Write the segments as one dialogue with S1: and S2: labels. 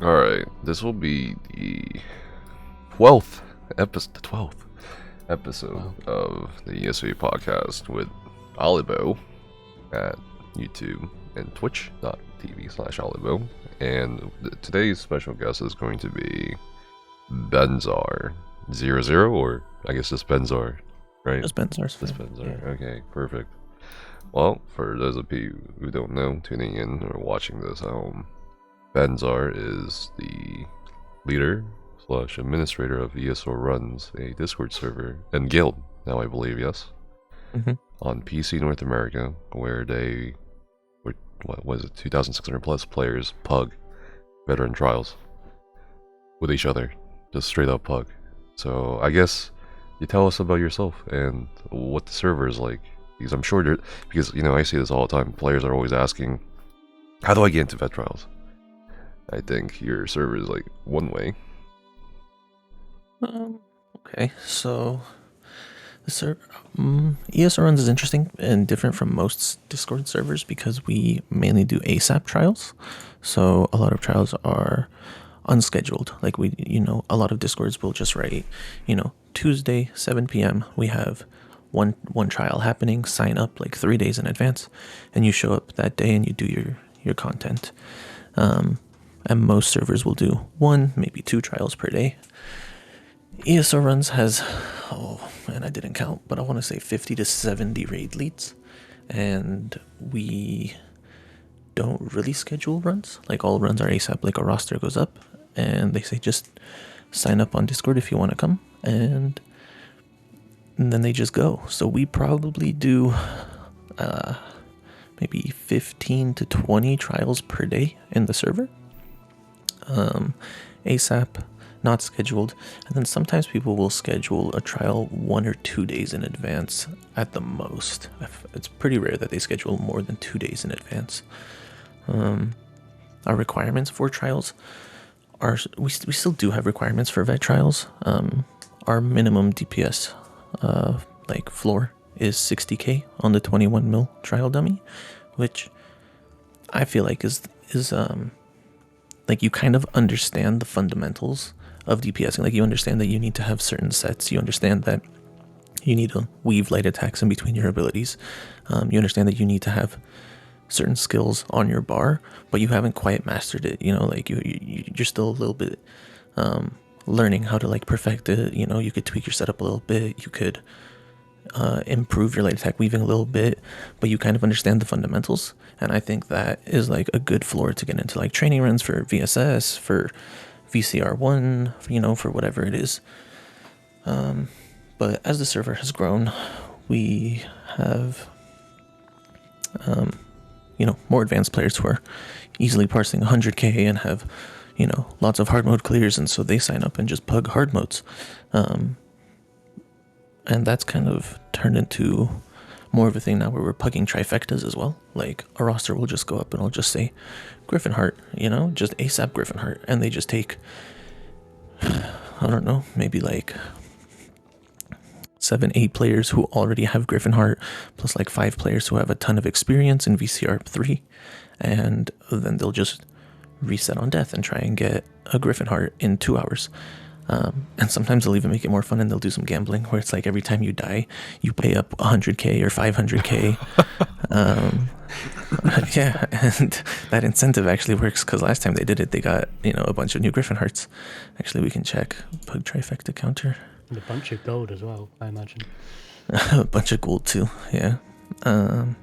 S1: Alright, this will be the 12th episode of the ESOU podcast with Alywels at YouTube and twitch.tv/Alywels. And today's special guest is going to be Benzar 00, or I guess just Benzar, right?
S2: Just Benzar's
S1: Just Benzar. Yeah. Okay, perfect. Well, for those of you who don't know, tuning in or watching this at home, Benzar is the leader / administrator of ESORuns, a Discord server and guild now, I believe, yes, on PC North America, where they were, what was it, 2,600 plus players pug veteran trials with each other, just straight up pug. So I guess you tell us about yourself and what the server is like, because I'm sure because I see this all the time. Players are always asking, how do I get into vet trials? I think your server is like one way.
S2: Okay, so the ESORuns is interesting and different from most Discord servers because we mainly do ASAP trials. So a lot of trials are unscheduled. Like a lot of Discords will just write, Tuesday 7 p.m. we have one trial happening. Sign up like 3 days in advance, and you show up that day and you do your content. And most servers will do 1, maybe 2 trials per day. ESORuns has, I didn't count, but I want to say 50 to 70 raid leads. And we don't really schedule runs. Like, all runs are ASAP. Like, a roster goes up and they say just sign up on Discord if you want to come. And then they just go. So we probably do maybe 15 to 20 trials per day in the server. ASAP, not scheduled, and then sometimes people will schedule a trial 1 or 2 days in advance at the most. It's pretty rare that they schedule more than 2 days in advance. Our requirements for trials are, we still do have requirements for vet trials. Our minimum DPS like floor is 60k on the 21 mil trial dummy, which I feel like is like, you kind of understand the fundamentals of DPSing. Like, you understand that you need to have certain sets. You understand that you need to weave light attacks in between your abilities. You understand that you need to have certain skills on your bar, but you haven't quite mastered it. Like you're still a little bit learning how to like perfect it. You could tweak your setup a little bit. You could improve your light attack weaving a little bit, but you kind of understand the fundamentals. And I think that is like a good floor to get into, like training runs for VSS, for VCR1, for whatever it is. But as the server has grown, we have more advanced players who are easily parsing 100k and have lots of hard mode clears, and so they sign up and just pug hard modes. And that's kind of turned into more of a thing now where we're pugging trifectas as well. Like, a roster will just go up and I'll just say Griffinheart, just ASAP Griffinheart. And they just take, I don't know, maybe like 7-8 players who already have Griffinheart, plus like 5 players who have a ton of experience in VCR3. And then they'll just reset on death and try and get a Griffinheart in 2 hours. And sometimes they'll even make it more fun and they'll do some gambling where it's like every time you die, you pay up 100k or 500k. Yeah, and that incentive actually works, because last time they did it, they got, a bunch of new Griffin Hearts. Actually, we can check Pug Trifecta counter.
S3: And a bunch of gold as well, I imagine.
S2: A bunch of gold too, yeah. And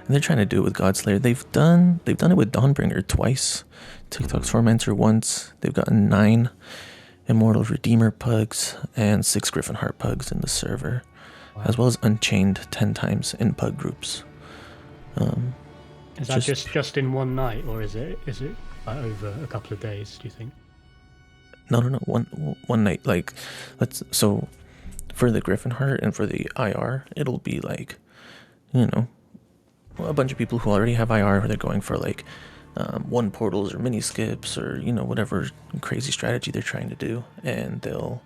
S2: they're trying to do it with Godslayer. They've done it with Dawnbringer twice, TikTok Tormentor once. They've gotten 9 Immortal Redeemer pugs and 6 Griffinheart pugs in the server, as well as Unchained 10 times in pug groups.
S3: Is that just in one night, or is it over a couple of days, do you think?
S2: No, one night. Like, so for the Griffinheart and for the IR, it'll be like, a bunch of people who already have IR, they're going for like 1 portals or mini skips or whatever crazy strategy they're trying to do, and they'll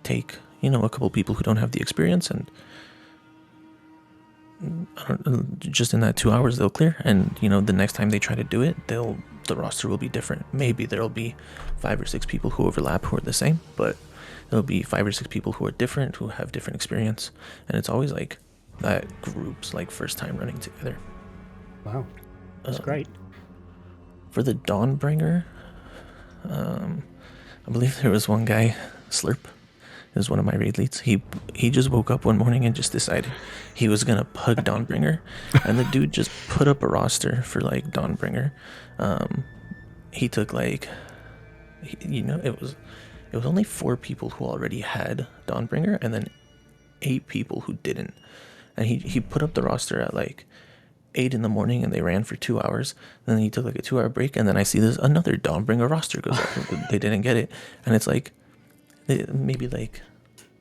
S2: take a couple people who don't have the experience, and just in that 2 hours they'll clear, and the next time they try to do it, they'll the roster will be different. Maybe there'll be 5 or 6 people who overlap who are the same, but there'll be 5 or 6 people who are different, who have different experience, and it's always like that group's like first time running together.
S3: Wow, that's great.
S2: For the Dawnbringer, I believe there was one guy, Slurp, is one of my raid leads. He just woke up one morning and just decided he was gonna pug Dawnbringer, and the dude just put up a roster for like Dawnbringer. He took like, it was only 4 people who already had Dawnbringer, and then 8 people who didn't. And he put up the roster at like 8 in the morning, and they ran for 2 hours. And then he took like a 2-hour break, and then I see this another Dawnbringer roster goes up. They didn't get it, and it's like maybe like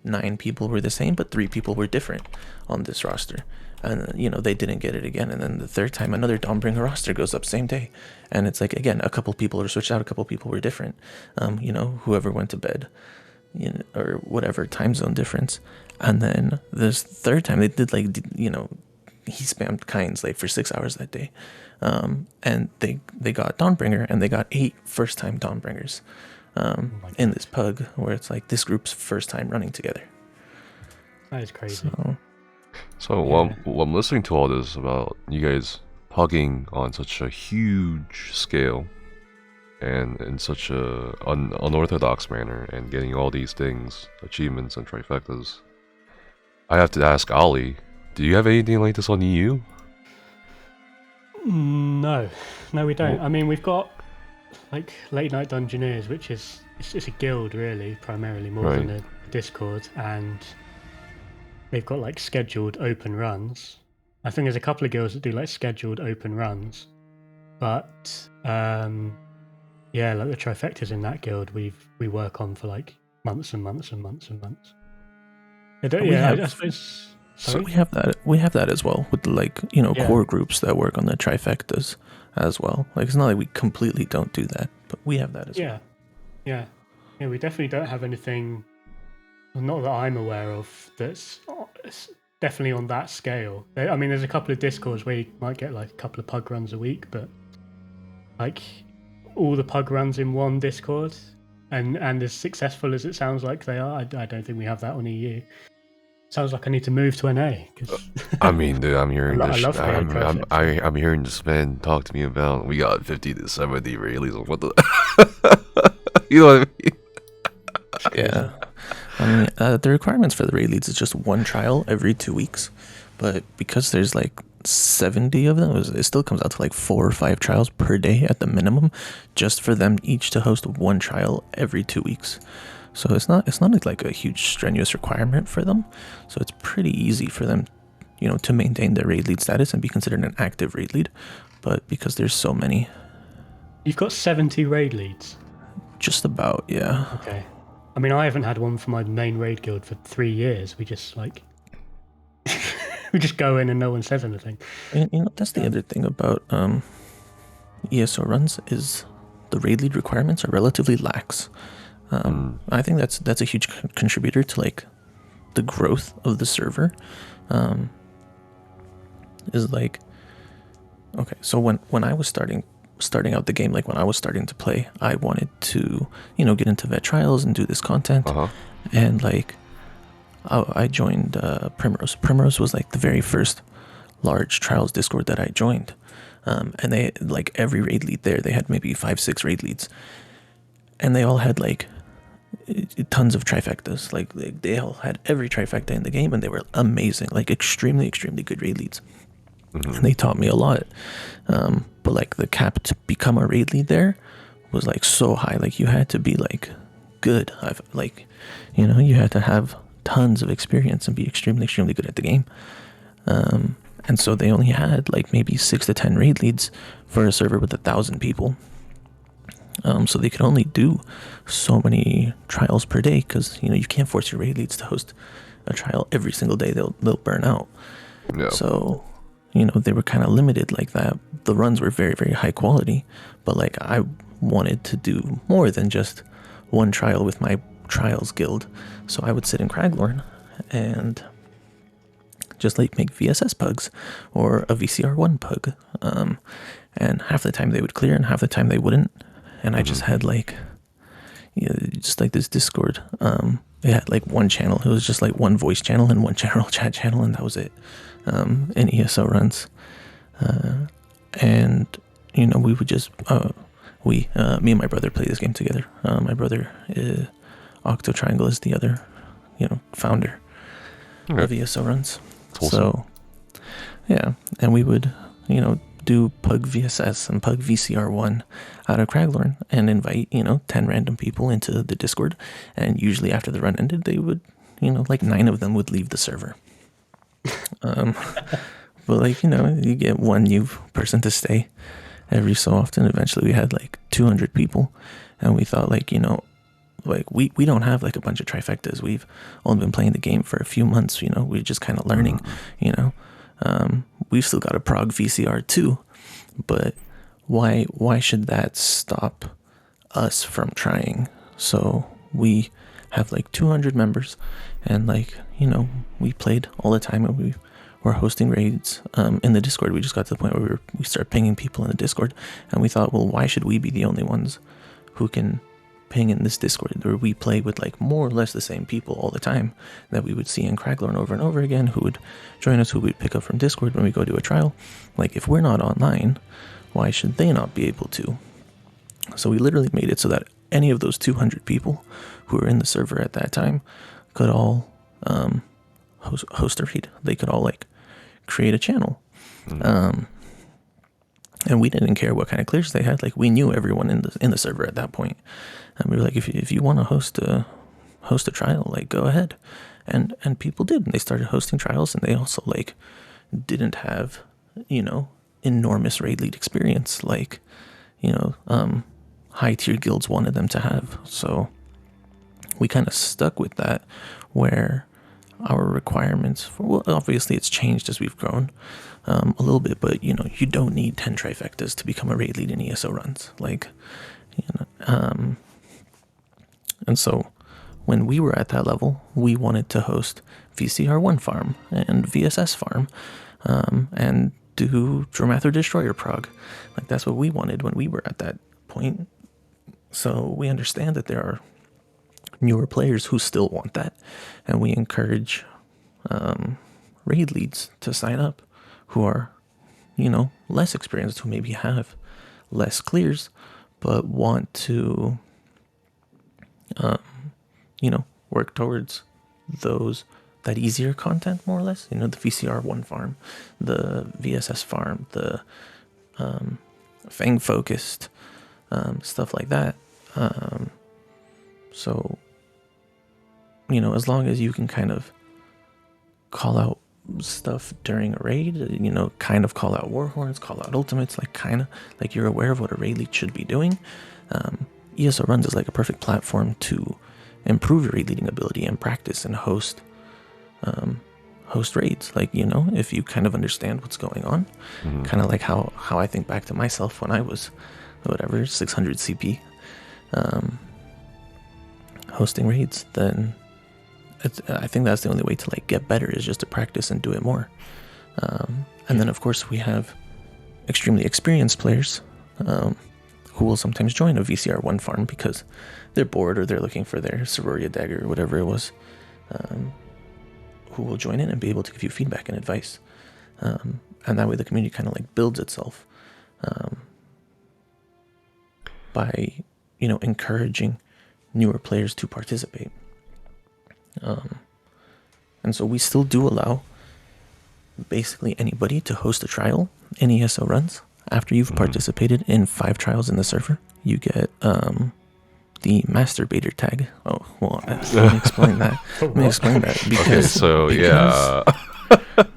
S2: 9 people were the same, but 3 people were different on this roster, and they didn't get it again. And then the third time, another Dawnbringer roster goes up same day, and it's like again a couple people were switched out, a couple people were different. Whoever went to bed, or whatever time zone difference. And then this third time they did like he spammed kinds like for 6 hours that day, and they got Dawnbringer, and they got 8 first time Dawnbringers. In this pug, where it's like this group's first time running together.
S3: That is crazy.
S1: So while I'm listening to all this about you guys pugging on such a huge scale and in such a unorthodox manner and getting all these things, achievements and trifectas, I have to ask Ollie, do you have anything like this on EU?
S3: No, we don't. I mean, we've got like Late Night Dungeoneers, which is it's a guild really, primarily more than a Discord, and they've got like scheduled open runs. I think there's a couple of guilds that do like scheduled open runs, but like the trifectas in that guild we work on for like months and months and months and months. I suppose.
S2: So we have that as well with like core groups that work on the trifectas as well. Like it's not like we completely don't do that, but we have that as well.
S3: Yeah. We definitely don't have anything, not that I'm aware of, that's definitely on that scale. I mean, there's a couple of Discords where you might get like a couple of pug runs a week, but like all the pug runs in one Discord, and as successful as it sounds like they are, I don't think we have that on EU. Sounds like I need to move to NA.
S1: I mean, dude, I'm hearing
S3: I love
S1: I'm hearing this man talk to me about we got 50 to 70 releases. What the? You know what I mean?
S2: Yeah. I mean, the requirements for the raid leads is just 1 trial every 2 weeks, but because there's like 70 of them, it still comes out to like 4 or 5 trials per day at the minimum, just for them each to host 1 trial every 2 weeks. So it's not like a huge strenuous requirement for them. So it's pretty easy for them, to maintain their raid lead status and be considered an active raid lead. But because there's so many,
S3: you've got 70 raid leads.
S2: Just about, yeah.
S3: Okay. I mean, I haven't had one for my main raid guild for 3 years. We just we just go in and no one says anything.
S2: And, that's the other thing about ESORuns is the raid lead requirements are relatively lax. I think that's a huge contributor to like the growth of the server. Is like, okay, so when I was starting out the game, like when I was starting to play, I wanted to get into vet trials and do this content, and like I joined Primrose. Primrose was like the very first large trials Discord that I joined, and they like every raid lead there, they had maybe 5-6 raid leads, and they all had like tons of trifectas. Like they all had every trifecta in the game, and they were amazing, like extremely good raid leads. And they taught me a lot. But like the cap to become a raid lead there was like so high. Like you had to be like good. You had to have tons of experience and be extremely good at the game. And so they only had like maybe 6 to 10 raid leads for a server with 1,000 people. So they could only do so many trials per day, because you can't force your raid leads to host a trial every single day. They'll burn out.
S1: Yeah.
S2: So they were kind of limited like that. The runs were very high quality, but like I wanted to do more than just 1 trial with my trials guild. So I would sit in Craglorn and just like make VSS pugs or a VCR1 pug. And half the time they would clear and half the time they wouldn't. And I just had like, just like this Discord. It had like one channel. It was just like one voice channel and one general chat channel, and that was it. In ESORuns. And, we would just, me and my brother play this game together. My brother, Octo Triangle, is the other, founder of ESORuns.
S1: Awesome.
S2: So, yeah, and we would, do Pug VSS and Pug VCR1 out of Craglorn and invite, 10 random people into the Discord. And usually after the run ended, they would, like 9 of them would leave the server. But like, you get one new person to stay every so often. Eventually we had like 200 people, and we thought like, like we don't have like a bunch of trifectas. We've only been playing the game for a few months, we're just kind of learning, we've still got a Prog VCR too, but why should that stop us from trying? So we have like 200 members, and like, we played all the time, and we were hosting raids in the Discord. We just got to the point where we started pinging people in the Discord, and we thought, well, why should we be the only ones who can ping in this Discord where we play with like more or less the same people all the time that we would see in Craglorn over and over again, who would join us, who we'd pick up from Discord when we go to a trial. Like, if we're not online, why should they not be able to? So we literally made it so that any of those 200 people who were in the server at that time could all host a raid. They could all like create a channel. And we didn't care what kind of clears they had. Like, we knew everyone in the server at that point. And we were like, if you want to host a trial, like, go ahead. And people did. And they started hosting trials, and they also like didn't have, enormous raid lead experience like, high tier guilds wanted them to have. So we kind of stuck with that, where our requirements for, well, obviously it's changed as we've grown a little bit, but you don't need 10 trifectas to become a raid lead in ESORuns. Like, and so when we were at that level, we wanted to host VCR1 farm and VSS farm, and do Dromathor Destroyer prog. Like, that's what we wanted when we were at that point. So we understand that there are newer players who still want that, and we encourage raid leads to sign up who are, less experienced, who maybe have less clears, but want to, work towards that easier content, more or less. The VCR1 farm, the VSS farm, the Fang focused stuff like that. So, as long as you can kind of call out stuff during a raid, kind of call out warhorns, call out ultimates, like kind of like you're aware of what a raid lead should be doing. ESORuns is like a perfect platform to improve your raid leading ability and practice and host raids. Like, if you kind of understand what's going on, kind of like how I think back to myself when I was whatever 600 CP hosting raids, then I think that's the only way to like get better, is just to practice and do it more. And then of course we have extremely experienced players who will sometimes join a VCR1 farm because they're bored or they're looking for their Sororia dagger or whatever it was, who will join in and be able to give you feedback and advice. And that way the community kind of like builds itself by, encouraging newer players to participate. And so we still do allow basically anybody to host a trial in ESORuns. After you've participated in 5 trials in the server, you get the masturbator tag. Oh, well, let me explain that.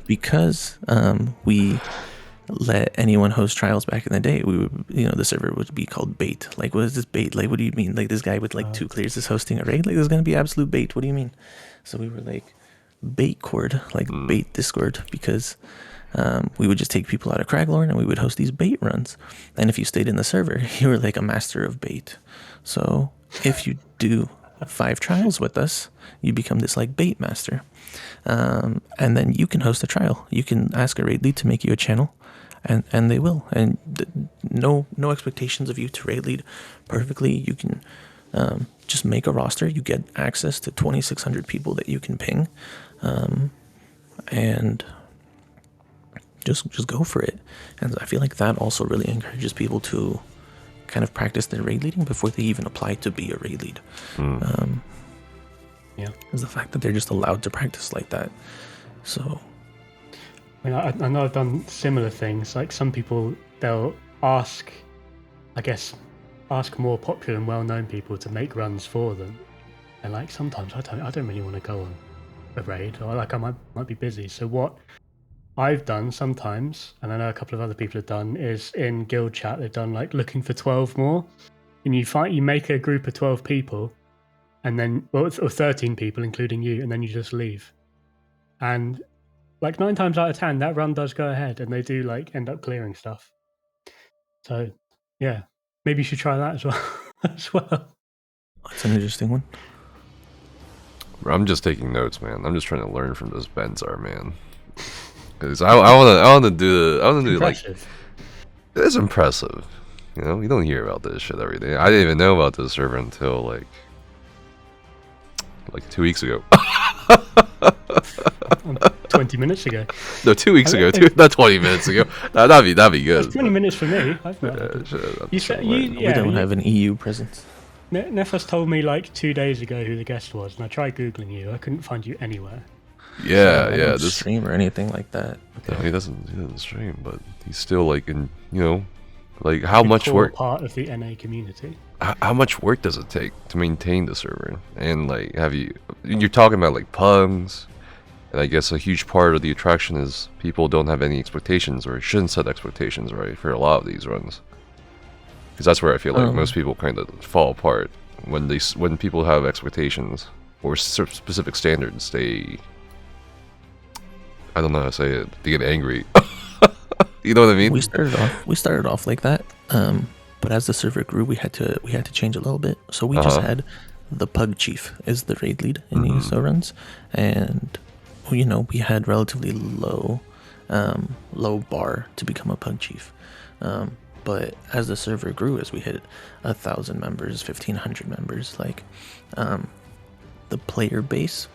S2: Because we let anyone host trials back in the day, we would, the server would be called bait. Like, what is this bait? Like, what do you mean? Like, this guy with like 2 clears is hosting a raid? Like, there's gonna be absolute bait. What do you mean? So we were like bait cord, like bait Discord, because we would just take people out of Craglorn and we would host these bait runs. And if you stayed in the server, you were like a master of bait. So if you do 5 trials with us, you become this like bait master. And then you can host a trial. You can ask a raid lead to make you a channel, and they will. And no expectations of you to raid lead perfectly. You can just make a roster. You get access to 2,600 people that you can ping, and just go for it. And I feel like that also really encourages people to kind of practice their raid leading before they even apply to be a raid lead.
S3: Yeah,
S2: is the fact that they're just allowed to practice like that. So
S3: I mean, I know I've done similar things. Like some people, they'll ask more popular and well-known people to make runs for them, and like sometimes I don't really want to go on a raid, or like I might be busy. So what I've done sometimes, and I know a couple of other people have done, is in guild chat they've done like looking for 12 more, and you make a group of 12 people, and then or 13 people including you, and then you just leave, and like 9 times out of 10 that run does go ahead, and they do like end up clearing stuff. So yeah, maybe you should try that as well. as well.
S2: That's an interesting one.
S1: I'm just taking notes, man. I'm just trying to learn from this Benzar, man. Because I want to do like, it's impressive. You know, you don't hear about this shit every day. I didn't even know about this server until like 2 weeks ago.
S3: 20 minutes ago.
S1: No, 2 weeks ago. Not 20 minutes ago. That'd be good.
S3: That's 20 minutes for me.
S2: We don't have an EU presence.
S3: Nefas told me like 2 days ago who the guest was, and I tried googling you. I couldn't find you anywhere.
S1: Yeah,
S2: This stream or anything like that.
S1: Okay. No, he doesn't stream, but he's still like in, you know, like how much work.
S3: Part of the NA community.
S1: How much work does it take to maintain the server? And like, you're talking about like pugs, and I guess a huge part of the attraction is people don't have any expectations, or shouldn't set expectations, right, for a lot of these runs. Because that's where I feel like most people kind of fall apart when people have expectations or specific standards. I don't know how to say it. They get angry. You know what I mean?
S2: We started off like that, but as the server grew, we had to change a little bit. So we just had the Pug Chief is the raid lead in the ESORuns, and you know, we had relatively low bar to become a Pug Chief. But as the server grew, as we hit 1,000 members, 1,500 members, like the player base,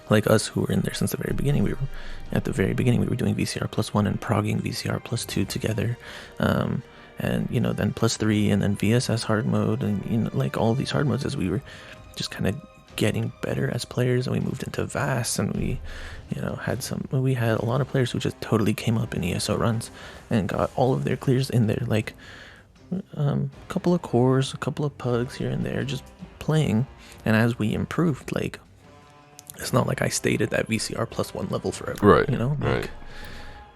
S2: like us who were in there since the very beginning, we were doing VCR +1 and progging VCR +2 together, and you know, then +3, and then VSS hard mode, and you know, like all these hard modes, as we were just kind of getting better as players, and we moved into VAS, and we, you know, we had a lot of players who just totally came up in ESORuns and got all of their clears in there, like a couple of cores, a couple of pugs here and there, just playing. And as we improved, like, it's not like I stayed at that VCR +1 level forever,
S1: right?
S2: You know, like,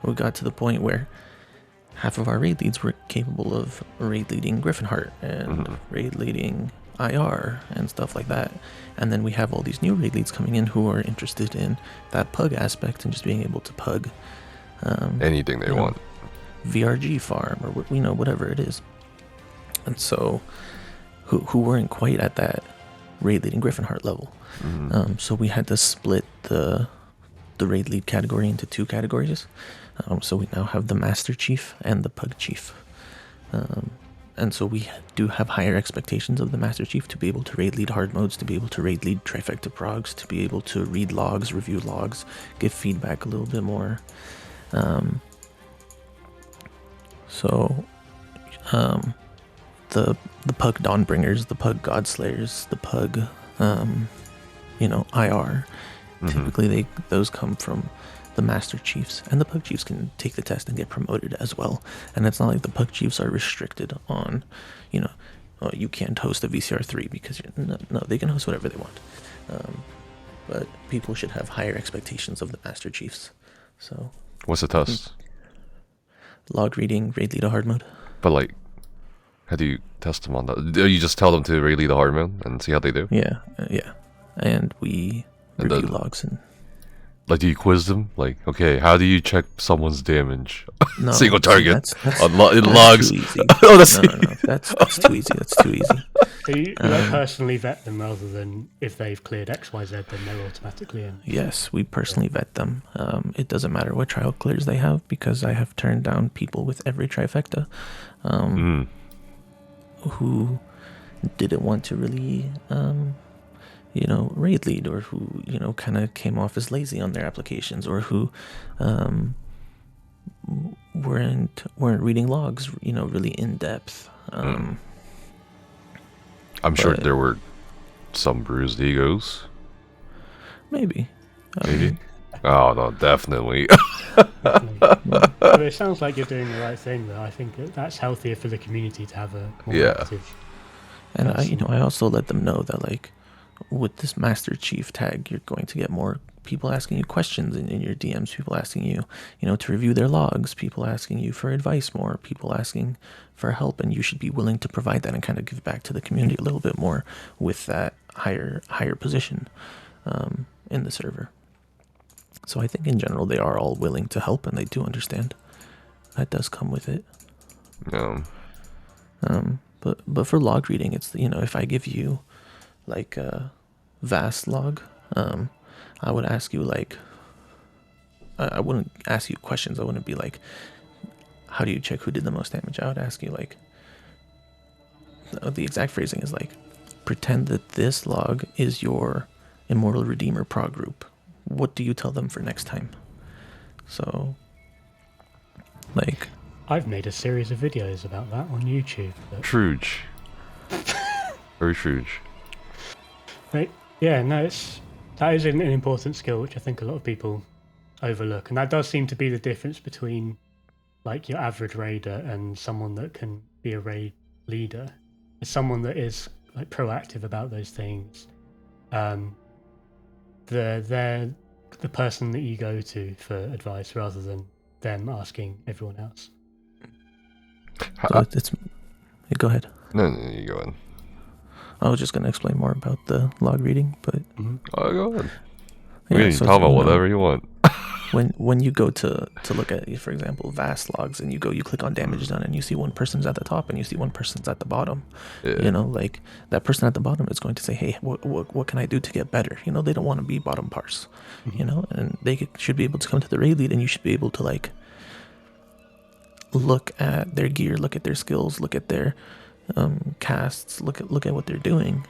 S2: we got to the point where half of our raid leads were capable of raid leading Griffinheart and raid leading IR and stuff like that. And then we have all these new raid leads coming in who are interested in that pug aspect and just being able to pug
S1: anything they want,
S2: VRG farm, or you know, whatever it is. And so who weren't quite at that raid leading Griffinheart level. So we had to split the raid lead category into 2 categories. So we now have the Master Chief and the Pug Chief. And so we do have higher expectations of the Master Chief to be able to raid lead hard modes, to be able to raid lead trifecta progs, to be able to read logs, review logs, give feedback a little bit more. The Pug Dawnbringers, the Pug Godslayers, the Pug, you know, IR, typically those come from the Master Chiefs, and the Pug Chiefs can take the test and get promoted as well. And it's not like the Pug Chiefs are restricted on, you know, you can't host a VCR 3 because no, they can host whatever they want. But people should have higher expectations of the Master Chiefs. So
S1: what's the test?
S2: Log reading, raid lead a hard mode.
S1: But like, how do you test them on that? Do you just tell them to raid lead a hard mode and see how they do?
S2: Yeah, and we review logs and
S1: Like, do you quiz them? Like, okay, how do you check someone's damage?
S2: No,
S1: Single
S2: see,
S1: target.
S2: That's
S1: It logs.
S2: too easy.
S1: Oh, that's
S2: No. That's too easy. That's too easy.
S3: So you like personally vet them rather than if they've cleared XYZ, then they're automatically in.
S2: Yes, we personally vet them. It doesn't matter what trial clears they have because I have turned down people with every trifecta who didn't want to really, raid lead, or who, kind of came off as lazy on their applications, or who weren't reading logs, really in depth.
S1: I'm sure there were some bruised egos.
S2: Maybe.
S1: Oh no, definitely.
S3: But it sounds like you're doing the right thing, though. I think that's healthier for the community to have a more active.
S2: And I also let them know that, like, with this Master Chief tag, you're going to get more people asking you questions in your DMs, people asking you, to review their logs, people asking you for advice more, people asking for help, and you should be willing to provide that and kind of give back to the community a little bit more with that higher position in the server. So I think in general they are all willing to help, and they do understand. That does come with it.
S1: Yeah.
S2: But for log reading, it's, if I give you like a vast log, I would ask you, like, I wouldn't ask you questions. I wouldn't be like, how do you check who did the most damage? I would ask you, like, the exact phrasing is like, pretend that this log is your Immortal Redeemer prog group. What do you tell them for next time? So, like,
S3: I've made a series of videos about that on YouTube.
S1: Truge. Very Truge.
S3: Right. Yeah, no, that is an important skill, which I think a lot of people overlook. And that does seem to be the difference between, like, your average raider and someone that can be a raid leader. Is someone that is, like, proactive about those things. They're the person that you go to for advice rather than them asking everyone else.
S2: so go ahead.
S1: No, you go ahead.
S2: I was just going to explain more about the log reading, but
S1: Oh, go ahead.
S2: yeah,
S1: We can
S2: so
S1: talk about
S2: you know,
S1: whatever you want.
S2: when you go to look at, for example, vast logs, and you click on damage done, and you see one person's at the top and you see one person's at the bottom.
S1: Yeah.
S2: Like, that person at the bottom is going to say, hey, what can I do to get better? They don't want to be bottom parse, and they should be able to come to the raid lead, and you should be able to, like, look at their gear, look at their skills, look at their casts, look at what they're doing,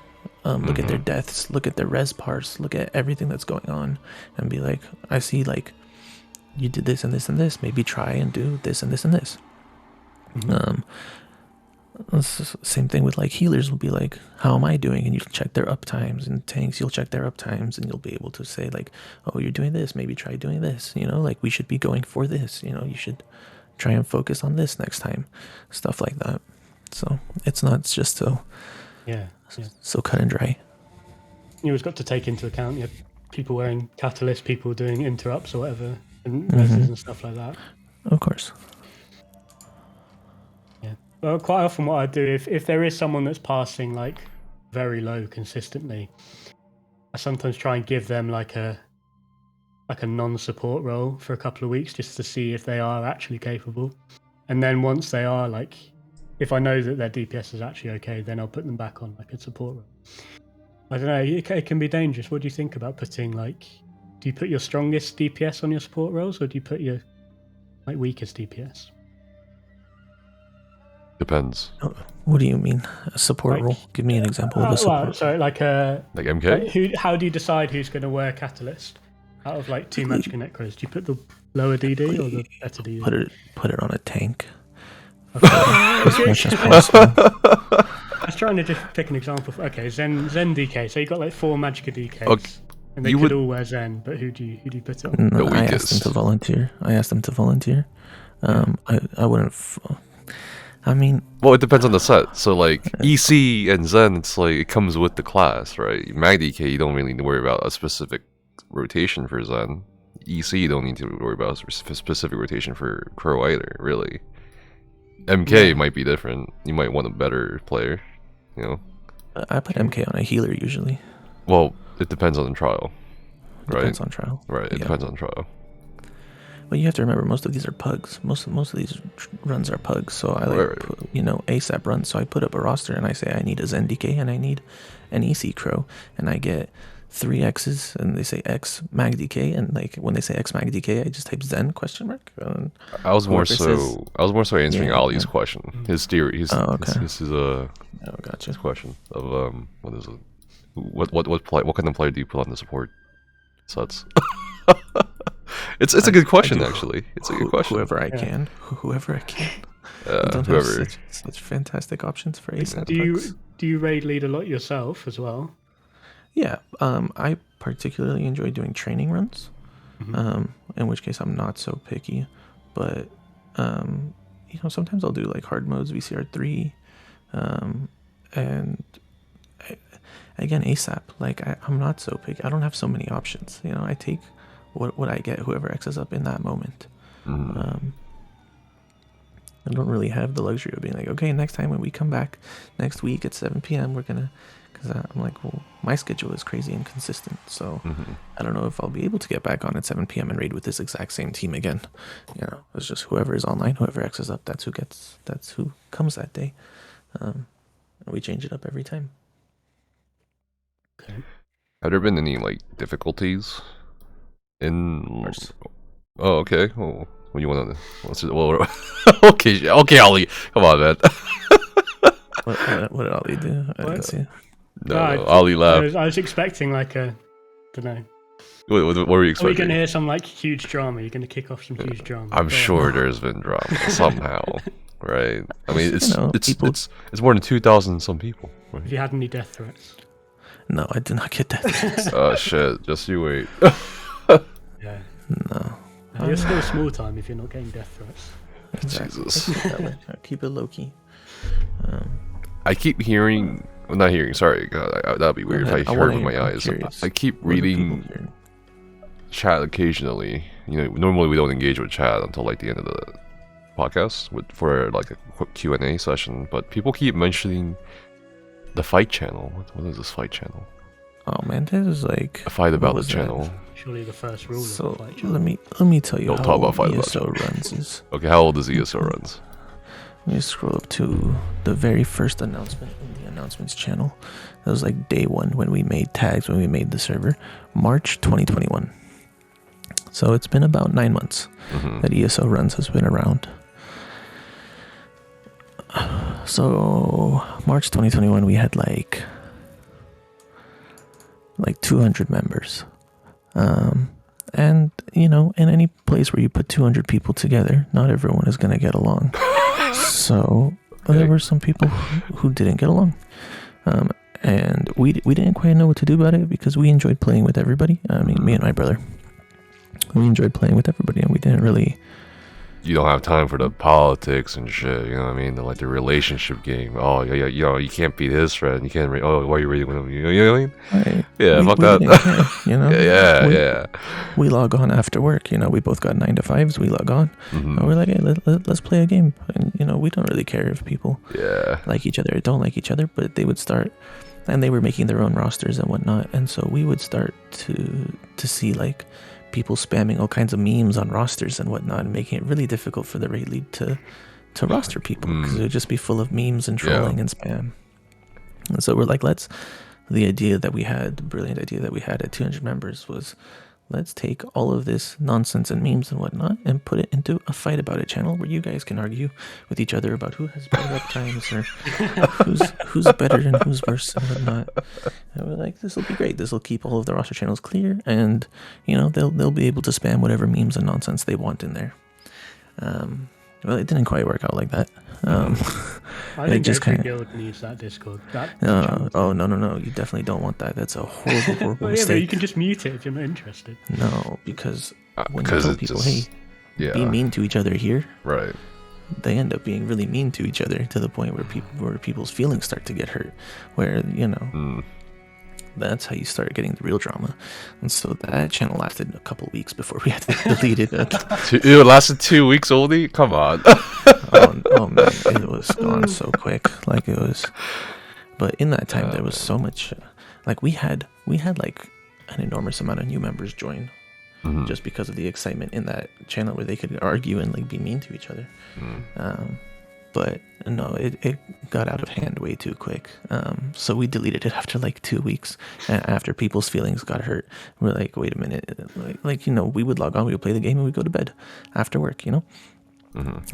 S2: look at their deaths, look at their res parse, look at everything that's going on, and be like, I see, like, you did this and this and this, maybe try and do this and this and this. Same thing with, like, healers will be like, how am I doing? And you'll check their up times, and tanks, you'll check their up times, and you'll be able to say, like, oh, you're doing this, maybe try doing this, like, we should be going for this, you should try and focus on this next time, stuff like that. So it's just so cut and dry.
S3: You always got to take into account people wearing catalyst, people doing interrupts or whatever, and messes and stuff like that.
S2: Of course.
S3: Yeah. Well, quite often what I do, if there is someone that's passing, like, very low consistently, I sometimes try and give them like a non-support role for a couple of weeks just to see if they are actually capable. And then once they are, like, if I know that their DPS is actually okay, then I'll put them back on, like, a support role. I don't know, it can be dangerous. What do you think about putting, like, do you put your strongest DPS on your support roles, or do you put your, like, weakest DPS?
S2: Depends. What do you mean, a support role? Give me an example of a support.
S3: Well, sorry, like
S1: MK?
S3: Like, how do you decide who's going to wear Catalyst? Out of, like, two Magic Necros, do you put the lower DD or the better DD?
S2: Put it on a tank.
S3: As much as possible. I was trying to just pick an example. Okay, Zen DK. So you got, like, 4 Magicka DKs, okay. And they could all wear Zen. But who do you put it on?
S2: No, I asked them to volunteer. I wouldn't. I mean,
S1: well, it depends on the set. So, like, EC and Zen, it's like it comes with the class, right? Mag DK, you don't really need to worry about a specific rotation for Zen. EC, you don't need to worry about a specific rotation for Crow either, really. MK might be different. You might want a better player,
S2: I put MK on a healer usually.
S1: Well, it depends on the trial.
S2: Depends on trial.
S1: Right, it depends on trial.
S2: But you have to remember, most of these are pugs. Most of these runs are pugs. So I like, put, ASAP runs. So I put up a roster and I say I need a Zen DK and I need an EC Crow, and I get 3 X's, and they say X Mag DK, and like when they say X Mag DK, I just type Zen ?
S1: I was more so answering Ali's question. His theory. His
S2: gotcha.
S1: His question of what is it? What kind of player do you put on the support sets? It's a good question, actually. It's a good question.
S2: Whoever I can.
S1: Whoever.
S2: Such fantastic options for ASAP.
S3: Do you raid lead a lot yourself as well?
S2: Yeah. I particularly enjoy doing training runs. In which case I'm not so picky, but sometimes I'll do like hard modes, VCR3, and again ASAP. Like I'm not so picky. I don't have so many options. I take what I get, whoever X's up in that moment. I don't really have the luxury of being like, okay, next time when we come back next week at 7 p.m. we're gonna, because I'm like, well, my schedule is crazy inconsistent, so I don't know if I'll be able to get back on at 7 p.m. and raid with this exact same team again. It's just whoever is online, whoever X's up, that's who comes that day. And we change it up every time.
S3: Okay.
S1: Have there been any difficulties in? Oh, okay. Oh, what do you want to? Okay, Ali, come on, man.
S2: What did Ali do? I didn't see.
S1: No, Ali laughed.
S3: I was expecting I don't know.
S1: What were you expecting?
S3: Are we going to hear some huge drama? You're going to kick off some huge drama.
S1: I'm sure there's been drama somehow, right? I mean, it's more than 2,000 some people. Right?
S3: Have you had any death threats?
S2: No, I did not get death threats.
S1: Oh shit! Just you wait.
S3: Yeah.
S2: No.
S3: You're still small time if you're not getting death threats.
S2: Exactly.
S1: Jesus.
S2: Keep it low key.
S1: I keep hearing. Well, not hearing. Sorry, God, that'd be weird if I heard with my eyes. I keep reading chat occasionally. Normally we don't engage with chat until the end of the podcast for a quick Q&A session. But people keep mentioning the fight channel. What is this fight channel?
S2: Oh man, this is a
S1: fight about the channel.
S3: Surely the first rule
S2: So
S3: of the fight channel.
S2: let me tell you
S1: Don't
S2: how
S1: talk about
S2: old
S1: fight about
S2: ESORuns is.
S1: Okay, how old is ESORuns?
S2: Let me scroll up to the very first announcement in the announcements channel. That was day one when we made tags, when we made the server. March 2021. So it's been about 9 months that ESORuns has been around. So March 2021 we had like 200 members. And in any place where you put 200 people together, not everyone is going to get along. So there were some people who didn't get along. And we didn't quite know what to do about it because we enjoyed playing with everybody. I mean, me and my brother, we enjoyed playing with everybody, and we didn't really...
S1: You don't have time for the politics and shit, you know what I mean? The relationship game. Oh, yeah, you can't beat his friend. You can't why are you reading with him? You know what I mean?
S2: Right.
S1: Yeah, fuck that. Yeah.
S2: We log on after work, we both got 9 to 5s, we log on. And we're like, hey, let's play a game. And, we don't really care if people like each other or don't like each other, but they would start, and they were making their own rosters and whatnot. And so we would start to see, people spamming all kinds of memes on rosters and whatnot, and making it really difficult for the raid lead to roster people because it would just be full of memes and trolling and spam. And so we're like, the brilliant idea that we had at 200 members was, let's take all of this nonsense and memes and whatnot and put it into a fight about it channel where you guys can argue with each other about who has better uptimes or who's better and who's worse and whatnot. And we're like, this will be great. This will keep all of the roster channels clear, and they'll be able to spam whatever memes and nonsense they want in there. Well, it didn't quite work out like that.
S3: I think every guild needs that Discord.
S2: No. You definitely don't want that. That's a horrible mistake.
S3: But you can just mute it if you're not interested.
S2: No, because when you tell people, be mean to each other here,
S1: right?
S2: They end up being really mean to each other to the point where people's feelings start to get hurt. Where that's how you start getting the real drama. And so that channel lasted a couple weeks before we had to delete it.
S1: It lasted 2 weeks only? Come on.
S2: oh man, it was gone so quick. But in that time there was so much. We had an enormous amount of new members join, just because of the excitement in that channel where they could argue and like be mean to each other. But no, it got out of hand way too quick. So we deleted it after like 2 weeks, and after people's feelings got hurt. We're like, wait a minute, like you know, we would log on, we would play the game, and we'd go to bed after work, you know.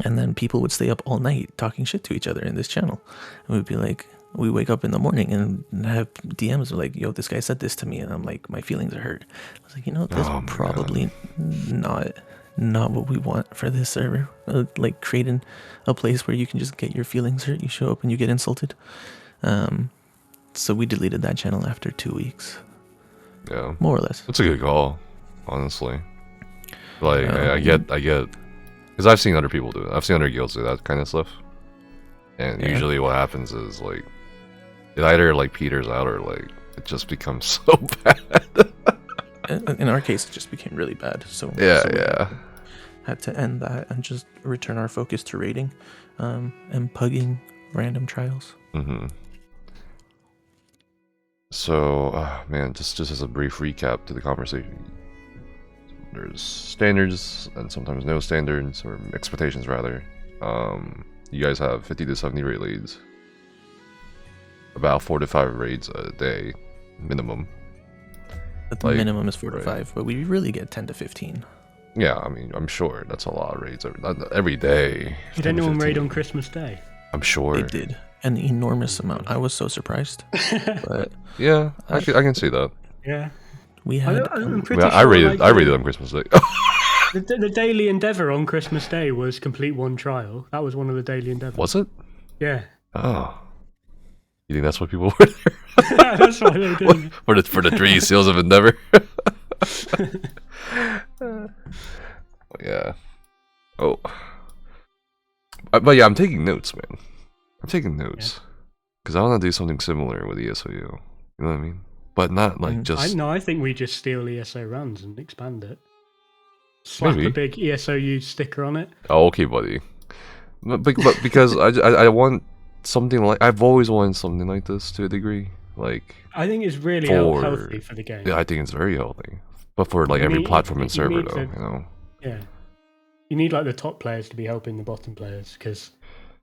S2: And then people would stay up all night talking shit to each other in this channel, and we'd be like, we wake up in the morning and have DMs like, yo, this guy said this to me, and I'm like, my feelings are hurt. I was like, you know, that's probably not what we want for this server. Like creating a place where you can just get your feelings hurt. You show up and you get insulted. So we deleted that channel after 2 weeks.
S1: Yeah,
S2: more or less.
S1: That's a good call, honestly. Like I get, because I've seen other people do it. I've seen other guilds do that kind of stuff, and usually what happens is like it either like peters out or like it just becomes so bad.
S2: In our case, it just became really bad. So we had to end that and just return our focus to raiding and pugging random trials.
S1: So, man, just as a brief recap to the conversation, there's standards and sometimes no standards, or expectations rather. You guys have 50 to 70 raid leads, about 4 to 5 raids a day minimum.
S2: But the minimum is 4 to 5, but we really get 10 to 15.
S1: Yeah, I mean, I'm sure that's a lot of raids every day.
S3: Did anyone raid on Christmas Day?
S1: I'm sure
S2: they did, an enormous amount. I was so surprised. But
S1: yeah, I can see that.
S3: Yeah,
S2: we had.
S3: I'm pretty
S1: sure, I raided on Christmas Day.
S3: The daily endeavor on Christmas Day was complete one trial. That was one of the daily endeavors.
S1: Was it?
S3: Yeah.
S1: Oh. You think that's what people were there?
S3: That's why they were doing it.
S1: For the 3 seals of endeavor. Yeah. Oh. But yeah, I'm taking notes, man. I'm taking notes because I want to do something similar with ESOU. You know what I mean? But not like just.
S3: I think we just steal ESORuns and expand it. Slap a big ESOU sticker on it.
S1: Oh, okay, buddy. But because I want something like, I've always wanted something like this to a degree. Like,
S3: I think it's really healthy for the game.
S1: Yeah, I think it's very healthy. But for like every platform and server, though, you know.
S3: Yeah, you need like the top players to be helping the bottom players, because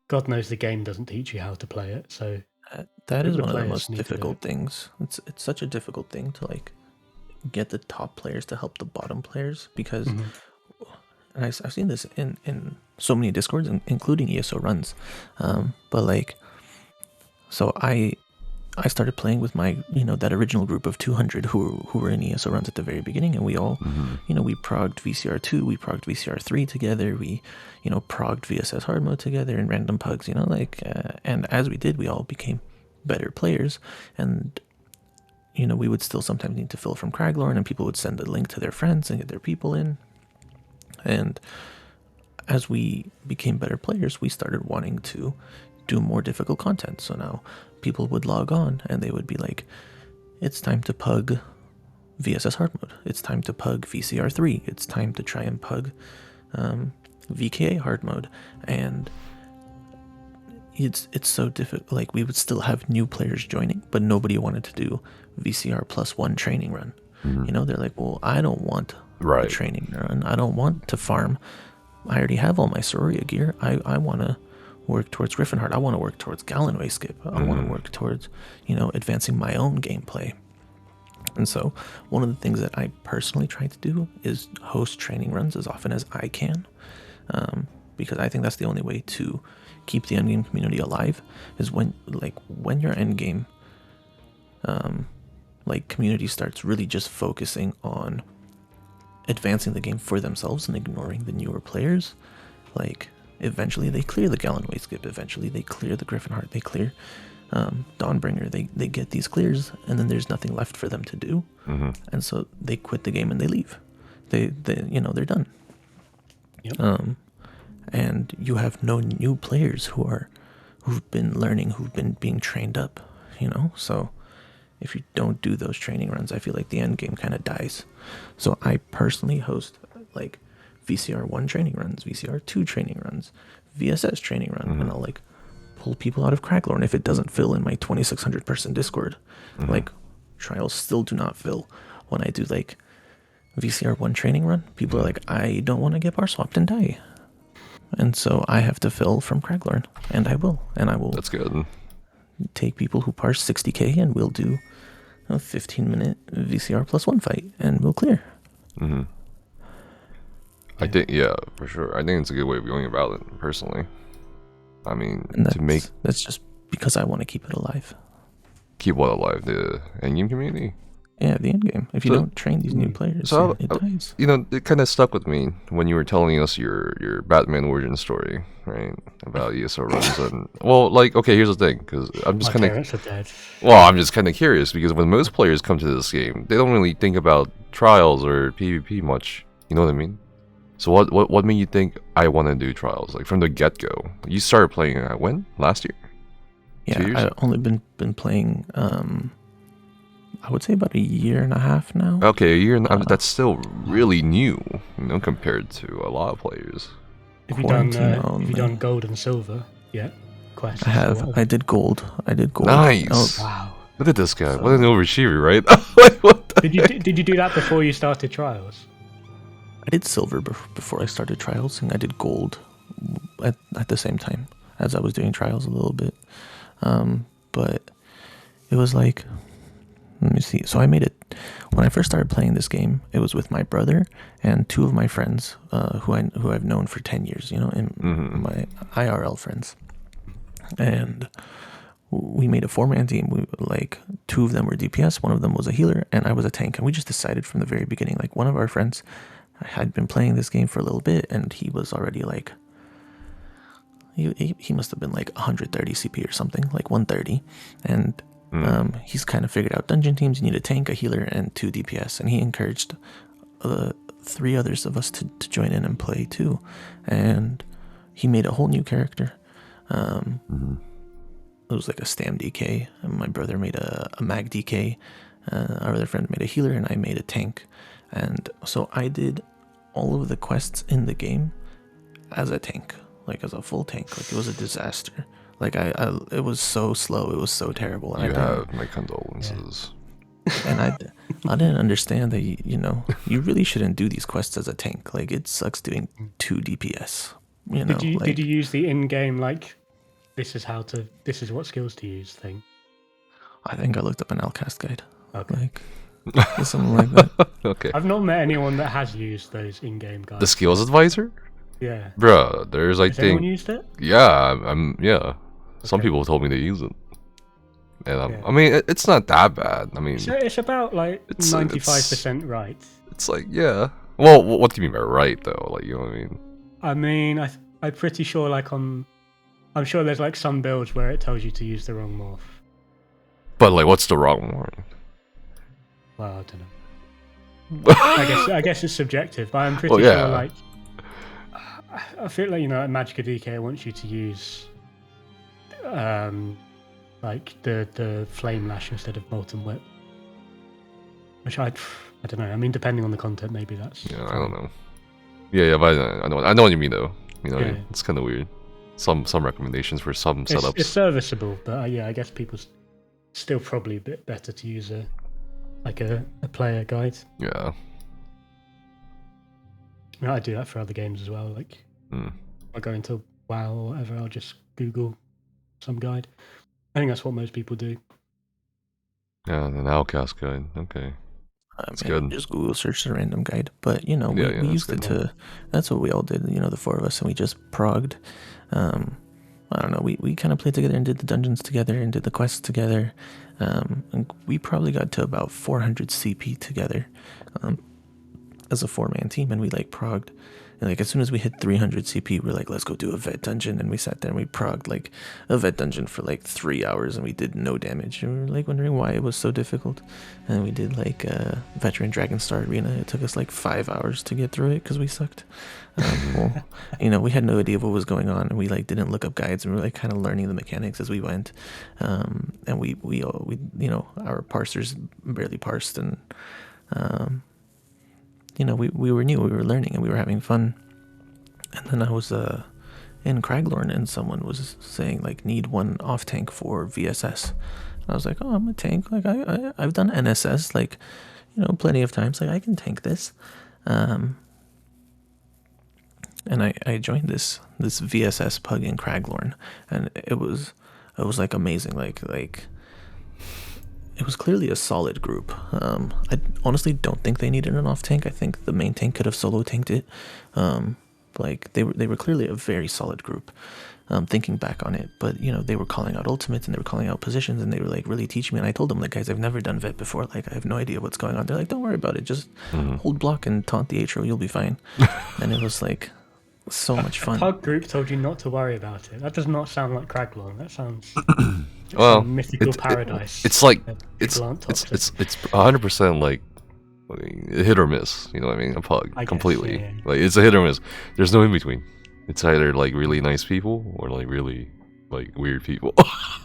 S3: God knows the game doesn't teach you how to play it. So
S2: that is one of the most difficult things. It's such a difficult thing to like get the top players to help the bottom players, because and I've seen this in so many Discords, including ESORuns. But like, so I started playing with my, that original group of 200 who were in ESORuns at the very beginning, and we all, we progged VCR2, we progged VCR3 together, we, progged VSS hard mode together in random pugs, and as we did, we all became better players, and, we would still sometimes need to fill from Craglorn, and people would send a link to their friends and get their people in, and as we became better players, we started wanting to do more difficult content. So now people would log on and they would be like, it's time to pug VSS hard mode, it's time to pug VCR3, it's time to try and pug VKA hard mode, and it's so difficult. Like, we would still have new players joining, but nobody wanted to do VCR +1 training run. They're like, well, I don't want a training run, I don't want to farm, I already have all my Soria gear, I want to work towards Griffinheart, I want to work towards Gallenway skip, I want to work towards, advancing my own gameplay. And so one of the things that I personally try to do is host training runs as often as I can, because I think that's the only way to keep the endgame community alive, is when your endgame community starts really just focusing on advancing the game for themselves and ignoring the newer players. Like, eventually they clear the Gallenway skip, eventually they clear the Griffinheart, they clear Dawnbringer, they get these clears, and then there's nothing left for them to do, and so they quit the game and they leave. They're done. Yep. And you have no new players who've been learning, who've been being trained up, so if you don't do those training runs, I feel like the end game kind of dies. So I personally host like VCR1 training runs, VCR2 training runs, VSS training run, and I'll pull people out of Craglorn if it doesn't fill in my 2,600 person Discord. Like, trials still do not fill. when I do like VCR 1 training run, people are like, I don't want to get bar swapped and die. And so I have to fill from Craglorn, and I will. And I will
S1: That's good.
S2: take people who parse 60k, and we'll do a 15-minute VCR plus 1 fight, and we'll clear.
S1: Mm-hmm. I think, yeah, for sure. I think it's a good way of going about it, personally. I mean,
S2: that's just because I want to keep it alive.
S1: Keep what alive? The endgame community?
S2: Yeah, the endgame. If you don't train these new players, it dies.
S1: You know, it kind of stuck with me when you were telling us your Batman origin story, right? About ESORuns and well, like, okay, here's the thing, because I'm just kind of I'm just kind of curious because when most players come to this game, they don't really think about trials or PvP much. You know what I mean? So what made you think I want to do trials? Like from the get go, you started playing when? Last year?
S2: Yeah, I've only been playing. I would say about a year and a half now.
S1: Okay, a year and a half. That's still really new, you know, compared to a lot of players.
S3: Have you done gold and silver yet? Quests?
S2: I have. I did gold.
S1: Nice.
S2: Oh,
S3: wow.
S1: Look at this guy. What an overachiever, right?
S3: Did you do that before you started trials?
S2: I did silver before I started trials, and I did gold at the same time as I was doing trials a little bit. But it was like, let me see. So I made it when I first started playing this game. It was with my brother and 2 of my friends who I've known for 10 years. You know, and my IRL friends. And we made a 4-man team. We like 2 of them were DPS, 1 of them was a healer, and I was a tank. And we just decided from the very beginning, like one of our friends had been playing this game for a little bit, and he was already like. He must have been like 130 CP or something, like 130, and he's kind of figured out dungeon teams. You need a tank, a healer, and 2 DPS, and he encouraged 3 others of us to join in and play too, and he made a whole new character. It was like a Stam DK, and my brother made a Mag DK, our other friend made a healer, and I made a tank, and so I did all of the quests in the game as a tank. Like as a full tank, like it was a disaster. Like it was so slow, it was so terrible. And
S1: you have my condolences.
S2: Yeah. And I didn't understand that you really shouldn't do these quests as a tank. Like it sucks doing 2 DPS. You know.
S3: Did you use the in-game like this is what skills to use thing?
S2: I think I looked up an Alcast guide.
S3: Okay.
S2: Like something like that.
S1: Okay.
S3: I've not met anyone that has used those in-game guides.
S1: The skills advisor?
S3: Yeah.
S1: Bruh, there's
S3: Has anyone used it?
S1: Yeah, yeah. Some people told me to use it. And I mean, it's not that bad. I mean,
S3: it's about like 95% right.
S1: It's like, yeah. Well, what do you mean by right though? Like, you know what I mean?
S3: I mean, I'm pretty sure like I'm sure there's like some builds where it tells you to use the wrong morph.
S1: But like, what's the wrong one?
S3: Well, I don't know. I guess it's subjective, but I'm pretty sure like. I feel like, at Magicka DK wants you to use like the Flame Lash instead of Molten Whip. Which I don't know. I mean, depending on the content, maybe that's...
S1: Yeah, I don't know. Yeah, but I know what you mean, though. It's kind of weird. Some recommendations for some setups.
S3: It's serviceable, but yeah, I guess people's still probably a bit better to use a player guide.
S1: Yeah.
S3: I do that for other games as well. Like, I go into WoW or whatever, I'll just Google some guide. I think that's what most people do.
S1: Yeah, an Outcast guide. Okay. That's good.
S2: Just Google search a random guide. But, we used it to... That's what we all did, the 4 of us, and we just progged. I don't know, we kind of played together and did the dungeons together and did the quests together. And we probably got to about 400 CP together. As a 4-man team, and we progged, and as soon as we hit 300 CP, we're like, let's go do a vet dungeon, and we sat there and we progged a vet dungeon for 3 hours, and we did no damage, and we were wondering why it was so difficult. And we did veteran Dragonstar Arena. It took us 5 hours to get through it because we sucked. We had no idea what was going on, and we didn't look up guides, and we were kind of learning the mechanics as we went. And we our parsers barely parsed, and we were new, we were learning, and we were having fun. And then I was in Craglorn, and someone was saying need 1 off tank for VSS. And I was like, oh, I'm a tank. I've done NSS. plenty of times, like, I can tank this. And I joined this VSS Pugging Craglorn, and it was like amazing. Like it was clearly a solid group. I honestly don't think they needed an off tank. I think the main tank could have solo tanked it. Like they were clearly a very solid group. Thinking back on it, but they were calling out ultimates and they were calling out positions and they were like really teaching me. And I told them, like, guys, I've never done vet before. Like, I have no idea what's going on. They're like, don't worry about it. Just hold block and taunt the Atro. You'll be fine. And it was like so much fun.
S3: Pug group told you not to worry about it. That does not sound like Craglorn. That sounds
S1: well,
S3: mythical paradise.
S1: It's like it's 100% like hit or miss. You know what I mean? A pug completely. Yeah. Like it's a hit or miss. There's no in between. It's either like really nice people or like really like weird people.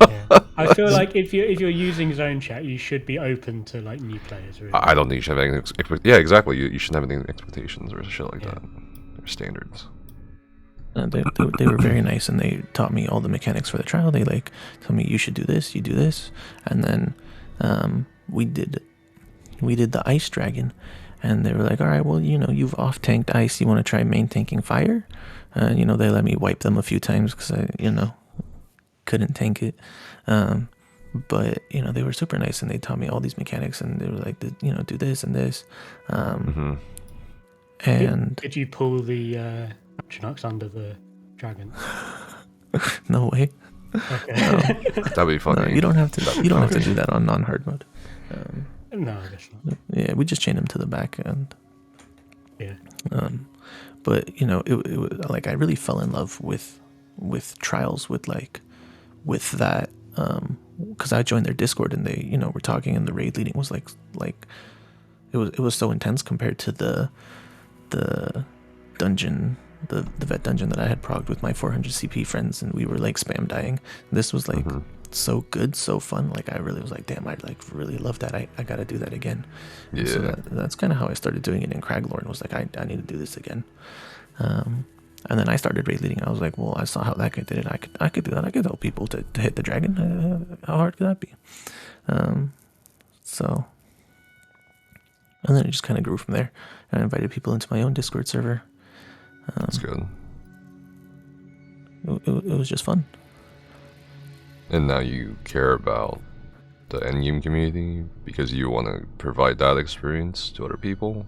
S3: Yeah. I feel like if you're using zone chat, you should be open to like new players. Really.
S1: I don't think you should have any yeah, exactly. You shouldn't have any expectations or shit like that. Or standards.
S2: They were very nice and they taught me all the mechanics for the trial. They like told me you should do this, you do this, and then we did the ice dragon, and they were like, all right, well, you've off tanked ice, you want to try main tanking fire? They let me wipe them a few times because I couldn't tank it, but they were super nice and they taught me all these mechanics and they were like, do this and this, and
S3: did you pull the Chinox under the dragon?
S2: No way.
S3: Okay.
S1: That'd be funny.
S2: No, you don't have to. You don't have to do that on non-hard mode.
S3: No, I guess not.
S2: Yeah, we just chain him to the back and.
S3: Yeah.
S2: But it was like I really fell in love with trials with that because I joined their Discord and they were talking and the raid leading was like it was so intense compared to the dungeon. The vet dungeon that I had progged with my 400 CP friends, and we were like spam dying. This was like so good, so fun. Like I really was like, damn, I'd like really love that. I gotta do that again. Yeah. So that's kind of how I started doing it in Craglorn. Was like I need to do this again. And then I started raid leading. I was like, well, I saw how that guy did it. I could do that. I could help people to hit the dragon. How hard could that be? So, and then it just kind of grew from there. And I invited people into my own Discord server.
S1: That's good.
S2: It was just fun.
S1: And now you care about the endgame community because you want to provide that experience to other people?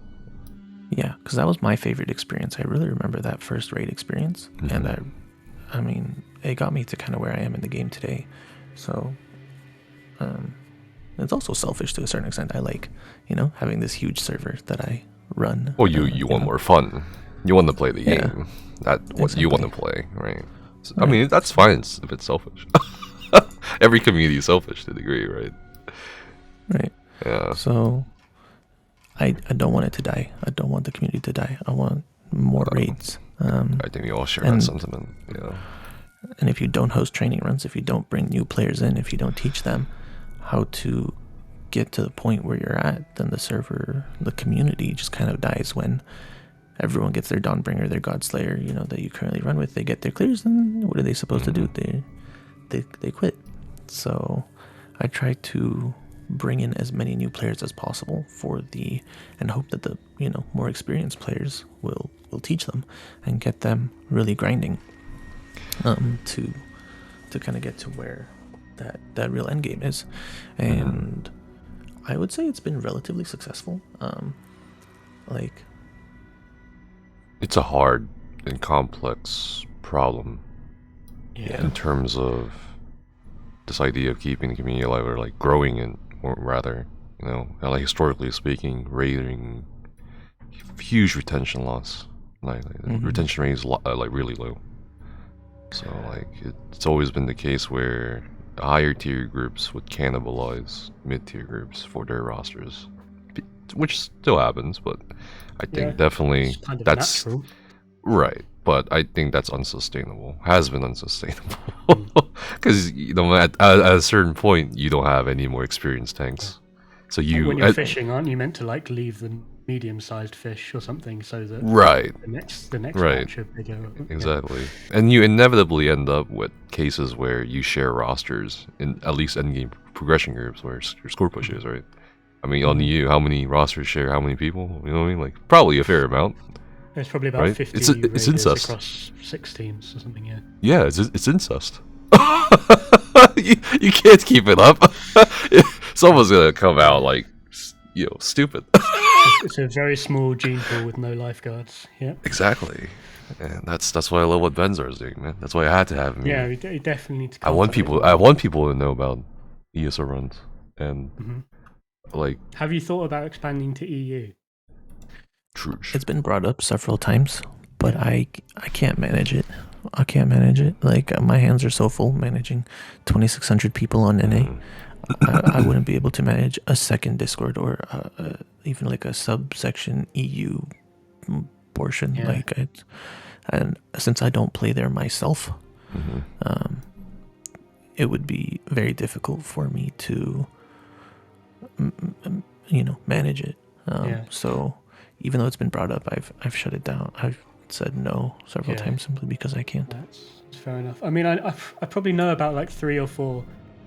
S2: Yeah, because that was my favorite experience. I really remember that first raid experience. And I mean, it got me to kind of where I am in the game today. So, it's also selfish to a certain extent. I like, having this huge server that I run.
S1: Well, you want more fun. You want to play the game. That's what you want to play, right? So, I mean, that's fine if it's selfish. Every community is selfish to a degree, right?
S2: Right.
S1: Yeah.
S2: So, I don't want it to die. I don't want the community to die. I want more raids.
S1: I think we all share that sentiment. Yeah.
S2: And if you don't host training runs, if you don't bring new players in, if you don't teach them how to get to the point where you're at, then the community just kind of dies when everyone gets their Dawnbringer, their Godslayer, that you currently run with. They get their clears, and what are they supposed to do? They quit. So I try to bring in as many new players as possible and hope that the more experienced players will teach them and get them really grinding to kind of get to where that real end game is. And I would say it's been relatively successful.
S1: It's a hard and complex problem in terms of this idea of keeping the community alive or like growing it, or rather, like historically speaking, raiding huge retention loss. Like retention rate is like really low. So like it's always been the case where higher tier groups would cannibalize mid tier groups for their rosters, which still happens, but I think definitely that's
S3: natural.
S1: Right. But I think that's unsustainable. Has been unsustainable because at a certain point you don't have any more experienced tanks. So
S3: when you're fishing, aren't you meant to like leave the medium-sized fish or something so that the next batch of bigger?
S1: Exactly. And you inevitably end up with cases where you share rosters in at least endgame progression groups where your score pushes, right? I mean, on the EU, how many rosters share how many people? You know what I mean? Like, probably a fair amount.
S3: There's probably about
S1: Right?
S3: 50
S1: It's
S3: raiders
S1: incest.
S3: across 6 teams or something, yeah.
S1: Yeah, it's incest. you can't keep it up. Someone's gonna come out like, stupid.
S3: It's a very small gene pool with no lifeguards, yeah.
S1: Exactly. And that's why I love what Benzar is doing, man. That's why I had to have him.
S3: Yeah, you definitely need to
S1: I want
S3: cultivate
S1: people to know about ESORuns and like.
S3: Have you thought about expanding to EU?
S2: It's been brought up several times, but I can't manage it. I can't manage it. Like, my hands are so full managing 2,600 people on NA. I wouldn't be able to manage a second Discord or even like a subsection EU portion.
S3: Yeah.
S2: And since I don't play there myself, it would be very difficult for me to, manage it. So even though it's been brought up, I've shut it down. I've said no several times simply because I can't.
S3: That's fair enough. I mean, I probably know about like 3 or 4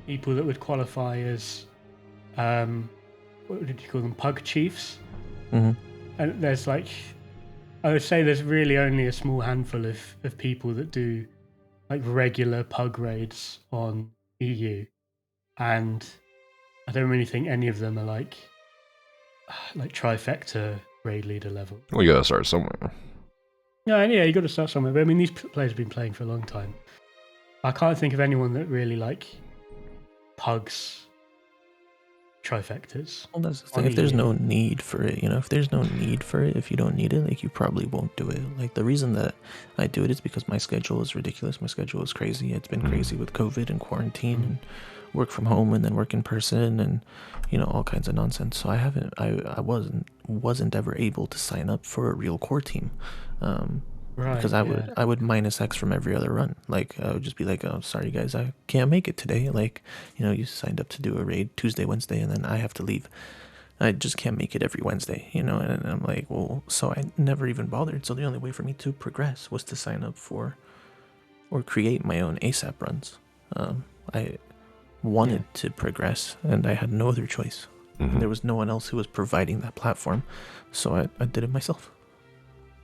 S3: people that would qualify as, what did you call them, pug chiefs? And there's like, I would say there's really only a small handful of people that do like regular pug raids on EU, and I don't really think any of them are like trifecta raid leader level.
S1: Well, you gotta start somewhere.
S3: Yeah, you got to start somewhere. But I mean, these players have been playing for a long time. I can't think of anyone that really like pugs trifectas.
S2: Well, that's the thing. If there's no need for it, if you don't need it, like, you probably won't do it. Like, the reason that I do it is because my schedule is ridiculous. My schedule is crazy. It's been crazy with COVID and quarantine and work from home and then work in person and, all kinds of nonsense. So I wasn't ever able to sign up for a real core team. Because I would minus X from every other run. Like, I would just be like, oh, sorry guys, I can't make it today. Like, you signed up to do a raid Tuesday, Wednesday, and then I have to leave. I just can't make it every Wednesday, and I'm like, well, so I never even bothered. So the only way for me to progress was to sign up for or create my own ASAP runs. I wanted to progress, and I had no other choice. And there was no one else who was providing that platform, so I did it myself.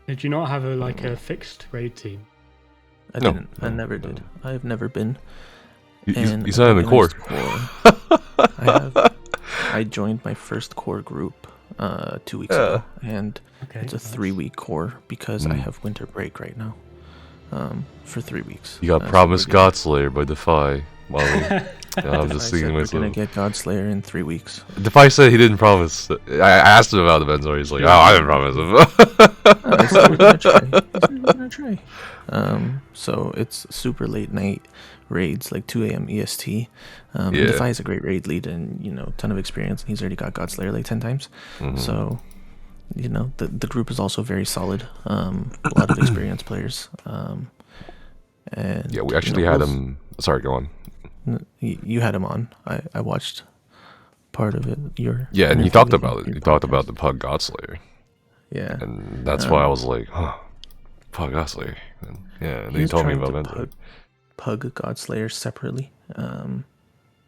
S3: Did you not have a fixed raid team?
S2: I didn't. I never did. I've never been.
S1: He's not in the core.
S2: I joined my first core group 2 weeks ago, and it's a 3-week core because I have winter break right now. For 3 weeks.
S1: You got promised Godslayer by Defy. Molly. I'm just thinking myself.
S2: We're gonna get Godslayer in 3 weeks.
S1: Defy said he didn't promise. I asked him about the Benzar. He's like, I didn't promise him.
S2: I said we're gonna try. So it's super late night raids, like 2 a.m. EST. Defy is a great raid lead and ton of experience. And he's already got Godslayer like 10 times. So the group is also very solid. A lot of experienced players. And
S1: we actually had him. Sorry, go on.
S2: You had him on. I watched part of it.
S1: And he talked about it. He talked about the Pug Godslayer.
S2: Yeah.
S1: And that's why I was like, Pug Godslayer. And he told me about Benzar.
S2: Pug Godslayer separately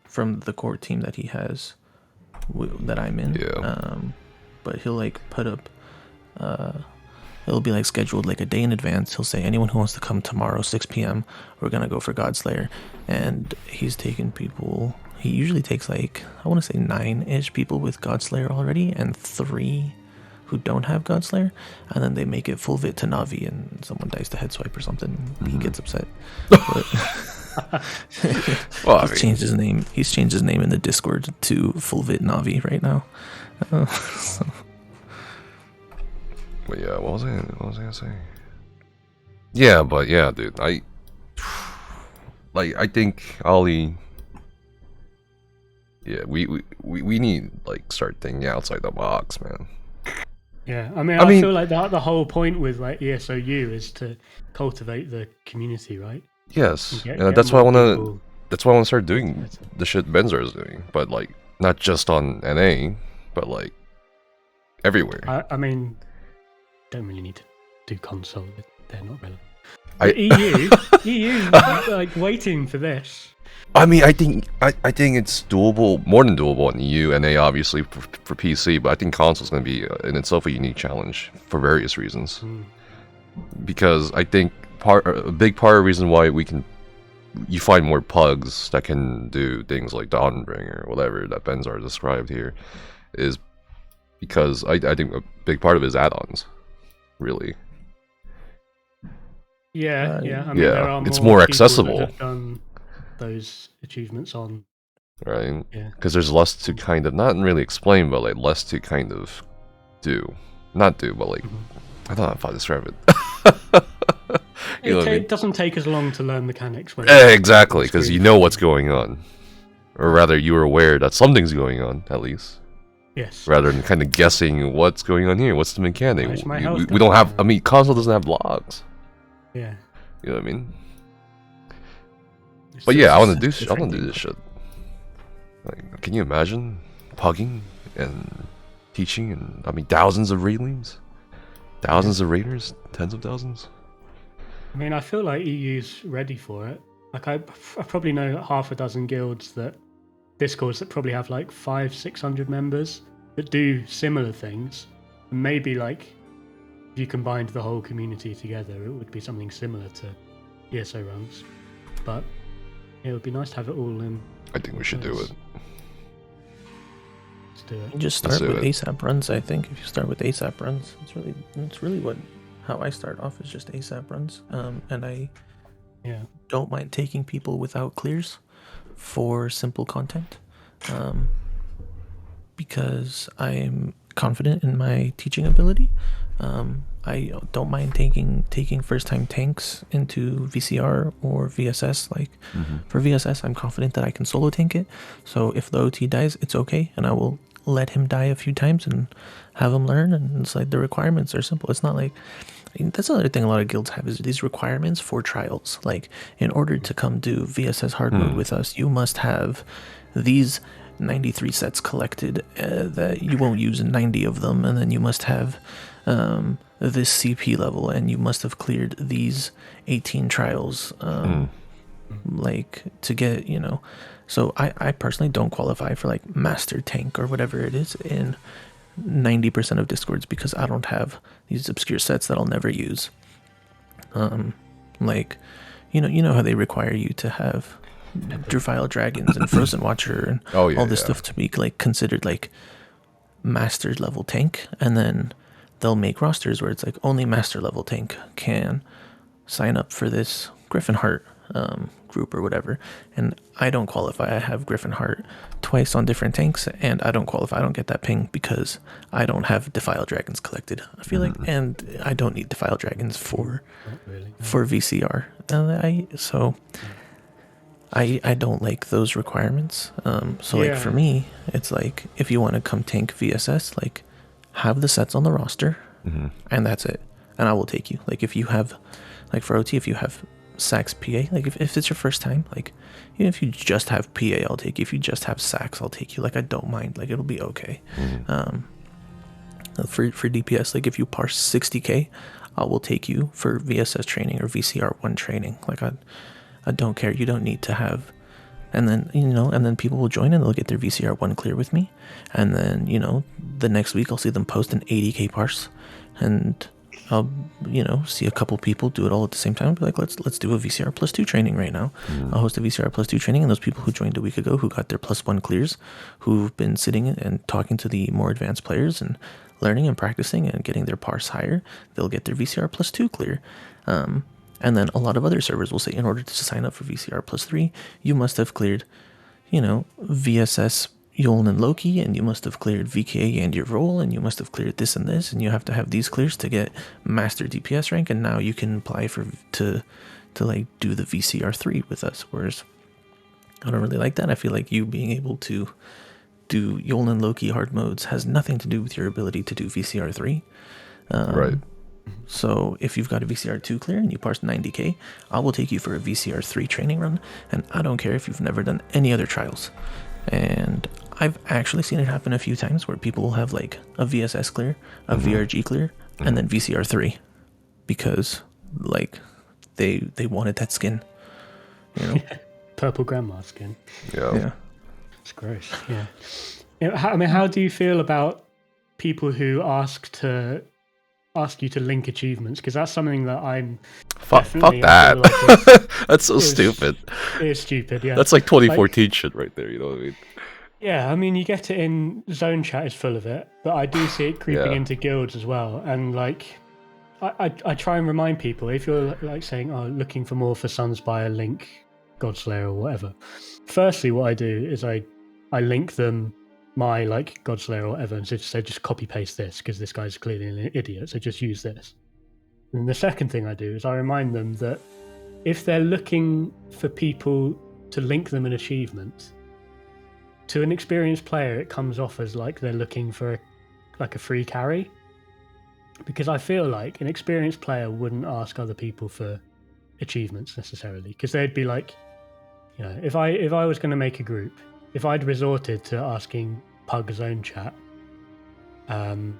S2: from the core team that he has that I'm in.
S1: Yeah.
S2: But he'll put up it'll be scheduled a day in advance. He'll say, anyone who wants to come tomorrow 6 p.m. we're gonna go for Godslayer. And he's taken people. He usually takes I want to say 9-ish people with Godslayer already, and 3 who don't have Godslayer, and then they make it full vit to Navi, and someone dies to head swipe or something. He gets upset. He's changed his name. He's changed his name in the Discord to full vit Navi right now.
S1: But yeah, what was I gonna say? Yeah, but yeah, dude, I think Ollie. Yeah, we need start thinking outside the box, man.
S3: Yeah, I mean, feel like the whole point with ESOU is to cultivate the community, right?
S1: Yes, and that's why I wanna. That's why I wanna start doing the shit Benzar is doing, but not just on NA, but everywhere.
S3: I mean, don't really need to do console. They're not relevant. EU, waiting for this.
S1: I mean, I think it's doable, more than doable on EU, and they obviously for PC. But I think console is going to be in itself a unique challenge for various reasons. Because I think a big part of the reason why you find more pugs that can do things like Dawnbringer or whatever that Benzar described here, is because I think a big part of it is add-ons, really.
S3: Yeah. I mean,
S1: yeah,
S3: there are
S1: it's more
S3: people
S1: accessible.
S3: that have done those achievements on.
S1: Right?
S3: Yeah.
S1: Because there's less to kind of, not really explain, but like less to kind of do. Not do, but like, I don't know how to describe it.
S3: It doesn't take as long to learn mechanics.
S1: Exactly, because you know what's going on. Or rather, you are aware that something's going on, at least.
S3: Yes.
S1: Rather than kind of guessing what's going on here, what's the mechanic. We don't have, I mean, console doesn't have logs.
S3: Yeah.
S1: You know what I mean? But yeah, I want to do this shit. Like, can you imagine pugging and teaching and, I mean, thousands of raidlings? Thousands of raiders? Tens of thousands?
S3: I mean, I feel like EU's ready for it. Like, I probably know half a dozen guilds Discords that probably have like 500-600 members that do similar things. And maybe like, if you combined the whole community together, it would be something similar to ESORuns. But it would be nice to have it all in.
S1: I think we should do it.
S3: Let's do it.
S2: You just start with ASAP runs. I think if you start with ASAP runs, it's really how I start off is just ASAP runs. And I don't mind taking people without clears for simple content, because I'm confident in my teaching ability. I don't mind taking first time tanks into VCR or VSS. Like for VSS, I'm confident that I can solo tank it. So if the OT dies, it's okay, and I will let him die a few times and have him learn. And it's like the requirements are simple. It's not like, that's another thing a lot of guilds have is these requirements for trials. Like, in order to come do VSS hard mode with us, you must have these 93 sets collected that you won't use 90 of them, and then you must have this CP level, and you must have cleared these 18 trials, like to get, So I personally don't qualify for like master tank or whatever it is in 90% of Discords because I don't have these obscure sets that I'll never use. Like, you know how they require you to have Drufile Dragons and Frozen Watcher and all this stuff to be like considered like master level tank, and then they'll make rosters where it's like only master level tank can sign up for this Griffin Heart group or whatever, and I don't qualify. I have Griffin Heart twice on different tanks, and I don't qualify. I don't get that ping because I don't have Defile Dragons collected. I feel like, and I don't need Defile Dragons for VCR. I don't like those requirements. Like for me, it's like if you want to come tank VSS, like have the sets on the roster, and that's it. And I will take you. Like if you have, like for OT, if you have Sax PA, like if it's your first time, like even if you just have PA, I'll take you. If you just have Sax, I'll take you. Like I don't mind. Like it'll be okay. For DPS, like if you parse 60k, I will take you for VSS training or VCR1 training. Like I don't care. You don't need to have, and then and then people will join and they'll get their VCR1 clear with me, and then the next week I'll see them post an 80k parse, and I'll see a couple people do it all at the same time and be like, let's do a VCR +2 training right now. I'll host a VCR +2 training, and those people who joined a week ago who got their +1 clears, who've been sitting and talking to the more advanced players and learning and practicing and getting their parse higher, they'll get their VCR +2 clear. And then a lot of other servers will say, in order to sign up for VCR +3, you must have cleared, VSS Yuln and Loki, and you must have cleared VKA and your role, and you must have cleared this and this, and you have to have these clears to get master DPS rank, and now you can apply to like do the VCR 3 with us. Whereas I don't really like that. I feel like you being able to do Yuln and Loki hard modes has nothing to do with your ability to do VCR 3.
S1: Right.
S2: So if you've got a VCR 2 clear and you parse 90k, I will take you for a VCR 3 training run, and I don't care if you've never done any other trials. And I've actually seen it happen a few times where people will have like a VSS clear, a VRG clear, and then VCR 3 because like they wanted that skin,
S3: purple grandma skin.
S1: Yeah.
S3: It's gross. Yeah. I mean, how do you feel about people who ask you to link achievements? Because that's something that I'm
S1: Fuck that.
S3: Like
S1: That's so stupid.
S3: It is stupid. Yeah.
S1: That's like 2014 shit right there. You know what I mean?
S3: Yeah, I mean, you get it in Zone Chat is full of it, but I do see it creeping into guilds as well. And like, I try and remind people, if you're like saying, "Oh, looking for more for Sunspire, link Godslayer or whatever." Firstly, what I do is I link them my like Godslayer or whatever, and so just copy paste this because this guy's clearly an idiot. So just use this. And the second thing I do is I remind them that if they're looking for people to link them an achievement, to an experienced player, it comes off as like they're looking for a free carry. Because I feel like an experienced player wouldn't ask other people for achievements necessarily, because they'd be like, you know, if I was going to make a group, if I'd resorted to asking Pug Zone Chat, I've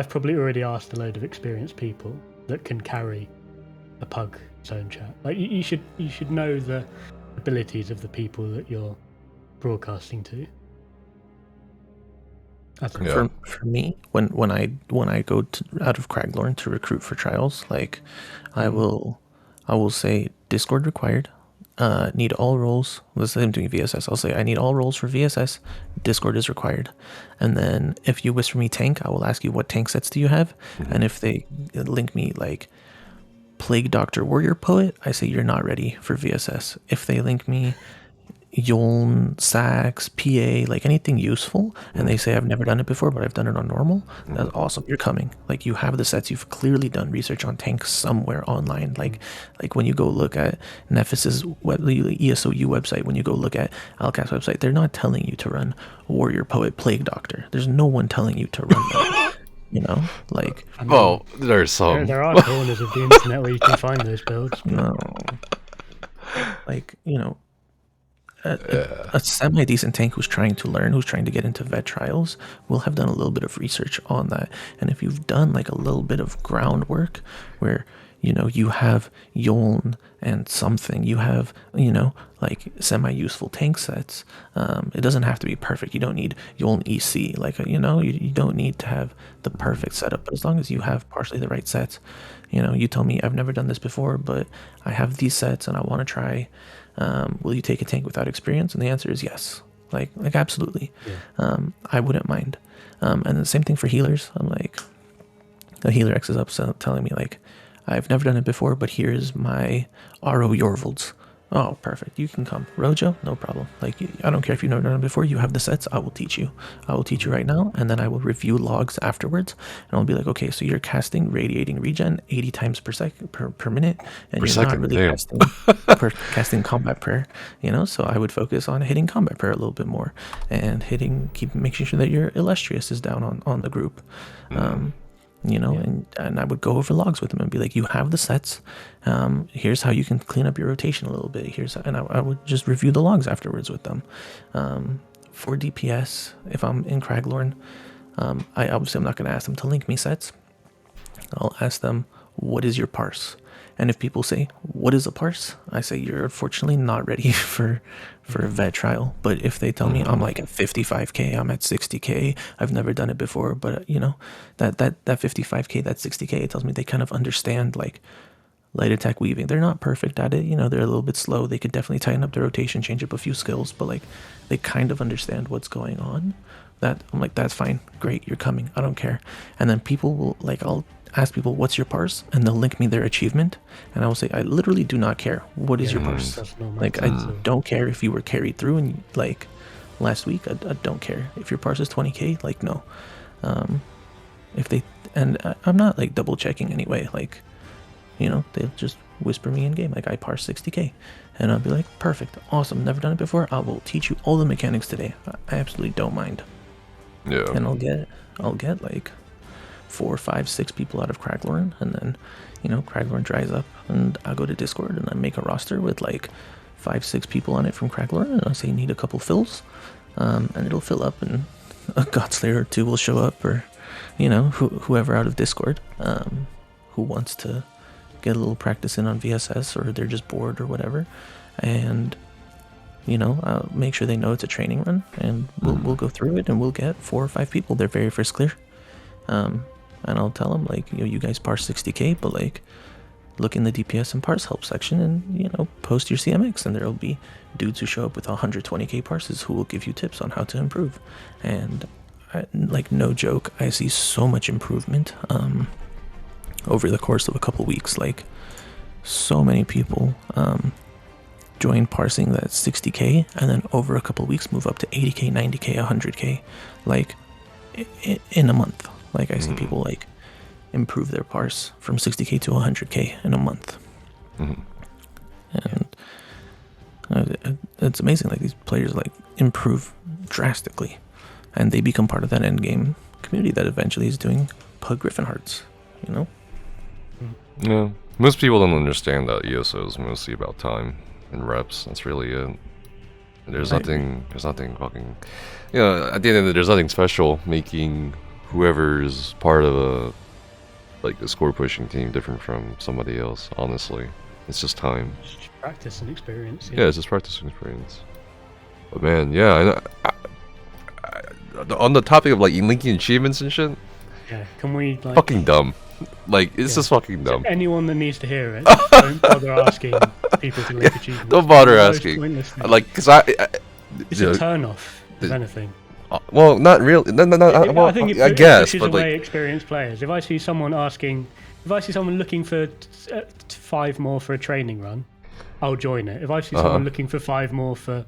S3: probably already asked a load of experienced people that can carry a Pug Zone Chat. Like you should know the abilities of the people that you're broadcasting to.
S2: For me, when I go out of Craglorn to recruit for trials, like I will say Discord required. Need all roles. Let's say I'm doing VSS. I'll say I need all roles for VSS. Discord is required. And then if you whisper me tank, I will ask you what tank sets do you have. And if they link me like Plague Doctor Warrior Poet, I say you're not ready for VSS. If they link me Yoln, Sax, PA, like anything useful, and they say I've never done it before, but I've done it on normal, that's awesome. You're coming. Like you have the sets. You've clearly done research on tanks somewhere online. Like when you go look at Nephis' ESOU website, when you go look at Alcat's website, they're not telling you to run Warrior Poet Plague Doctor. There's no one telling you to run that. You know, like
S1: there's some.
S3: There are corners of the internet where you can find those builds.
S2: No, like you know. A semi-decent tank who's trying to learn, who's trying to get into vet trials, will have done a little bit of research on that. And if you've done like a little bit of groundwork where, you know, you have Yoln and something, you have, you know, like semi-useful tank sets, it doesn't have to be perfect. You don't need Yoln EC, like, you know, you don't need to have the perfect setup, but as long as you have partially the right sets, you know, you tell me I've never done this before, but I have these sets and I want to try. Will you take a tank without experience? And the answer is yes. Like absolutely. Yeah. I wouldn't mind. And the same thing for healers. I'm like, the healer X is up telling me like, I've never done it before, but here's my RO Yorvolds. Oh, perfect. You can come. Rojo, no problem. Like, I don't care if you've never done it before. You have the sets. I will teach you. I will teach you right now, and then I will review logs afterwards, and I'll be like, okay, so you're casting Radiating Regen 80 times per minute, and you're not really casting Combat Prayer, you know? So I would focus on hitting Combat Prayer a little bit more, and making sure that your Illustrious is down on the group. You know, and I would go over logs with them and be like, you have the sets. Here's how you can clean up your rotation a little bit. I would just review the logs afterwards with them. For DPS, if I'm in Craglorn, I'm not going to ask them to link me sets. I'll ask them, what is your parse? And if people say, what is a parse? I say, you're unfortunately not ready for a vet trial. But if they tell me I'm like at 55k, I'm at 60k, I've never done it before, but you know, that 55k, that 60k, it tells me they kind of understand like light attack weaving. They're not perfect at it, you know, they're a little bit slow. They could definitely tighten up their rotation, change up a few skills, but like they kind of understand what's going on. That I'm like, that's fine, great, you're coming, I don't care. And then people will like, I'll ask people, what's your parse? And they'll link me their achievement, and I will say, I literally do not care. What is your parse? Like, I don't care if you were carried through and like last week. I don't care if your parse is 20k. Like, no. If they, and I'm not like double checking anyway. Like, you know, they'll just whisper me in game like, I parse 60k, and I'll be like, perfect, awesome, never done it before. I will teach you all the mechanics today. I absolutely don't mind.
S1: Yeah.
S2: And I'll get like 4, 5, 6 people out of Craglorn, and then, you know, Craglorn dries up, and I'll go to Discord and I make a roster with like 5, 6 people on it from Craglorn, and I'll say, need a couple fills, and it'll fill up, and a Godslayer or 2 will show up, or, you know, whoever out of Discord, who wants to get a little practice in on VSS, or they're just bored or whatever, and I'll make sure they know it's a training run, and we'll go through it, and we'll get 4 or 5 people their very first clear. And I'll tell them, like, you guys parse 60k, but like, look in the DPS and parse help section, and post your CMX, and there'll be dudes who show up with 120k parses who will give you tips on how to improve. And like, no joke, I see so much improvement over the course of a couple weeks. Like, so many people join parsing that's 60k, and then over a couple weeks move up to 80k, 90k, 100k, like in a month. Like, I see people like improve their parse from 60k to 100k in a month. And it's amazing. Like, these players like improve drastically, and they become part of that end game community that eventually is doing Pug Griffin Hearts.
S1: Yeah, most people don't understand that ESO is mostly about time and reps. That's really it. There's nothing fucking, at the end of the day, there's nothing special making whoever's part of a score pushing team different from somebody else. Honestly, it's just time.
S3: It's just practice and experience.
S1: Yeah, it's just practice and experience. But man, yeah, on the topic of like linking achievements and shit.
S3: Yeah, can we like...
S1: Fucking dumb. Like, it's just fucking dumb.
S3: So anyone that needs to hear it, don't bother asking people to link achievements.
S1: Don't bother asking. Like, because
S3: it's a turn off, if anything.
S1: Well, not really. No, well,
S3: I think
S1: I guess,
S3: but
S1: like,
S3: experienced players. If I see someone looking for 5 more for a training run, I'll join it. If I see someone looking for 5 more for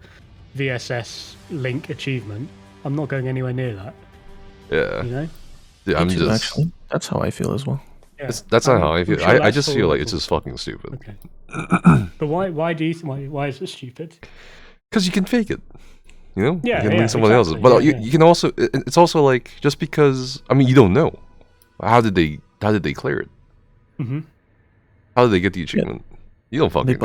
S3: VSS link achievement, I'm not going anywhere near that.
S1: Yeah. Yeah, I'm just.
S2: Actually, that's how I feel as well.
S3: Yeah.
S1: That's not how I feel. Sure I just feel like it's just fucking stupid.
S3: Okay. But why is it stupid?
S1: Because you can fake it.
S3: Yeah,
S1: you can link someone else's. But you can also. It's also like, just because, I mean, you don't know. How did they clear it? How did they get the achievement? You don't fucking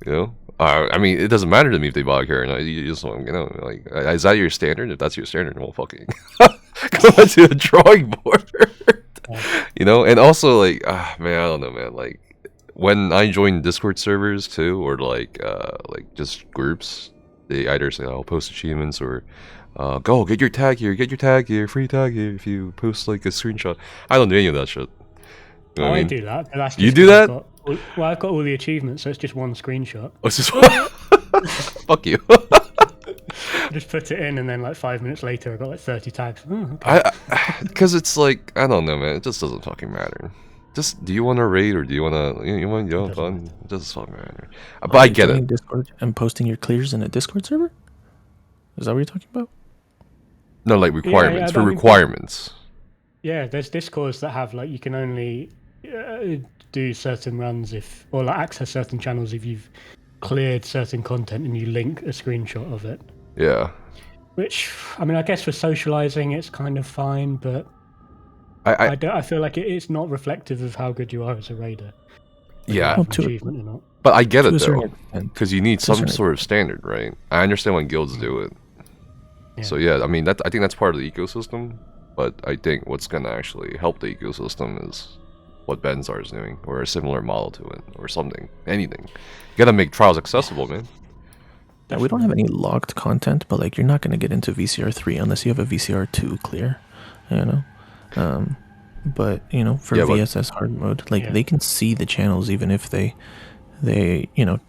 S1: know. I mean, it doesn't matter to me if they bought a carry or not. You just like, is that your standard? If that's your standard, well, fucking go to the drawing board. And also, like, man, I don't know, man. Like, when I join Discord servers too, or like just groups, they either say, "I'll post achievements," or "Go get your tag here, free tag here." If you post like a screenshot, I don't do any of that shit. You know what I mean?
S3: Do that. But that's
S1: you do that?
S3: I've got all the achievements, so it's just one screenshot.
S1: Oh, it's just one? Fuck you.
S3: Just put it in, and then like 5 minutes later, I got like 30 tags. Oh, okay.
S1: Because it's like, I don't know, man. It just doesn't fucking matter. Just, do you want to raid, or do you want to fun? It doesn't fucking matter. But I get it.
S2: Discord and posting your clears in a Discord server? Is that what you're talking about?
S1: No, like requirements. For requirements.
S3: Yeah, there's Discords that have like, you can only do certain runs or like access certain channels if you've cleared certain content and you link a screenshot of it.
S1: Yeah.
S3: Which, I mean, I guess for socializing it's kind of fine, but I feel like it's not reflective of how good you are as a raider.
S1: Yeah.
S3: Achievement or not.
S1: But I get it though, because you need some sort of standard, right? I understand when guilds do it. Yeah. So yeah, I mean, I think that's part of the ecosystem. But I think what's gonna actually help the ecosystem is what Benzar is doing, or a similar model to it, or something, anything. You gotta make trials accessible, man.
S2: Yeah, we don't have any logged content, but like, you're not gonna get into VCR 3 unless you have a VCR 2 clear, But for VSS hard mode, like they can see the channels even if they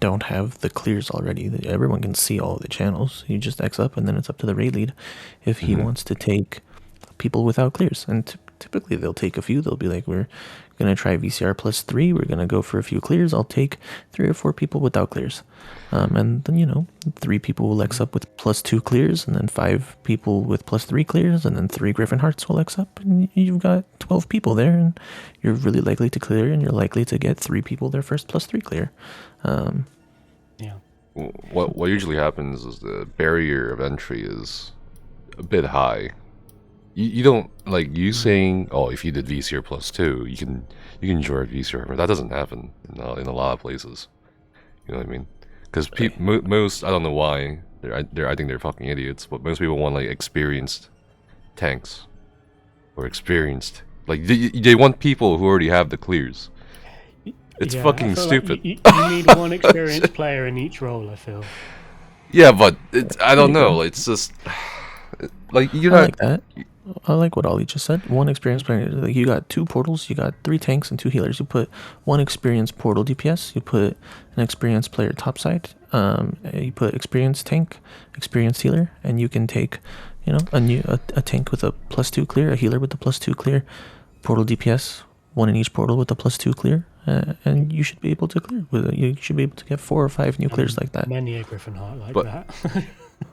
S2: don't have the clears already. Everyone can see all the channels. You just X up, and then it's up to the raid lead if he wants to take people without clears, and typically they'll take a few. They'll be like, we're gonna try VCR +3, we're gonna go for a few clears. I'll take 3 or 4 people without clears, and then 3 people will X up with +2 clears, and then 5 people with +3 clears, and then 3 Griffin Hearts will X up, and you've got 12 people there, and you're really likely to clear, and you're likely to get 3 people their first +3 clear.
S1: What usually happens is the barrier of entry is a bit high. You don't, like, you saying, oh, if you did VCR +2, you can join VCR. That doesn't happen in a lot of places. You know what I mean? Because most, I don't know why, I think they're fucking idiots, but most people want like experienced tanks, or experienced, like they want people who already have the clears. It's
S3: Yeah, I
S1: fucking
S3: feel
S1: stupid.
S3: Like you need one experienced player in each role, I feel.
S1: Yeah, but I don't know. It's just like you're
S2: I
S1: not.
S2: like that. I like what Ollie just said. One experienced player. Like you got 2 portals, you got 3 tanks and 2 healers. You put one experienced portal DPS. You put an experienced player topside. You put experienced tank, experienced healer, and you can take, you know, a tank with a +2 clear, a healer with a +2 clear, portal DPS, one in each portal with a +2 clear, and you should be able to clear with it. You should be able to get 4 or 5 new clears like that.
S3: Many a Griffin Heart like
S1: But-
S3: that.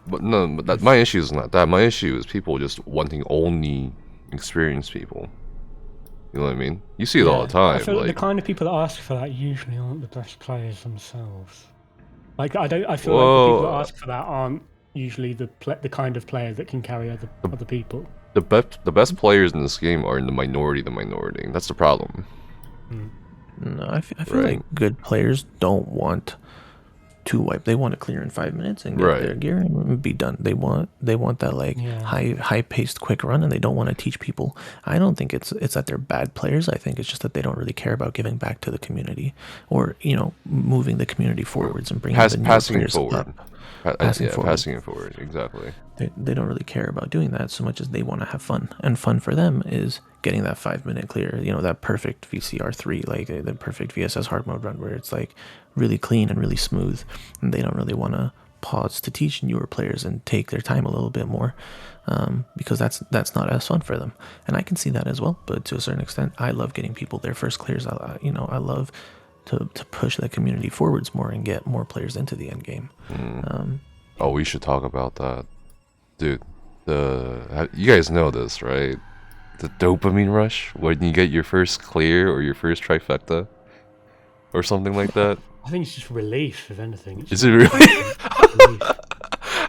S1: But no, but my issue is not that. My issue is people just wanting only experienced people. You know what I mean? You see it all the time.
S3: I feel like
S1: Like,
S3: the kind of people that ask for that usually aren't the best players themselves. Like I feel like the people that ask for that aren't usually the kind of player that can carry other people.
S1: the best players in this game are in the minority. That's the problem.
S2: No, I feel
S1: Right.
S2: like good players don't want to wipe. They want to clear in 5 minutes and get
S1: Right.
S2: their gear and be done. They want that like high paced quick run, and they don't want to teach people. I don't think it's that they're bad players. I think it's just that they don't really care about giving back to the community, or moving the community forwards and bringing the new
S1: Passing it
S2: players
S1: forward.
S2: up. Passing forward.
S1: Passing it forward. Exactly.
S2: They don't really care about doing that so much as they want to have fun, and fun for them is getting that 5 minute clear, that perfect VCR3, like the perfect VSS hard mode run where it's like really clean and really smooth, and they don't really want to pause to teach newer players and take their time a little bit more, because that's not as fun for them. And I can see that as well, but to a certain extent I love getting people their first clears. I love to push the community forwards more and get more players into the end game.
S1: Oh, we should talk about that, dude. You guys know this, right? The dopamine rush when you get your first clear or your first trifecta, or something like that.
S3: I think it's just relief, if anything.
S1: Is it really?
S3: Relief.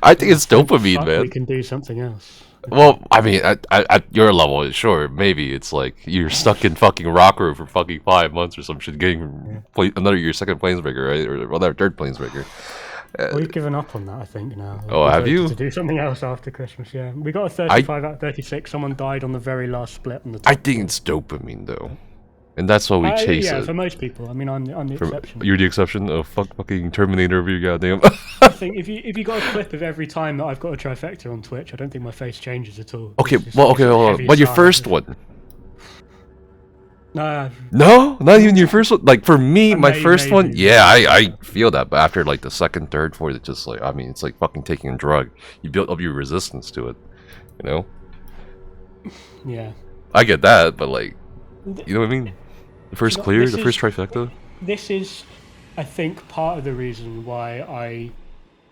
S1: I think it's dopamine,
S3: Fuck,
S1: man.
S3: we can do something else.
S1: Well, I mean, at your level, sure, maybe it's like you're stuck in fucking rock room for fucking 5 months or some shit, getting your second planesbreaker, right, or another third planesbreaker.
S3: We've given up on that, I think, now.
S1: Oh,
S3: We
S1: have
S3: voted
S1: you?
S3: To do something else after Christmas, yeah. We got a 35 out of 36. Someone died on the very last split on the top.
S1: I think it's dopamine though, and that's why we chase
S3: yeah,
S1: it.
S3: for most people. I mean, I'm the exception.
S1: You're the exception. Oh, fucking Terminator of you, goddamn.
S3: I think if you got a clip of every time that I've got a trifecta on Twitch, I don't think my face changes at all.
S1: Okay,
S3: It's
S1: hold on.
S3: heavy
S1: But your
S3: side.
S1: first one?
S3: No,
S1: No, not even your first one. Like for me, my first one,
S3: maybe.
S1: yeah, I feel that. But after like the second, third, fourth, it's just like, I mean, it's like fucking taking a drug. You build up your resistance to it, you know.
S3: yeah.
S1: I get that, but like, you know what I mean? The first
S3: You know,
S1: clear,
S3: this
S1: the
S3: is-
S1: first trifecta.
S3: This is, I think, part of the reason why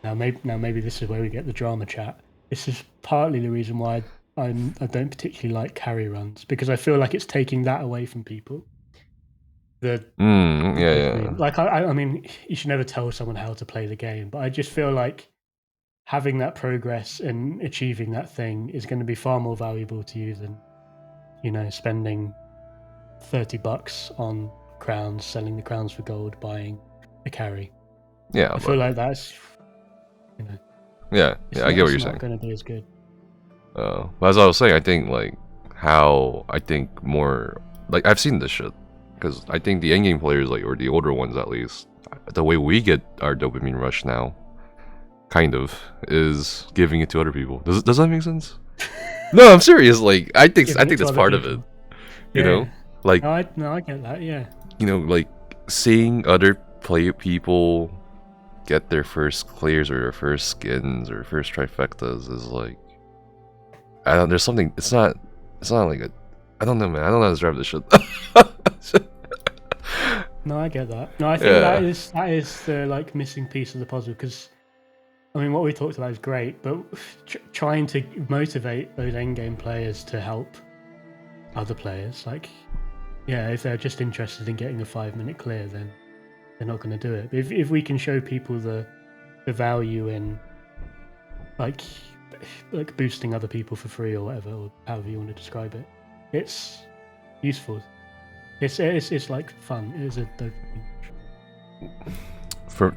S3: now maybe this is where we get the drama chat. This is partly the reason why I don't particularly like carry runs, because I feel like it's taking that away from people.
S1: Yeah.
S3: Like I mean, you should never tell someone how to play the game, but I just feel like having that progress and achieving that thing is going to be far more valuable to you than, spending $30 on crowns, selling the crowns for gold, buying a carry.
S1: Yeah,
S3: I feel like that's,
S1: yeah. I get what you're
S3: it's
S1: saying.
S3: not going to be as good.
S1: But as I was saying, I think more like I've seen this shit, because I think the endgame players, like, or the older ones at least, the way we get our dopamine rush now, kind of, is giving it to other people. Does that make sense? No, I'm serious. Like I think
S3: Giving it to
S1: that's
S3: other
S1: part of
S3: people.
S1: it. You know, like
S3: No, I get that. Yeah.
S1: like seeing other people get their first clears or their first skins or first trifectas is like, I don't. There's something. It's not like a. I don't know, man. I don't know how to describe this shit.
S3: No, I get that. No, I think that is the like missing piece of the puzzle, because I mean, what we talked about is great, but trying to motivate those endgame players to help other players, like, yeah, if they're just interested in getting a 5-minute clear, then they're not going to do it. But if we can show people the value in like boosting other people for free or whatever, or however you want to describe it, it's useful. It's like fun. It is a dopamine.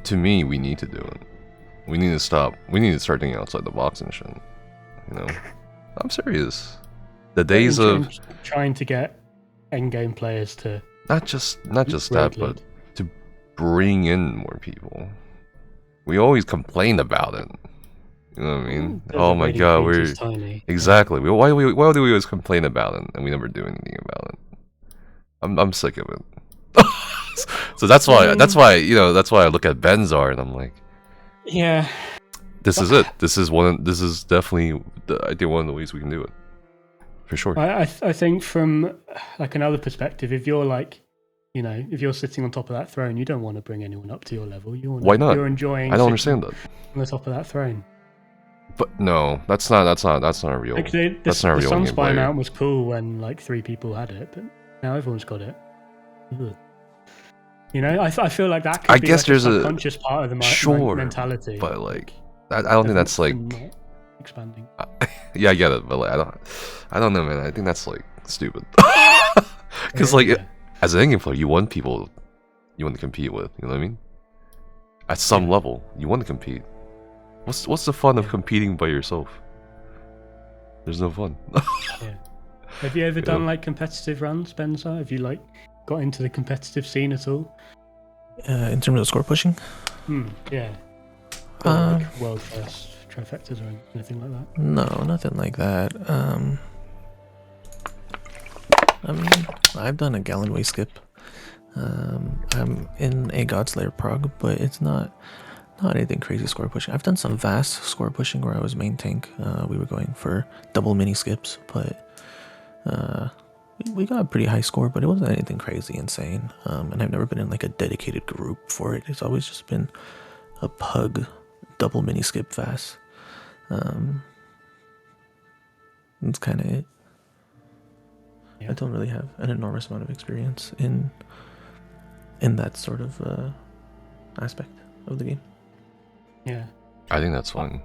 S1: To me, we need to do it. We need to stop. We need to start thinking outside the box and shit. You know, I'm serious. The days of
S3: trying to get endgame players to
S1: not just that, but bring in more people. We always complain about it. You know what I mean? Oh my god, we're
S3: tiny.
S1: exactly. Why do we always complain about it and we never do anything about it? I'm sick of it. So that's why I look at Benzar and I'm like,
S3: yeah,
S1: this is it. This is definitely I think one of the ways we can do it. For sure.
S3: I think from like another perspective, if you're like, you know, if you're sitting on top of that throne, you don't want to bring anyone up to your level.
S1: Why not?
S3: You're enjoying.
S1: I don't understand that.
S3: On the top of that throne.
S1: But no, that's not a real.
S3: Like
S1: that's not a real
S3: Sunspire
S1: gameplay.
S3: mount was cool when like 3 people had it, but now everyone's got it. Ugh. You know, I feel like that could be
S1: guess
S3: like
S1: there's
S3: a subconscious part of the mentality.
S1: But like, I don't think that's like
S3: expanding.
S1: Yeah, I get it, but like, I don't know, man. I think that's like stupid. Because as an in-game player, you want people you want to compete with. You know what I mean? At some level, you want to compete. What's the fun of competing by yourself? There's no fun.
S3: Yeah. Have you ever done like competitive runs, Benzar? Have you like got into the competitive scene at all?
S2: In terms of score pushing?
S3: Yeah. Or, like world first trifectas or anything like that?
S2: No, nothing like that. I mean, I've done a Gallonway skip. I'm in a Godslayer prog, but it's not anything crazy score pushing. I've done some vast score pushing where I was main tank. We were going for double mini skips, but we got a pretty high score, but it wasn't anything crazy insane. And I've never been in like a dedicated group for it. It's always just been a pug double mini skip fast. That's kind of it. I don't really have an enormous amount of experience in that sort of aspect of the game.
S3: Yeah,
S1: I think that's fun.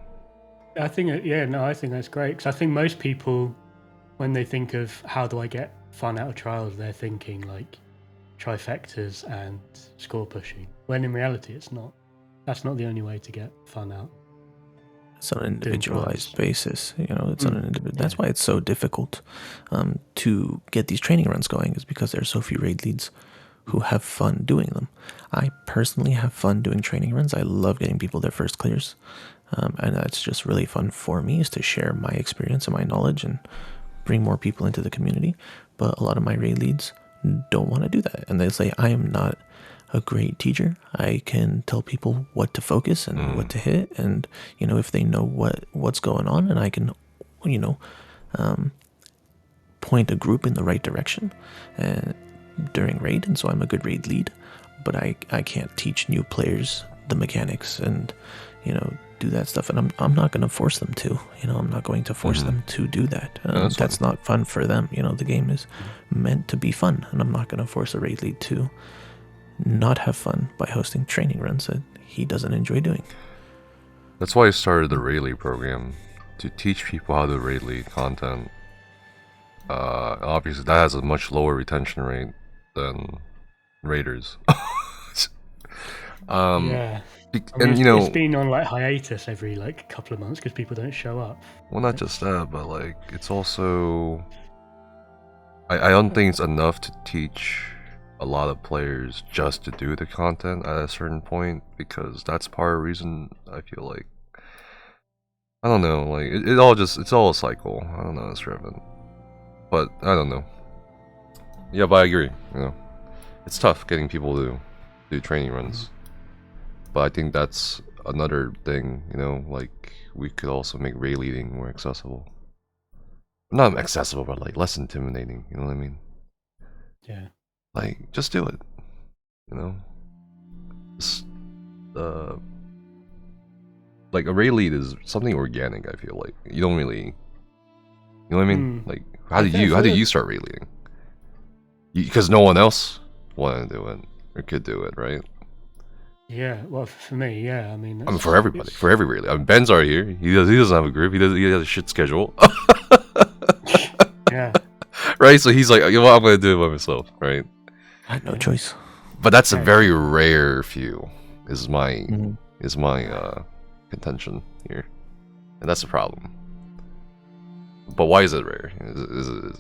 S3: I think I think that's great, because I think most people, when they think of how do I get fun out of trials, they're thinking like trifectas and score pushing, when in reality it's not. That's not the only way to get fun out.
S2: It's on an individualized basis, you know. It's on an individual. That's why it's so difficult to get these training runs going, is because there's so few raid leads who have fun doing them. I personally have fun doing training runs. I love getting people their first clears, and that's just really fun for me, is to share my experience and my knowledge and bring more people into the community. But a lot of my raid leads don't want to do that, and they say I am not a great teacher. I can tell people what to focus and what to hit, and you know, if they know what's going on, and I can, you know, point a group in the right direction during raid, and so I'm a good raid lead. But I can't teach new players the mechanics and, you know, do that stuff, and I'm not going to force them to. You know, I'm not going to force them to do that. That's not fun for them. You know, the game is meant to be fun, and I'm not going to force a raid lead to not have fun by hosting training runs that he doesn't enjoy doing.
S1: That's why I started the raid lead program, to teach people how to raid lead content. Obviously that has a much lower retention rate than raiders.
S3: Yeah.
S1: And you know,
S3: it's been on like hiatus every like couple of months because people don't show up.
S1: Well, not just that, but like it's also, I don't think it's enough to teach a lot of players just to do the content at a certain point, because that's part of the reason I feel like, I don't know, like it's all a cycle. I don't know, it's driven, but I don't know. Yeah, but I agree. You know, it's tough getting people to do training runs, but I think that's another thing. You know, like we could also make raid leading more accessible. Not accessible, but like less intimidating. You know what I mean?
S3: Yeah.
S1: Like, just do it, you know? Just, like, a raid lead is something organic, I feel like. You don't really, you know what I mean? Like, how did you start raid leading? Because no one else wanted to do it, or could do it, right?
S3: Yeah, well, for me, yeah, I mean,
S1: for everybody, for every raid lead. I mean, Benzar here, he doesn't have a group, he has a shit schedule.
S3: Yeah.
S1: Right, so he's like, you know what, I'm gonna do it by myself, right?
S2: I had no choice.
S1: But that's a very rare few, is my contention here, and that's the problem. But why is it rare? Is it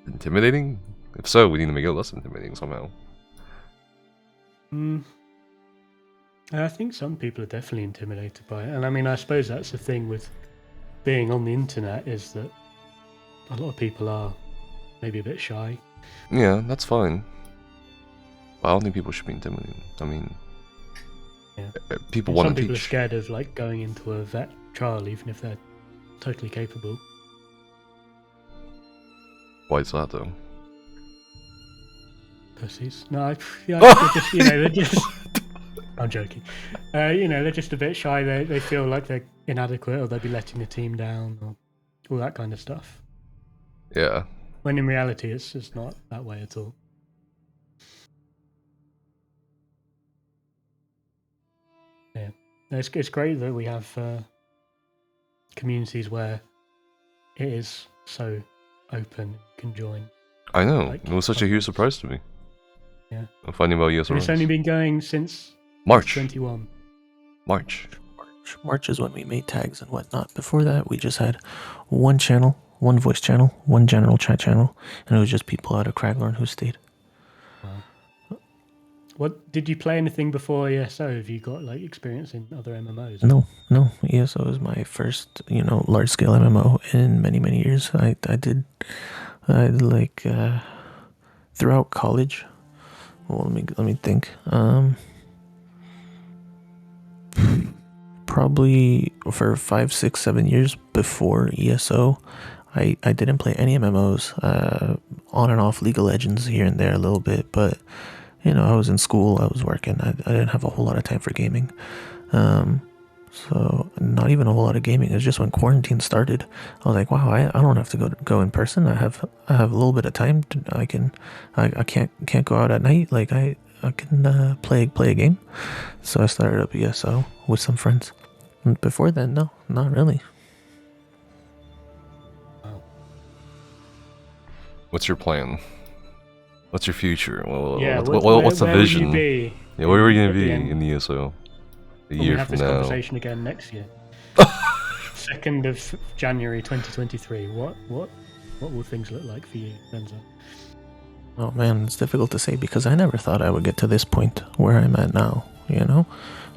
S1: intimidating? If so, we need to make it less intimidating somehow.
S3: I think some people are definitely intimidated by it, and I mean, I suppose that's the thing with being on the internet is that a lot of people are maybe a bit shy.
S1: Yeah, that's fine. But I don't think people should be intimidated. I mean,
S3: Yeah.
S1: people want to
S3: Some people are
S1: teach.
S3: scared of like going into a vet trial, even if they're totally capable.
S1: Why is that though?
S3: Pussies. No, they're just, they're just. I'm joking. They're just a bit shy. They feel like they're inadequate, or they'll be letting the team down, or all that kind of stuff.
S1: Yeah.
S3: When in reality, it's just not that way at all. Yeah, it's great that we have communities where it is so open, you can join.
S1: I know.
S3: Like,
S1: it was such a huge surprise to me.
S3: Yeah.
S1: I'm finding about ESORuns.
S3: And it's only been going since
S1: March.
S3: 21.
S1: March.
S2: March is when we made tags and whatnot. Before that, we just had one channel, one voice channel, one general chat channel, and it was just people out of Craglorn who stayed.
S3: Wow. What did you play anything before ESO? Have you got like experience in other MMOs?
S2: No. ESO is my first, large scale MMO in many, many years. I did throughout college. Well, let me think. Probably for 5, 6, 7 years before ESO, I didn't play any MMOs. On and off League of Legends here and there a little bit, but I was in school, I was working. I didn't have a whole lot of time for gaming. So not even a whole lot of gaming. It was just when quarantine started, I was like, wow, I don't have to go in person. I have a little bit of time. I can't go out at night. Like I can play a game. So I started up ESO with some friends. And before then, no, not really.
S1: What's your plan? What's your future?
S3: Yeah,
S1: what's the
S3: where
S1: vision?
S3: will you be?
S1: Yeah, where are we gonna
S3: at the
S1: be
S3: end?
S1: in ESO? A
S3: When
S1: year
S3: we have
S1: from
S3: this
S1: now.
S3: conversation again next year. 2nd of January 2023. What will things look like for you, Benzar?
S2: Oh man, it's difficult to say because I never thought I would get to this point where I'm at now.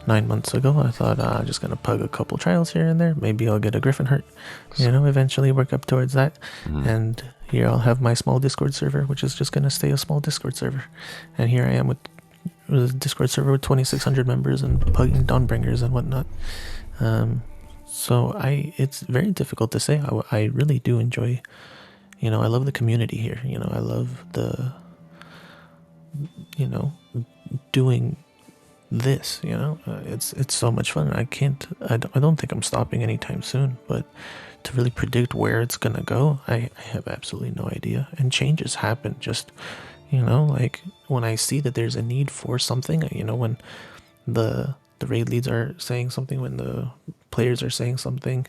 S2: 9 months ago, I thought I'm just gonna pug a couple trials here and there. Maybe I'll get a Griffin heart. Eventually work up towards that. And here I'll have my small Discord server, which is just gonna stay a small Discord server. And here I am with a Discord server with 2,600 members and pugging Dawnbringers and whatnot. So it's very difficult to say. I really do enjoy. I love the community here. I love the. Doing this. It's so much fun. I don't think I'm stopping anytime soon. But to really predict where it's gonna go, I have absolutely no idea. And changes happen. Just like when I see that there's a need for something. When the raid leads are saying something, when the players are saying something,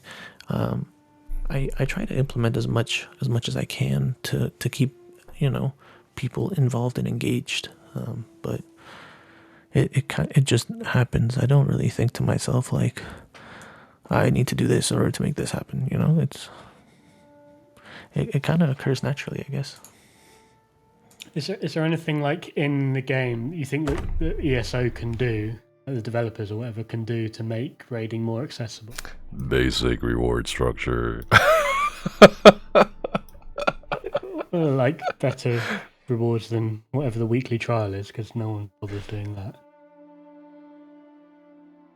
S2: I try to implement as much as I can to keep people involved and engaged. But it just happens. I don't really think to myself like I need to do this in order to make this happen. It kind of occurs naturally, I guess.
S3: Is there anything like in the game you think that ESO can do, the developers or whatever can do to make raiding more accessible?
S1: Basic reward structure.
S3: Like better rewards than whatever the weekly trial is, because no one bothers doing that.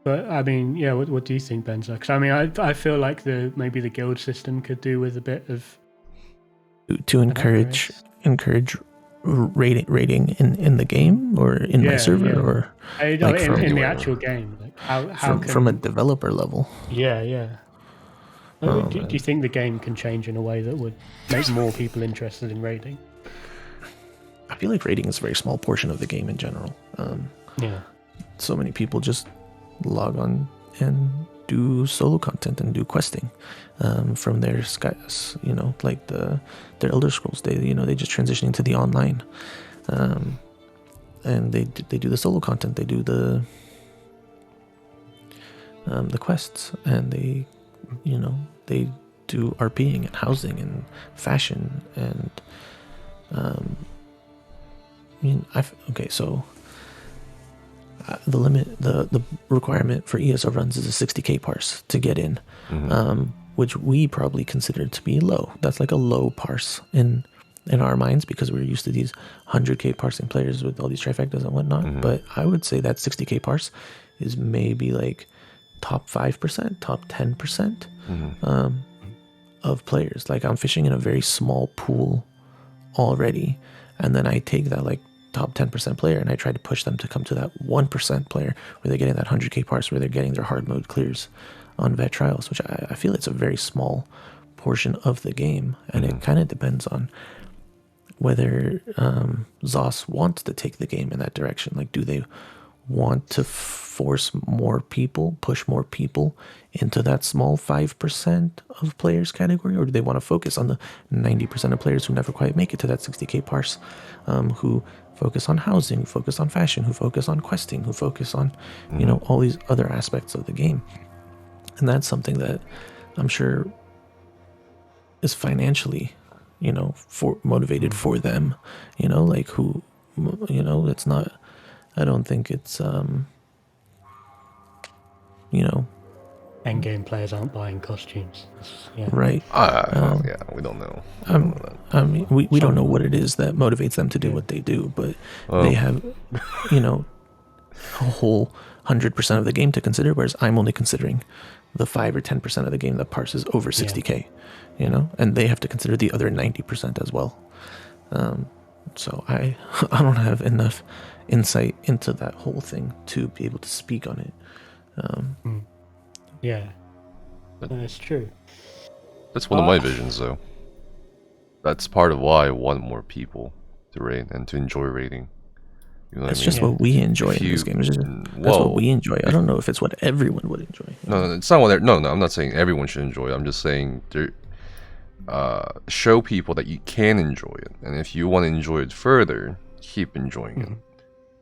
S3: But I mean, yeah, what do you think, Benzar? Because I mean, I feel like maybe the guild system could do with a bit of
S2: to encourage rating in the game or in my server or
S3: like in the actual game. Like how
S2: from a developer level.
S3: Yeah. Do you think the game can change in a way that would make more people interested in raiding?
S2: I feel like raiding is a very small portion of the game in general. So many people just log on and do solo content and do questing from their skies, like their Elder Scrolls. They just transition into the online, and they do the solo content. They do the quests, and they do RPing and housing and fashion and so the limit, the requirement for ESORuns is a 60k parse to get in, which we probably consider to be low. That's like a low parse in our minds because we're used to these 100k parsing players with all these trifectas and whatnot. But I would say that 60k parse is maybe like top 5%, top 10% of players. Like I'm fishing in a very small pool already, and then I take that like top 10% player and I try to push them to come to that 1% player where they're getting that 100k parse, where they're getting their hard mode clears on vet trials, which I feel it's a very small portion of the game, and it kind of depends on whether ZOS wants to take the game in that direction. Like, do they want to force more people, push more people into that small 5% of players category, or do they want to focus on the 90% of players who never quite make it to that 60k parse, who focus on housing, who focus on fashion, who focus on questing, who focus on, you know, all these other aspects of the game? And that's something that I'm sure is financially, you know, motivated for them, you know, like who, you know, it's not, I don't think it's, you know,
S3: Endgame players aren't buying costumes. Yeah.
S2: right.
S1: Yeah, we don't know.
S2: I mean, we don't know what it is that motivates them to do what they do, but they have, you know, a whole 100% of the game to consider, whereas I'm only considering the 5 or 10% of the game that parses over 60k, you know, and they have to consider the other 90% as well. So I don't have enough insight into that whole thing to be able to speak on it.
S3: Yeah, that's true.
S1: That's one of my visions, though. That's part of why I want more people to raid and to enjoy raiding. You know what I mean?
S2: Just what we enjoy in this game. That's what we enjoy. I don't know if it's what everyone would enjoy.
S1: No, it's not what. No, I'm not saying everyone should enjoy it. I'm just saying show people that you can enjoy it, and if you want to enjoy it further, keep enjoying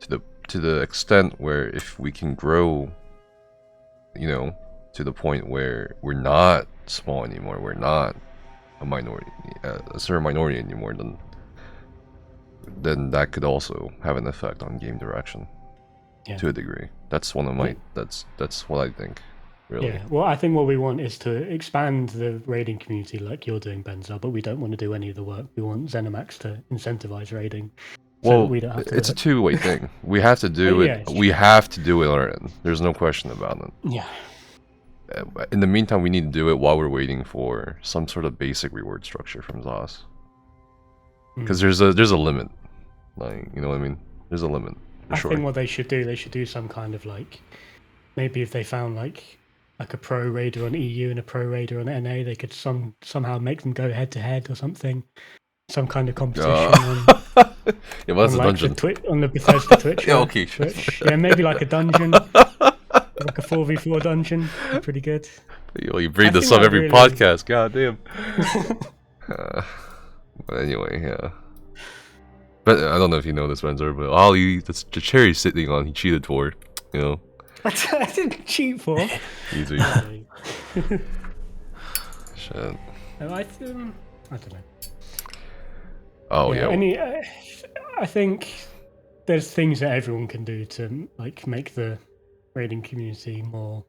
S1: it to the extent where if we can grow, you know, to the point where we're not small anymore, we're not a minority, a certain minority anymore, then that could also have an effect on game direction to a degree. That's one of my that's what I think, really.
S3: Yeah, well, I think what we want is to expand the raiding community like you're doing, Benzar, but we don't want to do any of the work. We want ZeniMax to incentivize raiding. So we don't have to
S1: it's a two-way thing. We have to do it. We have to do it on our end. There's no question about it.
S3: Yeah.
S1: In the meantime, we need to do it while we're waiting for some sort of basic reward structure from ZOS. Because there's a limit. Like, you know what I mean? There's a limit.
S3: I think what they should do some kind of like, maybe if they found like a pro raider on EU and a pro raider on NA, they could somehow make them go head to head or something. Some kind of competition on,
S1: yeah, well, that's
S3: on
S1: a dungeon.
S3: On the Bethesda Twitch.
S1: Yeah, okay.
S3: Twitch. Yeah, maybe like a dungeon. Like a 4v4 dungeon. Pretty good.
S1: You bring this up every podcast. God damn. But anyway, yeah. But I don't know if you know this, Benzar, but Ollie, that's the chair he's sitting on, he cheated for, you know.
S3: I didn't cheat for.
S1: Easy. Shit.
S3: I don't know.
S1: Oh yeah.
S3: I think there's things that everyone can do to like make the raiding community more,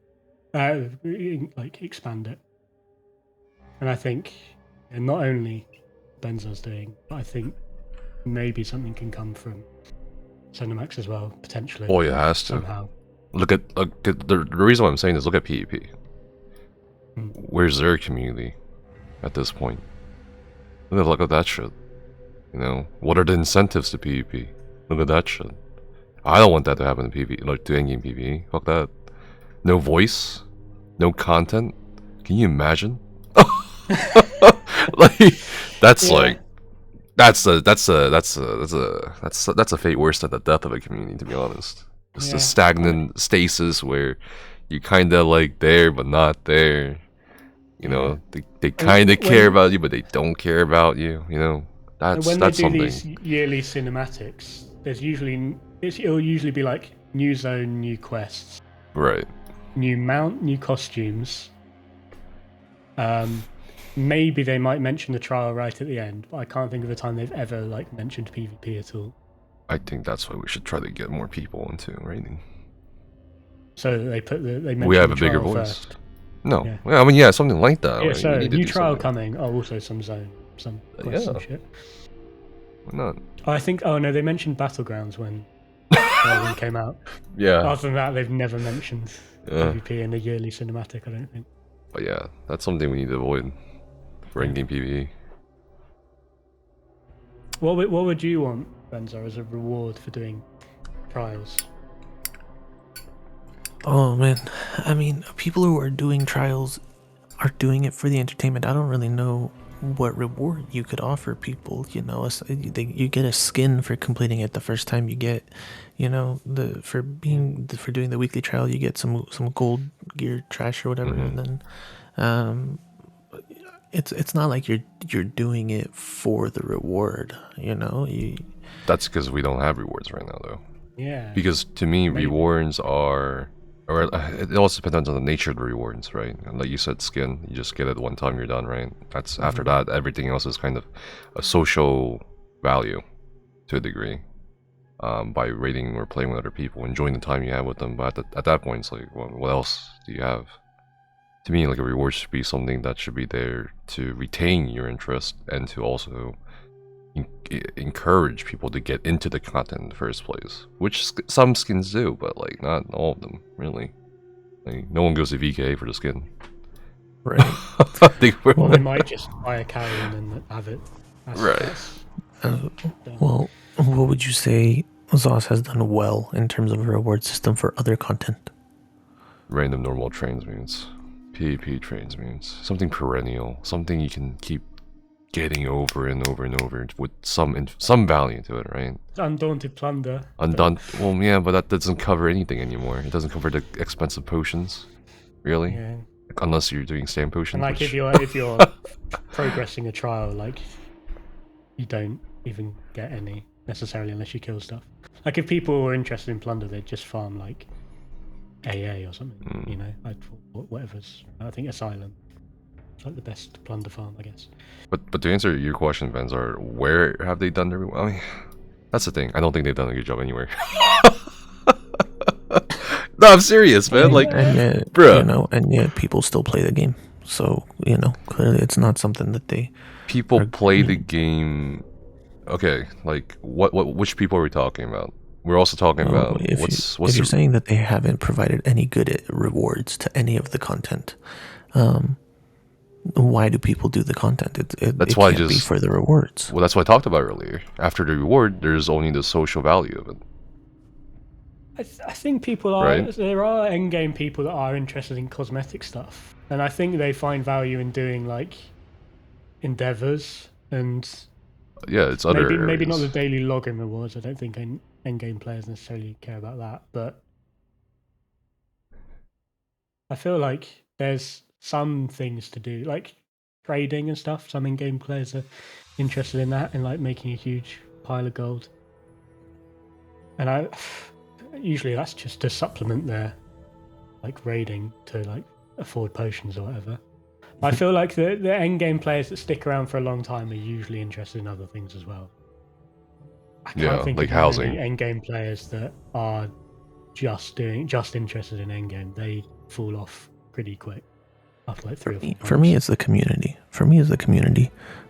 S3: like expand it. And I think, and not only Benzar's doing, but I think maybe something can come from ZeniMax as well, potentially.
S1: Oh, it has to.
S3: Somehow.
S1: Look at the reason why I'm saying this. Look at PvP. Where's their community at this point? Look at that shit. You know, what are the incentives to PvP? Look at that shit. I don't want that to happen to PvP, like to endgame PvE. Fuck that. No voice, no content. Can you imagine? Like that's like that's a fate worse than the death of a community, to be honest. It's a stagnant stasis where you kinda like there but not there. You know, they kinda care about you but they don't care about you, you know. That's
S3: when they do
S1: something.
S3: These yearly cinematics, it'll usually be like new zone, new quests.
S1: Right.
S3: New mount, new costumes. Maybe they might mention the trial right at the end, but I can't think of a time they've ever like mentioned PvP at all.
S1: I think that's why we should try to get more people into raiding.
S3: So they mentioned
S1: We have
S3: the
S1: a bigger
S3: trial
S1: voice.
S3: first.
S1: No,
S3: Yeah.
S1: I mean, yeah, something like that.
S3: Yeah,
S1: like,
S3: so
S1: we need to
S3: new
S1: do
S3: trial
S1: something.
S3: coming. Oh, also some zone, some quests and
S1: Yeah.
S3: shit.
S1: Why not?
S3: Oh, I think. Oh no, they mentioned Battlegrounds when Loraden came out.
S1: Yeah.
S3: Other than that, they've never mentioned PvP in the yearly cinematic. I don't think.
S1: But yeah, that's something we need to avoid for in-game PvE.
S3: What would you want, Benzar, as a reward for doing trials?
S2: Oh man, I mean, people who are doing trials are doing it for the entertainment. I don't really know what reward you could offer people. You know, you get a skin for completing it the first time. You get, you know, for doing the weekly trial, you get some gold gear trash or whatever, and then it's not like you're doing it for the reward. You know,
S1: That's because we don't have rewards right now, though.
S3: Yeah.
S1: Because to me, rewards are, or it also depends on the nature of the rewards, right? And like you said, skin, you just get it one time, you're done, right? That's after that, everything else is kind of a social value to a degree. By raiding or playing with other people, enjoying the time you have with them. But at that point, it's like, what else do you have? To me, like a reward should be something that should be there to retain your interest and to also encourage people to get into the content in the first place, which some skins do, but like not all of them really. Like, no one goes to VK for the skin,
S2: right?
S3: Well, they might just buy a carrion and have it.
S2: Well, what would you say ZOS has done well in terms of a reward system for other content?
S1: Random normal transmutes, PvP transmutes, something perennial, something you can keep getting over and over and over with some value to it, right?
S3: Undaunted Plunder.
S1: Well, yeah, but that doesn't cover anything anymore. It doesn't cover the expensive potions, really.
S3: Yeah.
S1: Unless you're doing stand potions.
S3: And like
S1: which...
S3: if you're progressing a trial, like you don't even get any necessarily unless you kill stuff. Like if people were interested in plunder, they'd just farm like AA or something. You know, like whatever's. I think Asylum. Like the best plunder farm, I guess.
S1: But to answer your question, Benzar, where have they done their? I mean, that's the thing. I don't think they've done a good job anywhere. No, I'm serious, man. Like,
S2: and yet,
S1: bruh.
S2: You know, and yet people still play the game. So you know, clearly it's not something that
S1: people play the game. Okay, like which people are we talking about? We're also talking about
S2: if you're saying that they haven't provided any good rewards to any of the content. Why do people do the content? It can't be for the rewards.
S1: Well, that's what I talked about earlier. After the reward, there's only the social value of it.
S3: I think people are. Right? There are endgame people that are interested in cosmetic stuff, and I think they find value in doing like endeavors and.
S1: Yeah, it's other
S3: maybe not the daily login rewards. I don't think endgame players necessarily care about that, but I feel like there's some things to do, like trading and stuff. Some in-game players are interested in that and like making a huge pile of gold. And usually that's just to supplement their like raiding to like afford potions or whatever. I feel like the end-game players that stick around for a long time are usually interested in other things as well. I can't think
S1: like
S3: of
S1: housing.
S3: Any end-game players that are just interested in end-game. They fall off pretty quick. After like 3 or 4 months.
S2: For me, it's the community.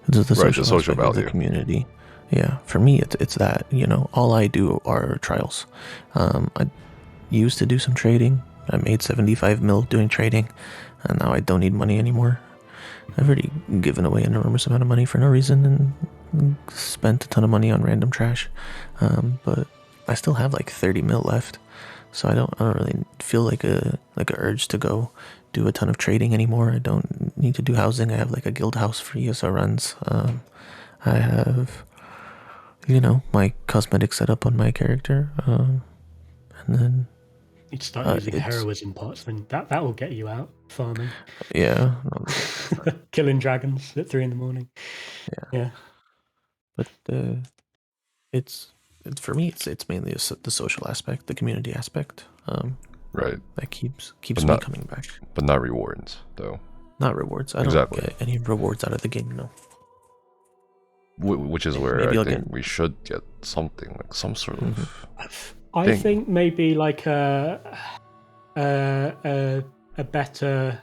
S2: It's the social value of the community. Yeah, for me, it's that. You know, all I do are trials. I used to do some trading. I made 75 mil doing trading, and now I don't need money anymore. I've already given away an enormous amount of money for no reason and spent a ton of money on random trash. But I still have like 30 mil left, so I don't really feel like a urge to go do a ton of trading anymore. I don't need to do housing. I have like a guild house for ESORuns. I have, you know, my cosmetic setup on my character, and then
S3: you'd start using heroism pots, then that will get you out farming.
S2: Yeah.
S3: Killing dragons at 3 a.m. Yeah.
S2: But it's for me. It's mainly the social aspect, the community aspect.
S1: Right.
S2: That keeps me coming back.
S1: But not rewards, though.
S2: Not rewards. I don't get any rewards out of the game, no.
S1: Which is where I think we should get something, like some sort of...
S3: I think maybe like a better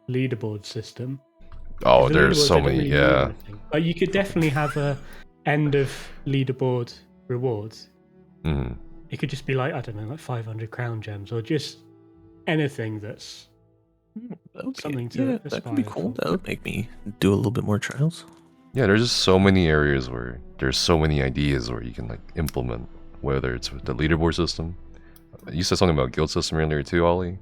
S3: leaderboard system.
S1: Oh,
S3: The
S1: there's
S3: leaderboards,
S1: so
S3: they don't
S1: many,
S3: really mean
S1: yeah.
S3: anything. But you could definitely have a end of leaderboard rewards.
S1: Mhm.
S3: It could just be like, I don't know, like 500 crown gems, or just anything that's something to
S2: yeah, that could be
S3: aspire
S2: cool.
S3: for.
S2: That would make me do a little bit more trials.
S1: Yeah, there's just so many areas where there's so many ideas where you can like implement, whether it's with the leaderboard system. You said something about guild system earlier too, Ollie.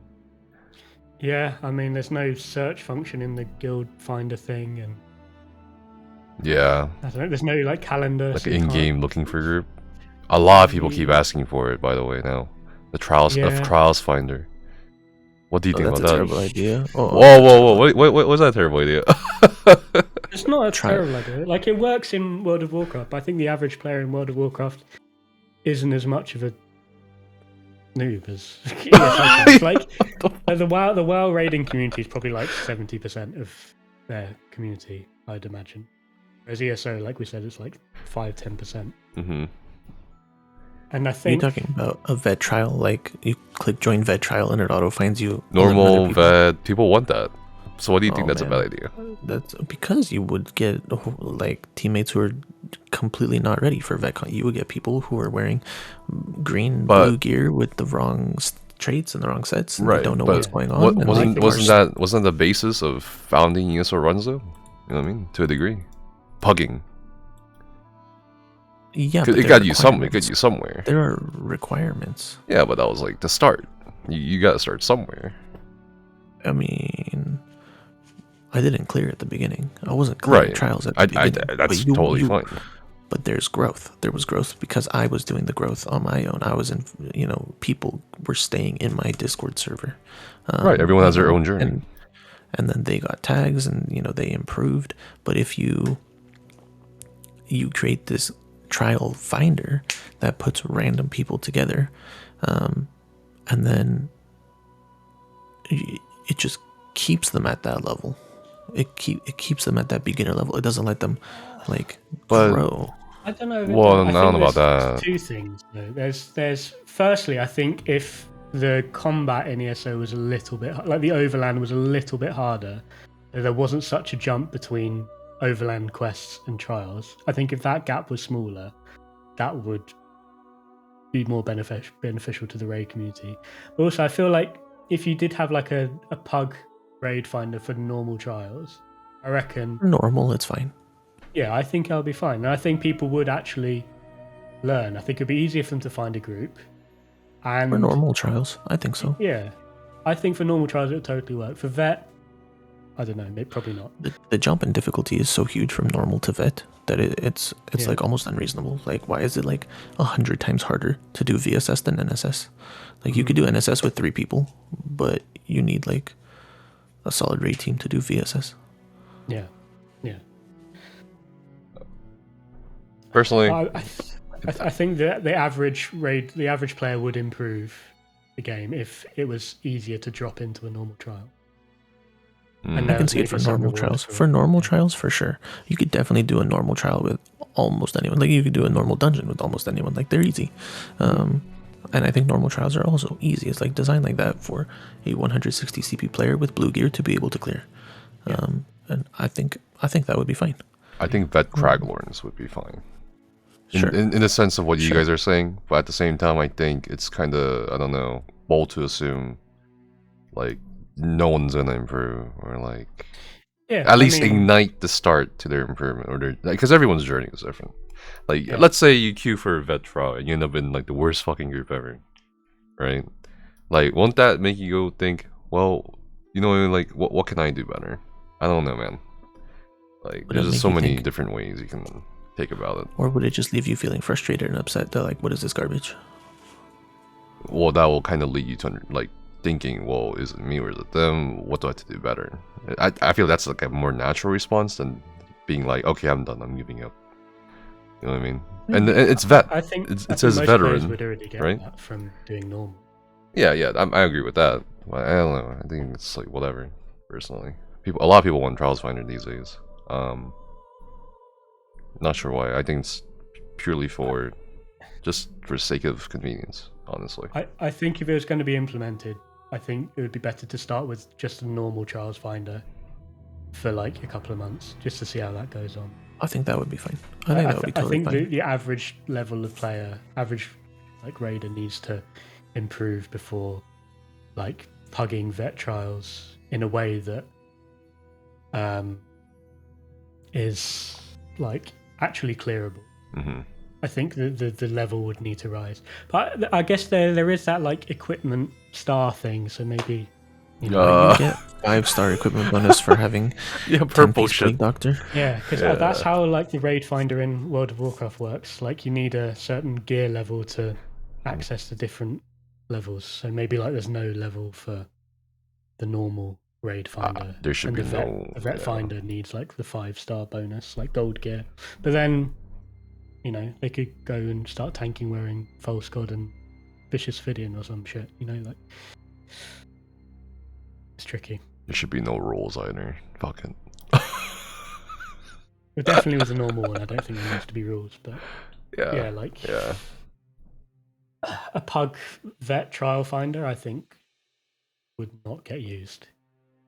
S3: Yeah, I mean, there's no search function in the guild finder thing, and
S1: Yeah,
S3: I don't know, there's no like calendar.
S1: like
S3: so
S1: an
S3: you can't-
S1: in-game looking for group. A lot of people keep asking for it, by the way. Now, the trials
S3: Yeah.
S1: of trials finder. What do you think
S2: That's a
S1: about that?
S2: terrible idea. Oh,
S1: Whoa! Wait, was that a terrible idea?
S3: It's not a
S2: Try it.
S3: terrible idea. Like, it works in World of Warcraft, but I think the average player in World of Warcraft isn't as much of a noob as ESO. Like, the WoW raiding community is probably like 70% of their community, I'd imagine. Whereas ESO, like we said, it's like 5-10%.
S1: Mm-hmm.
S3: And I
S2: Are you
S3: think
S2: talking about a vet trial? Like you click join vet trial and it auto finds you
S1: Normal
S2: 11 other people?
S1: vet, people want that. So what do you think
S2: Oh,
S1: that's a
S2: man.
S1: bad idea?
S2: That's because you would get like teammates who are completely not ready for VetCon. You would get people who are wearing green,
S1: But-
S2: blue gear with the wrong traits and the wrong sets, and
S1: Right,
S2: they don't know
S1: but
S2: what's going on.
S1: What,
S2: and
S1: wasn't
S2: they
S1: wasn't
S2: are-
S1: that wasn't the basis of founding ESORuns though? You know what I mean? To a degree, pugging.
S2: Yeah,
S1: 'Cause
S2: but
S1: it
S2: there
S1: got
S2: are
S1: you some. It got
S2: requirements.
S1: you somewhere.
S2: There are requirements.
S1: Yeah, but that was like the start. You got to start somewhere.
S2: I mean, I didn't clear at the beginning. I wasn't clearing
S1: Right.
S2: trials at the beginning.
S1: That's
S2: but
S1: totally fine.
S2: But there's growth. There was growth because I was doing the growth on my own. I was in, people were staying in my Discord server.
S1: Right. Everyone has their own journey.
S2: And then they got tags and, they improved. But if you create this trial finder that puts random people together, and then it just keeps them at that level. It keeps them at that beginner level. It doesn't let them
S1: But-
S2: grow.
S3: I don't know.
S1: Well, I
S3: think
S1: don't know about
S3: there's
S1: that.
S3: Two things though. There's firstly, I think if the combat in ESO was a little bit like the overland was a little bit harder, there wasn't such a jump between overland quests and trials. I think if that gap was smaller, that would be more beneficial to the raid community. But also, I feel like if you did have like a pug raid finder for normal trials, I reckon.
S2: Normal, it's fine.
S3: Yeah, I think I'll be fine. And I think people would actually learn. I think it'd be easier for them to find a group. And
S2: For normal trials, I think so.
S3: yeah, I think for normal trials it would totally work. For vet, I don't know, maybe probably not.
S2: The jump in difficulty is so huge from normal to vet that it's
S3: Yeah.
S2: like almost unreasonable. Like, why is it like 100 times harder to do VSS than NSS? Like, you could do NSS with 3 people, but you need like a solid raid team to do VSS.
S3: Yeah, yeah.
S1: Personally,
S3: I think that the average player would improve the game if it was easier to drop into a normal trial. And
S2: I
S3: there
S2: can
S3: was
S2: see it
S3: maybe
S2: for
S3: some
S2: normal
S3: rewards
S2: trials.
S3: for it.
S2: For normal trials, for sure. You could definitely do a normal trial with almost anyone. Like, you could do a normal dungeon with almost anyone. Like, they're easy. And I think normal trials are also easy. It's like designed like that for a 160 CP player with blue gear to be able to clear. And I think that would be fine.
S1: I think vet Craglorns would be fine.
S2: Sure.
S1: In the sense of what you
S2: Sure.
S1: guys are saying, but at the same time, I think it's kind of, I don't know, bold to assume, like, no one's gonna improve, or like,
S3: Yeah,
S1: at least
S3: I mean,
S1: ignite the start to their improvement, or their, because everyone's journey is different. Like,
S3: Yeah.
S1: let's say you queue for a vet trial and you end up in like the worst fucking group ever, right? Like, won't that make you go think, well, like, what can I do better? I don't know, man. Like,
S2: Would
S1: there's
S2: it
S1: just
S2: make
S1: so
S2: you
S1: many
S2: think?
S1: different ways you can take about it.
S2: Or would it just leave you feeling frustrated and upset that, like, what is this garbage?
S1: Well, that will kind of lead you to like thinking, well, is it me or is it them? What do I have to do better? I feel that's like a more natural response than being like, okay, I'm done, I'm giving up. You know what I mean? And it's vet.
S3: I think
S1: it
S3: I think
S1: says
S3: most players
S1: veteran,
S3: would already get
S1: right?
S3: that from doing normal.
S1: Yeah, I agree with that. But I don't know. I think it's like whatever. Personally, a lot of people want Trials Finder these days. Not sure why. I think it's purely just for sake of convenience. Honestly.
S3: I think if it was going to be implemented, I think it would be better to start with just a normal Trials Finder for like a couple of months, just to see how that goes on.
S2: I think that would be fine. I think that would be totally
S3: I
S2: fine.
S3: think the average level of player, average like raider needs to improve before like pugging vet trials in a way that is like actually clearable.
S1: Mm-hmm.
S3: I think the level would need to rise. But I guess there is that like equipment star thing, so maybe
S2: you get 5-star equipment bonus for having
S1: purple shit.
S2: Doctor.
S3: Yeah, because that's how like the raid finder in World of Warcraft works. Like you need a certain gear level to access the different levels. So maybe like there's no level for the normal raid finder.
S1: There should be
S3: the vet finder needs like the 5-star bonus, like gold gear. But then, you know, they could go and start tanking wearing False God and Vicious Fidian or some shit. You know, like it's tricky.
S1: There should be no rules either. Fucking.
S3: It definitely was a normal one. I don't think there needs to be rules, but yeah, like a pug vet trial finder, I think would not get used.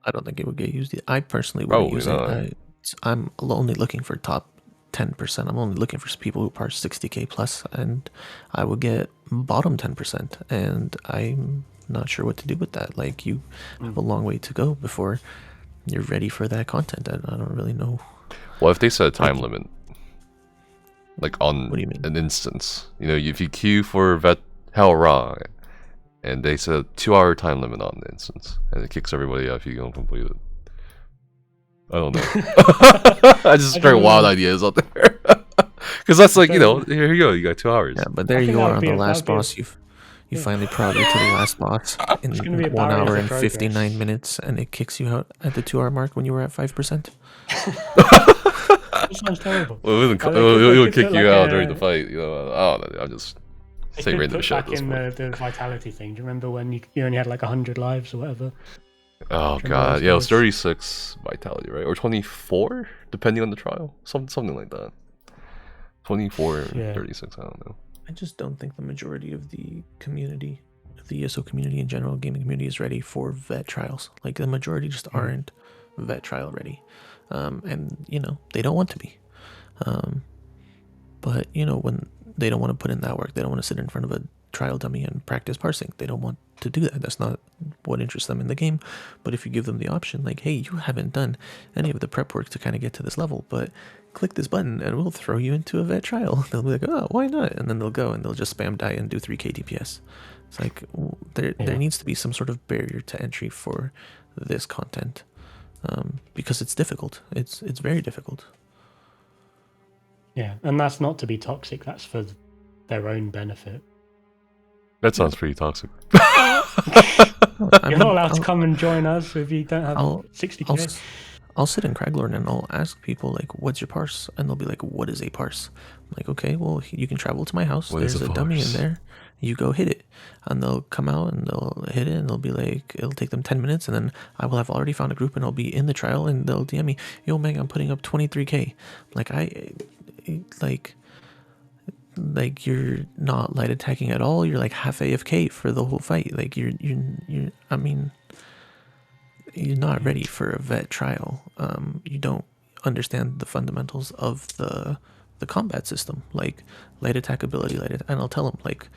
S2: I don't think it would get used. I personally wouldn't use it. I'm only looking for top 10%. I'm only looking for people who parse 60k plus, and I would get bottom 10%, and I'm not sure what to do with that. Like, you have a long way to go before you're ready for that content, and I don't really know.
S1: Well, if they set a time limit, like on
S2: what do you mean?
S1: an instance, you know, if you queue for Vet Hell Raw, and they set a 2-hour time limit on the instance, and it kicks everybody out if you don't complete it. I don't know. I just throw wild ideas out there. Because that's like, you know, here you go, you got 2 hours.
S2: Yeah, but there you are on the last boss. You finally probably to the last boss in 1 hour and 59 minutes, and it kicks you out at the 2-hour mark when you were at 5%.
S3: That sounds terrible.
S1: Well, it'll kick you out during the fight. You know, I don't know. I'm just saying random shit at this point.
S3: Back in the vitality thing. Do you remember when you only had like 100 lives or whatever?
S1: Oh god, yeah, it was 36 vitality, right? Or 24, depending on the trial. Something like that. 24 and 36, I don't know.
S2: I just don't think the majority of the community, the ESO community in general, gaming community, is ready for vet trials. Like, the majority just aren't vet trial ready. And, you know, they don't want to be. But, you know, when they don't want to put in that work, they don't want to sit in front of a trial dummy and practice parsing. They don't want to do that. That's not what interests them in the game. But if you give them the option, like, hey, you haven't done any of the prep work to kind of get to this level, but click this button and we'll throw you into a vet trial. They'll be like, oh, why not? And then they'll go and they'll just spam die and do 3k DPS. It's like, there needs to be some sort of barrier to entry for this content, because it's difficult. It's very difficult.
S3: Yeah, and that's not to be toxic. That's for their own benefit.
S1: That sounds pretty toxic.
S3: You're not allowed to come and join us if you don't have 60k.
S2: I'll sit in Craglord and I'll ask people, like, what's your parse? And they'll be like, what is a parse? I'm like, okay, well, you can travel to my house. There's a dummy in there. You go hit it. And they'll come out and they'll hit it, and they'll be like, it'll take them 10 minutes, and then I will have already found a group and I'll be in the trial, and they'll DM me, yo, Meg, I'm putting up 23k. Like, you're not light attacking at all. You're like half AFK for the whole fight. Like, you're I mean, you're not ready for a vet trial. You don't understand the fundamentals of the combat system, like light attack ability, and I'll tell them, like,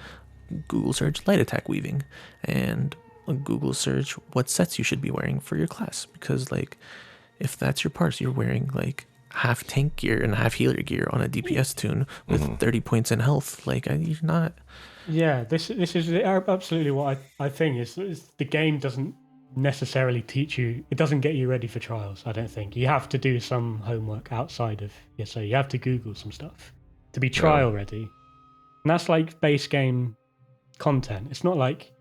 S2: Google search light attack weaving, and Google search what sets you should be wearing for your class, because, like, if that's your parse, you're wearing like half tank gear and half healer gear on a DPS tune with 30 points in health. Like, you're not.
S3: Yeah, this is absolutely what I think is the game doesn't necessarily teach you. It doesn't get you ready for trials. I don't think you have to do some homework outside of so you have to Google some stuff to be trial ready, and that's like base game content. It's not like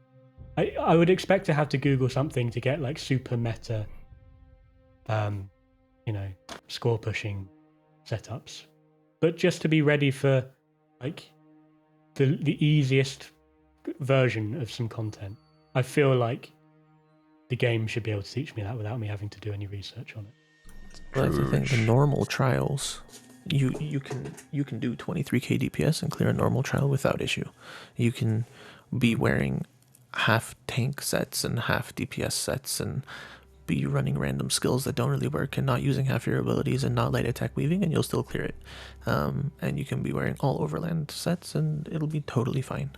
S3: I would expect to have to Google something to get like super meta score pushing setups, but just to be ready for like the easiest version of some content. I feel like the game should be able to teach me that without me having to do any research on it.
S2: Well, that's the thing. The normal trials, you can do 23k DPS and clear a normal trial without issue. You can be wearing half tank sets and half DPS sets and be running random skills that don't really work and not using half your abilities and not light attack weaving, and you'll still clear it. And you can be wearing all overland sets and it'll be totally fine.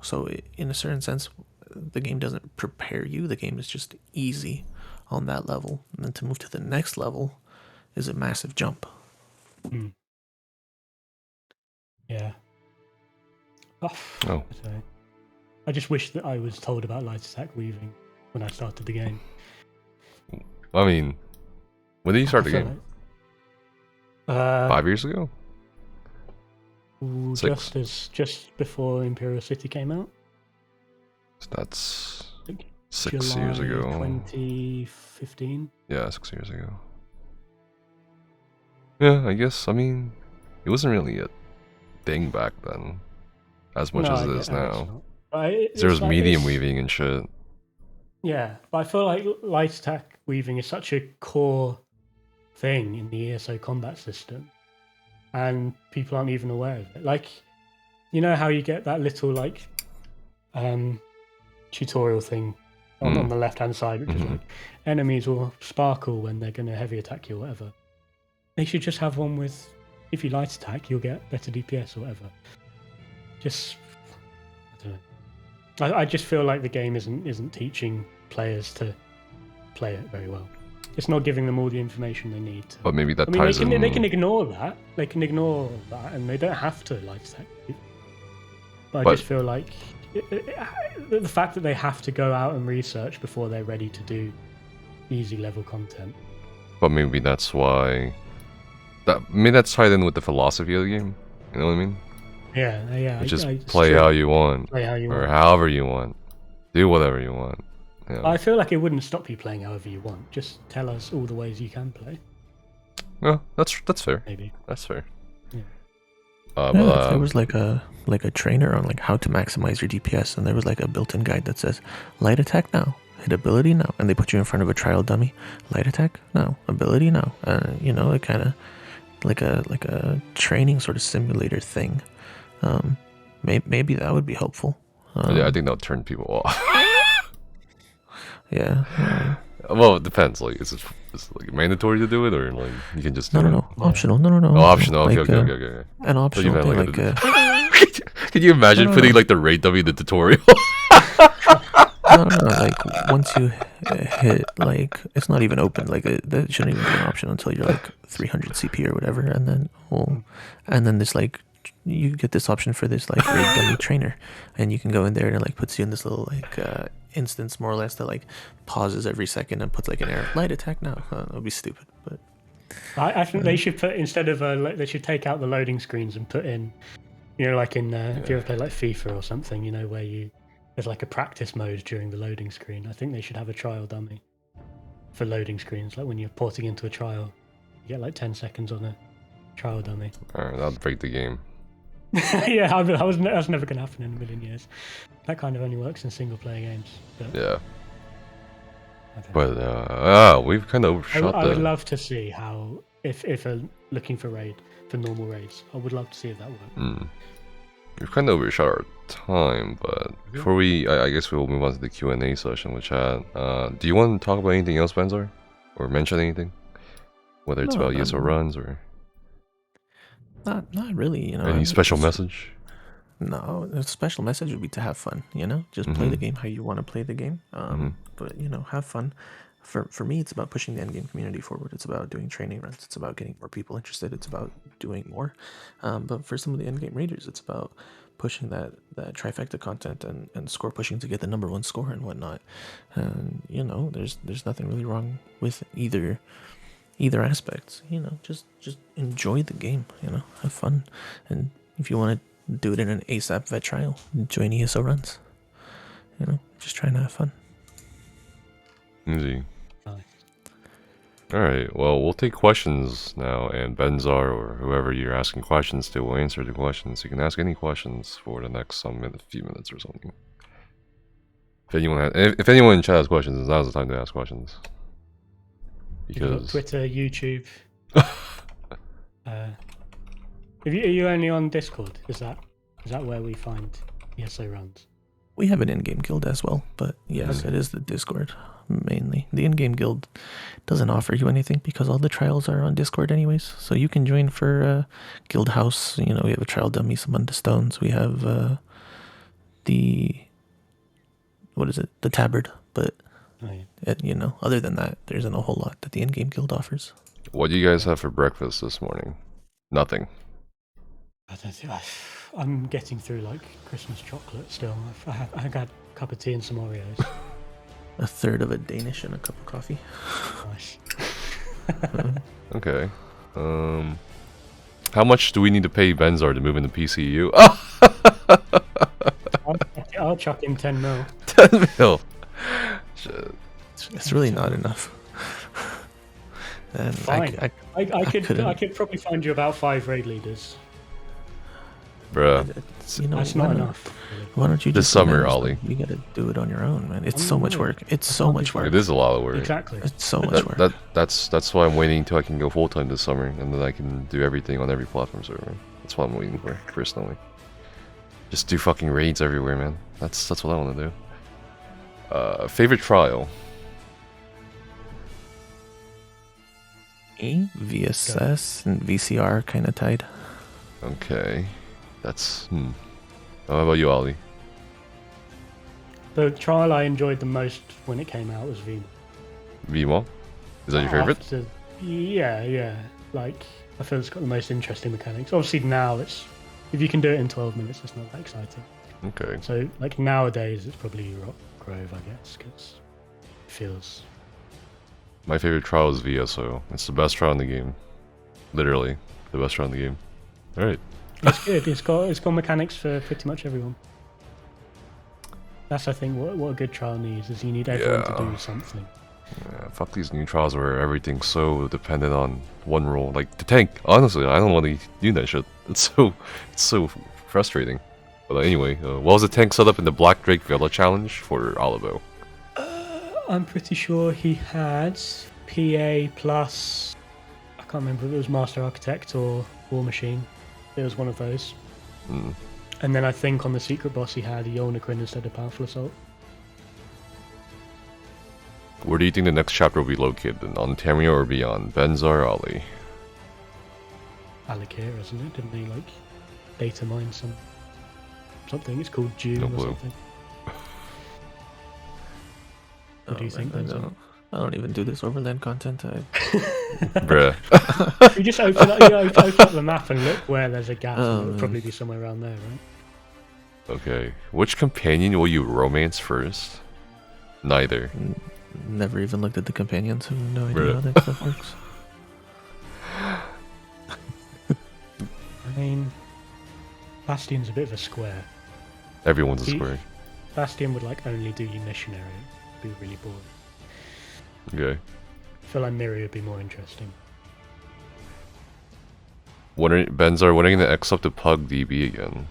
S2: So in a certain sense, the game doesn't prepare you, the game is just easy on that level. And then to move to the next level is a massive jump.
S3: Yeah.
S1: Oh.
S3: I just wish that I was told about light attack weaving when I started the game.
S1: I mean, when did you start the
S3: feel
S1: game?
S3: like-
S1: 5 years ago?
S3: Ooh,
S1: 6.
S3: just before Imperial City came out.
S1: So that's
S3: Like
S1: 6 years
S3: July
S1: ago.
S3: 2015.
S1: Yeah, 6 years ago. Yeah, I guess, I mean, it wasn't really a thing back then, as much as it is now. There was medium weaving and shit.
S3: Yeah, but I feel like light attack weaving is such a core thing in the ESO combat system, and people aren't even aware of it. Like, you know how you get that little like tutorial thing on the left hand side, which is like enemies will sparkle when they're going to heavy attack you or whatever. They should just have one with, if you light attack, you'll get better DPS or whatever. Just, I don't know. I just feel like the game isn't teaching players to play it very well. It's not giving them all the information they need.
S1: But maybe that ties in.
S3: They can ignore that. They can ignore that, and they don't have to light attack. But I just feel like the fact that they have to go out and research before they're ready to do easy level content.
S1: But maybe that's why. Maybe that's tied in with the philosophy of the game. You know what I mean?
S3: Yeah.
S1: Just play how you want.
S3: Play how you want.
S1: Or however you want. Do whatever you want. Yeah.
S3: I feel like it wouldn't stop you playing however you want. Just tell us all the ways you can play.
S1: Well, that's fair.
S3: Maybe.
S1: That's fair.
S3: Yeah.
S2: If there was like a trainer on like how to maximize your DPS, and there was like a built-in guide that says light attack now, hit ability now, and they put you in front of a trial dummy. Light attack now, ability now. You know, it kind of like a training sort of simulator thing. Maybe that would be helpful.
S1: Yeah, I think that'll turn people off.
S2: Yeah.
S1: Well, it depends. Like, is it like mandatory to do it, or like you can just do
S2: No. Optional. No.
S1: Oh, optional. Okay,
S2: Like,
S1: okay.
S2: An optional
S1: So
S2: thing,
S1: like, can you imagine putting like the raid dummy in the tutorial?
S2: No. Like once you hit, like it's not even open. Like that shouldn't even be an option until you're like 300 CP or whatever, and then this like you get this option for this like raid dummy trainer, and you can go in there and it like puts you in this little like instance more or less that like pauses every second and puts like an error. Light attack now. That would be stupid, but
S3: I think they should put, instead of they should take out the loading screens and put in, you know, like in if you ever play like FIFA or something, you know, where there's like a practice mode during the loading screen. I think they should have a trial dummy for loading screens, like when you're porting into a trial, you get like 10 seconds on a trial dummy.
S1: Alright, that'll break the game.
S3: Yeah, that's never going to happen in a million years. That kind of only works in single player games. But
S1: Yeah. But we've kind of overshot
S3: I would love to see how, if looking for normal raids, I would love to see if that works.
S1: We've kind of overshot our time, but before I guess we'll move on to the Q&A session with chat. Do you want to talk about anything else, Benzar? Or mention anything? Whether it's about ESORuns or...
S2: Not really, you know.
S1: Any special message?
S2: No, a special message would be to have fun, you know? Just play the game how you want to play the game. But, you know, have fun. For me, it's about pushing the endgame community forward. It's about doing training runs. It's about getting more people interested. It's about doing more. But for some of the endgame raiders, it's about pushing that trifecta content and score pushing to get the #1 score and whatnot. And, you know, there's nothing really wrong with either aspects. You know, just enjoy the game, you know, have fun. And if you want to do it in an ASAP vet trial, join ESORuns. You know, just trying to have fun.
S1: Easy.
S3: Nice.
S1: Alright, well, we'll take questions now, and Benzar or whoever you're asking questions to will answer the questions. You can ask any questions for the next few minutes or something. If anyone in chat has questions, now's the time to ask questions. Because
S3: Twitter, YouTube. Are you only on Discord? Is that where we find ESORuns?
S2: We have an in-game guild as well, but yes, it is the Discord mainly. The in-game guild doesn't offer you anything because all the trials are on Discord anyways. So you can join for Guild House. You know, we have a trial dummy, some Unto Stones. We have the Tabard. But you know, other than that, there isn't a whole lot that the in-game guild offers.
S1: What do you guys have for breakfast this morning? Nothing.
S3: I don't think I'm getting through like Christmas chocolate still. I got a cup of tea and some Oreos.
S2: A third of a Danish and a cup of coffee.
S3: Nice.
S1: Okay. How much do we need to pay Benzar to move into PCU?
S3: I'll chuck in 10 mil.
S1: 10 mil. Shit.
S2: It's really not enough. And
S3: Fine. I could probably find you about 5 raid leaders.
S1: Bruh.
S2: You know,
S3: that's not enough.
S2: Why don't you
S1: This
S2: just
S1: summer, Ollie.
S2: You gotta do it on your own, man. It's so much work. It's so much work.
S1: It is a lot of work.
S3: Exactly.
S2: It's so much work.
S1: That's why I'm waiting until I can go full time this summer, and then I can do everything on every platform server. That's what I'm waiting for, personally. Just do fucking raids everywhere, man. That's what I want to do. Favorite trial?
S2: VSS and VCR kind of tied.
S1: Okay. That's How about you, Ollie?
S3: The trial I enjoyed the most when it came out was VMA.
S1: VMA? Is that your favorite?
S3: Yeah. Like, I feel it's got the most interesting mechanics. Obviously now if you can do it in 12 minutes, it's not that exciting.
S1: Okay.
S3: So, like, nowadays it's probably Rock Grove, I guess, because it feels...
S1: My favorite trial is VSO. It's the best trial in the game. Literally, the best trial in the game. Alright.
S3: It's good. It's got mechanics for pretty much everyone. That's, I think, what a good trial needs, is you need everyone to do something.
S1: Yeah, fuck these new trials where everything's so dependent on one role. Like the tank, honestly, I don't want to do that shit. It's so frustrating. But anyway, what was the tank set up in the Black Drake Villa challenge for Alywels?
S3: I'm pretty sure he had PA plus... I can't remember if it was Master Architect or War Machine. It was one of those. And then I think on the secret boss he had a Yolnagrin instead of Powerful Assault.
S1: Where do you think the next chapter will be located? On Tamriel or beyond? Benzar, Ollie?
S3: Alakir, isn't it? Didn't they like data mine something? It's called June or something. What do you think, Benzar?
S2: I don't even do this overland content.
S1: Bruh.
S3: You just open up the map and look where there's a gap. It'll probably be somewhere around there, right?
S1: Okay. Which companion will you romance first? Neither.
S2: Never even looked at the companions. I have no idea how that stuff works.
S3: I mean, Bastion's a bit of a square.
S1: Everyone's a square.
S3: Bastion would like only do you missionary. It'd be really boring.
S1: Okay.
S3: I feel like Miri would be more interesting.
S1: Benzar, when are you gonna X up to Pug DB again?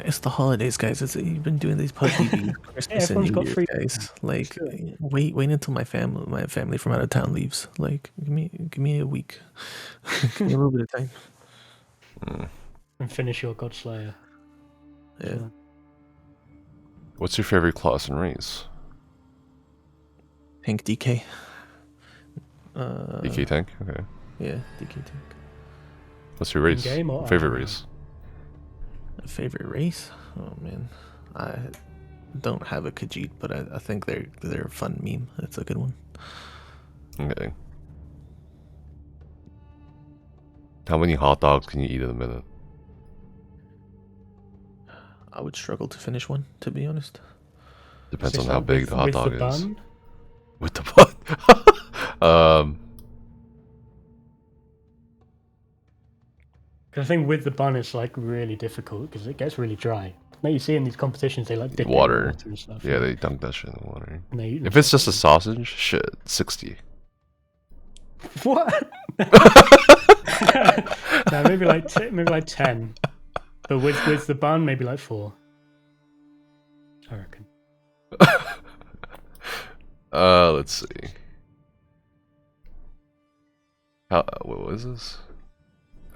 S2: It's the holidays, guys. You've been doing these Pug DB Christmas and New Year, guys. Like, wait until my family from out of town leaves. Like, give me a week. Give me a little bit of time.
S3: And finish your Godslayer.
S2: Yeah.
S3: So.
S1: What's your favorite class and race?
S2: Tank DK.
S1: DK tank? Okay.
S2: Yeah, DK tank.
S1: What's your race? Favorite race?
S2: Favorite race? Oh man, I don't have a Khajiit, but I think they're a fun meme. It's a good one.
S1: Okay. How many hot dogs can you eat in a minute?
S2: I would struggle to finish one, to be honest.
S1: Depends on how big the hot dog is.
S3: Bun?
S1: With the bun?
S3: Because I think with the bun it's like really difficult because it gets really dry. Now you see in these competitions they like dip
S1: water.
S3: In water and stuff.
S1: Yeah, they dunk that shit in water.
S3: If
S1: it's just a sausage, shit, 60.
S3: What? No, maybe like 10. But with the bun, maybe like 4. I reckon.
S1: Let's see. What was this?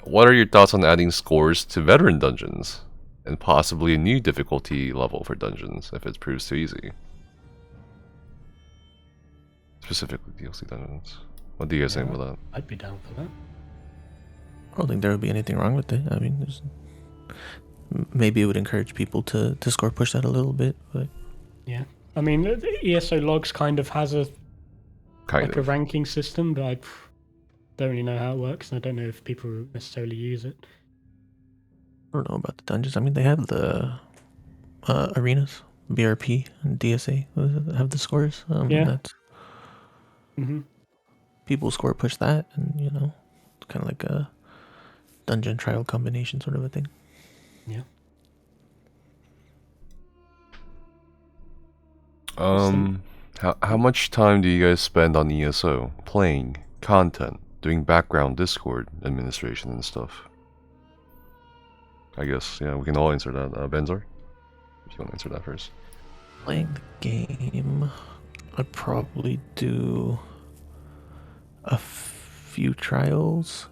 S1: What are your thoughts on adding scores to veteran dungeons? and possibly a new difficulty level for dungeons if it proves too easy. Specifically DLC dungeons. What do you guys think about that?
S3: I'd be down for that.
S2: I don't think there would be anything wrong with it. I mean, maybe it would encourage people to score push that a little bit, but
S3: yeah. I mean, the ESO logs kind of has a ranking system, but I don't really know how it works, and I don't know if people necessarily use it.
S2: I don't know about the dungeons. I mean, they have the arenas, BRP and DSA have the scores. That's people score push that, and it's kind of like a dungeon trial combination sort of a thing.
S3: Yeah.
S1: How much time do you guys spend on ESO playing content, doing background Discord administration and stuff? I guess we can all answer that. Benzar, if you want to answer that first.
S2: Playing the game, I'd probably do a few trials.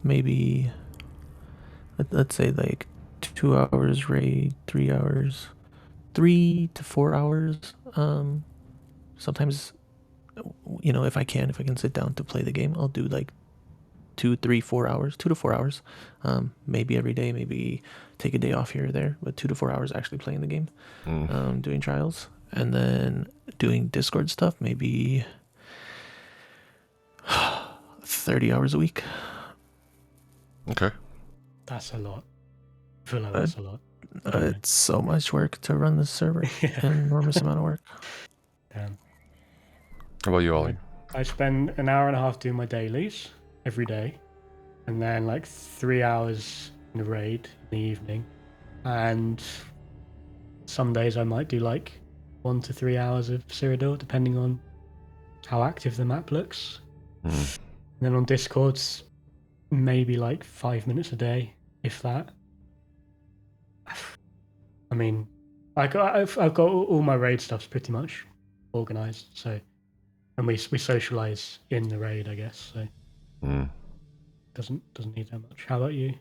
S2: Maybe let's say like 2 hours raid, 3 hours, 3 to 4 hours. Sometimes, if I can sit down to play the game, I'll do like 2, 3, 4 hours, 2 to 4 hours. Maybe every day, maybe take a day off here or there, but 2 to 4 hours actually playing the game, doing trials, and then doing Discord stuff, maybe 30 hours a week.
S1: Okay.
S3: That's a lot. I feel like that's a lot.
S2: It's so much work to run the server. An enormous amount of work.
S3: Damn.
S1: How about you, Ollie?
S3: I spend an hour and a half doing my dailies every day, and then like 3 hours in the raid in the evening, and some days I might do like 1 to 3 hours of Zerodead, depending on how active the map looks. And then on Discords, maybe like 5 minutes a day, if that. I mean, I've got all my raid stuff's pretty much organized, so, and we socialize in the raid, I guess. So doesn't need that much. How about you?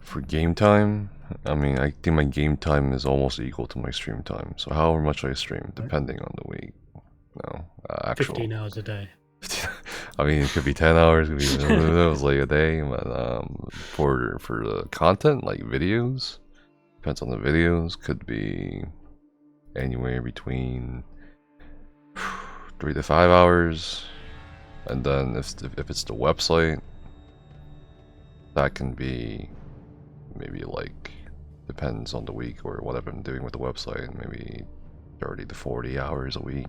S1: For game time, I mean, I think my game time is almost equal to my stream time. So however much I stream, depending on the week. No, actual
S3: 15 hours a day.
S1: I mean, it could be 10 hours, it could be it was like a day. But for the content, like videos, depends on the videos. Could be anywhere between 3 to 5 hours, and then if it's the website, that can be maybe like depends on the week or whatever I'm doing with the website. Maybe 30 to 40 hours a week.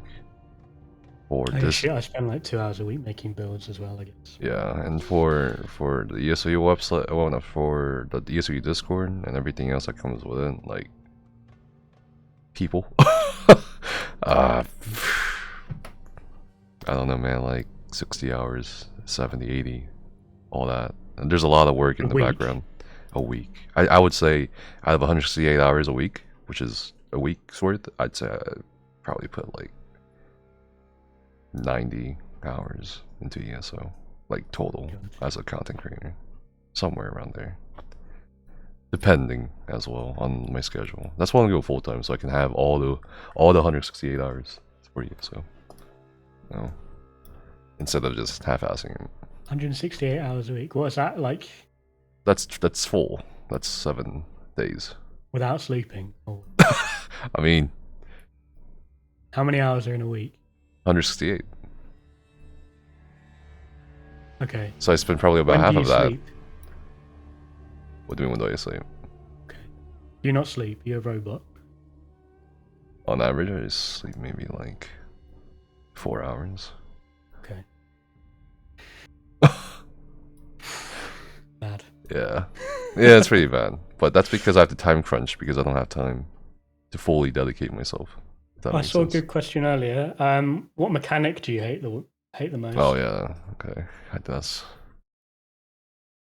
S1: Or
S3: I spend like 2 hours a week making builds as well, I guess.
S1: Yeah, and for the ESOU website, well, no, for the ESOU Discord and everything else that comes with it, like people. I don't know, man, like 60 hours, 70, 80, all that. And there's a lot of work in the background. A week. I would say out of 168 hours a week, which is a week's worth, I'd say I'd probably put like 90 hours into ESO, like total as a content creator, somewhere around there, depending as well on my schedule. That's why I go full time, so I can have all the 168 hours for ESO, instead of just half-assing it.
S3: 168 hours a week. What is that like?
S1: That's full. That's 7 days
S3: without sleeping. Or...
S1: I mean,
S3: how many hours are in a week?
S1: 168.
S3: Okay.
S1: So I spend probably about half of that.
S3: Sleep?
S1: What do you mean, when do I sleep?
S3: Okay. Do you not sleep? You're a robot.
S1: On average, I just sleep maybe like 4 hours.
S3: Okay. Bad.
S1: Yeah. Yeah, it's pretty bad. But that's because I have to time crunch because I don't have time to fully dedicate myself.
S3: I saw a good question earlier. What mechanic do you hate the most?
S1: Oh yeah, okay. That's.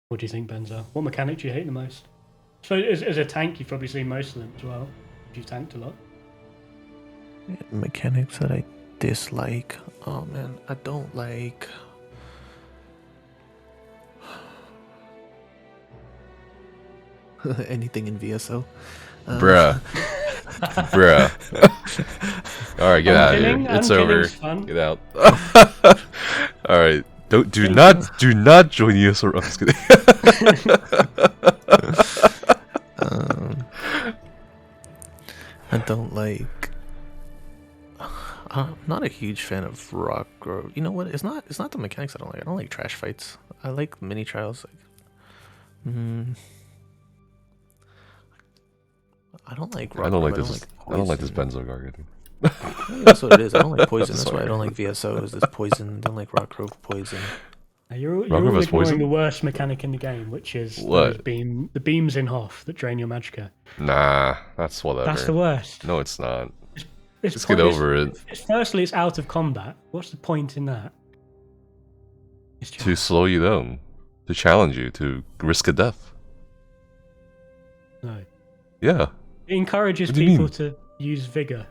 S3: What do you think, Benzar? What mechanic do you hate the most? So as a tank, you've probably seen most of them as well. You've tanked a lot.
S2: Mechanics that I dislike. Oh man, I don't like. anything in VSO.
S1: Bruh. Bruh. Alright, get out of here. It's over.
S3: Fun.
S1: Get out. Alright. Do not join ESORuns.
S2: I don't like. I'm not a huge fan of rock or you know what? It's not the mechanics I don't like. I don't like trash fights. I like mini trials. I don't like rock.
S1: I don't like this Benzar guy.
S2: That's what it is. I don't like poison. That's why I don't like VSO. Is this poison? I don't like rock grove poison.
S3: You're all ignoring the worst mechanic in the game, which is the beams in Hoth that drain your magicka.
S1: Nah, that's whatever.
S3: That's the worst.
S1: No, it's not.
S3: Just
S1: get over it.
S3: Firstly, it's out of combat. What's the point in that?
S1: To slow you down, to challenge you, to risk a death.
S3: No.
S1: Yeah.
S3: It encourages people to use vigor.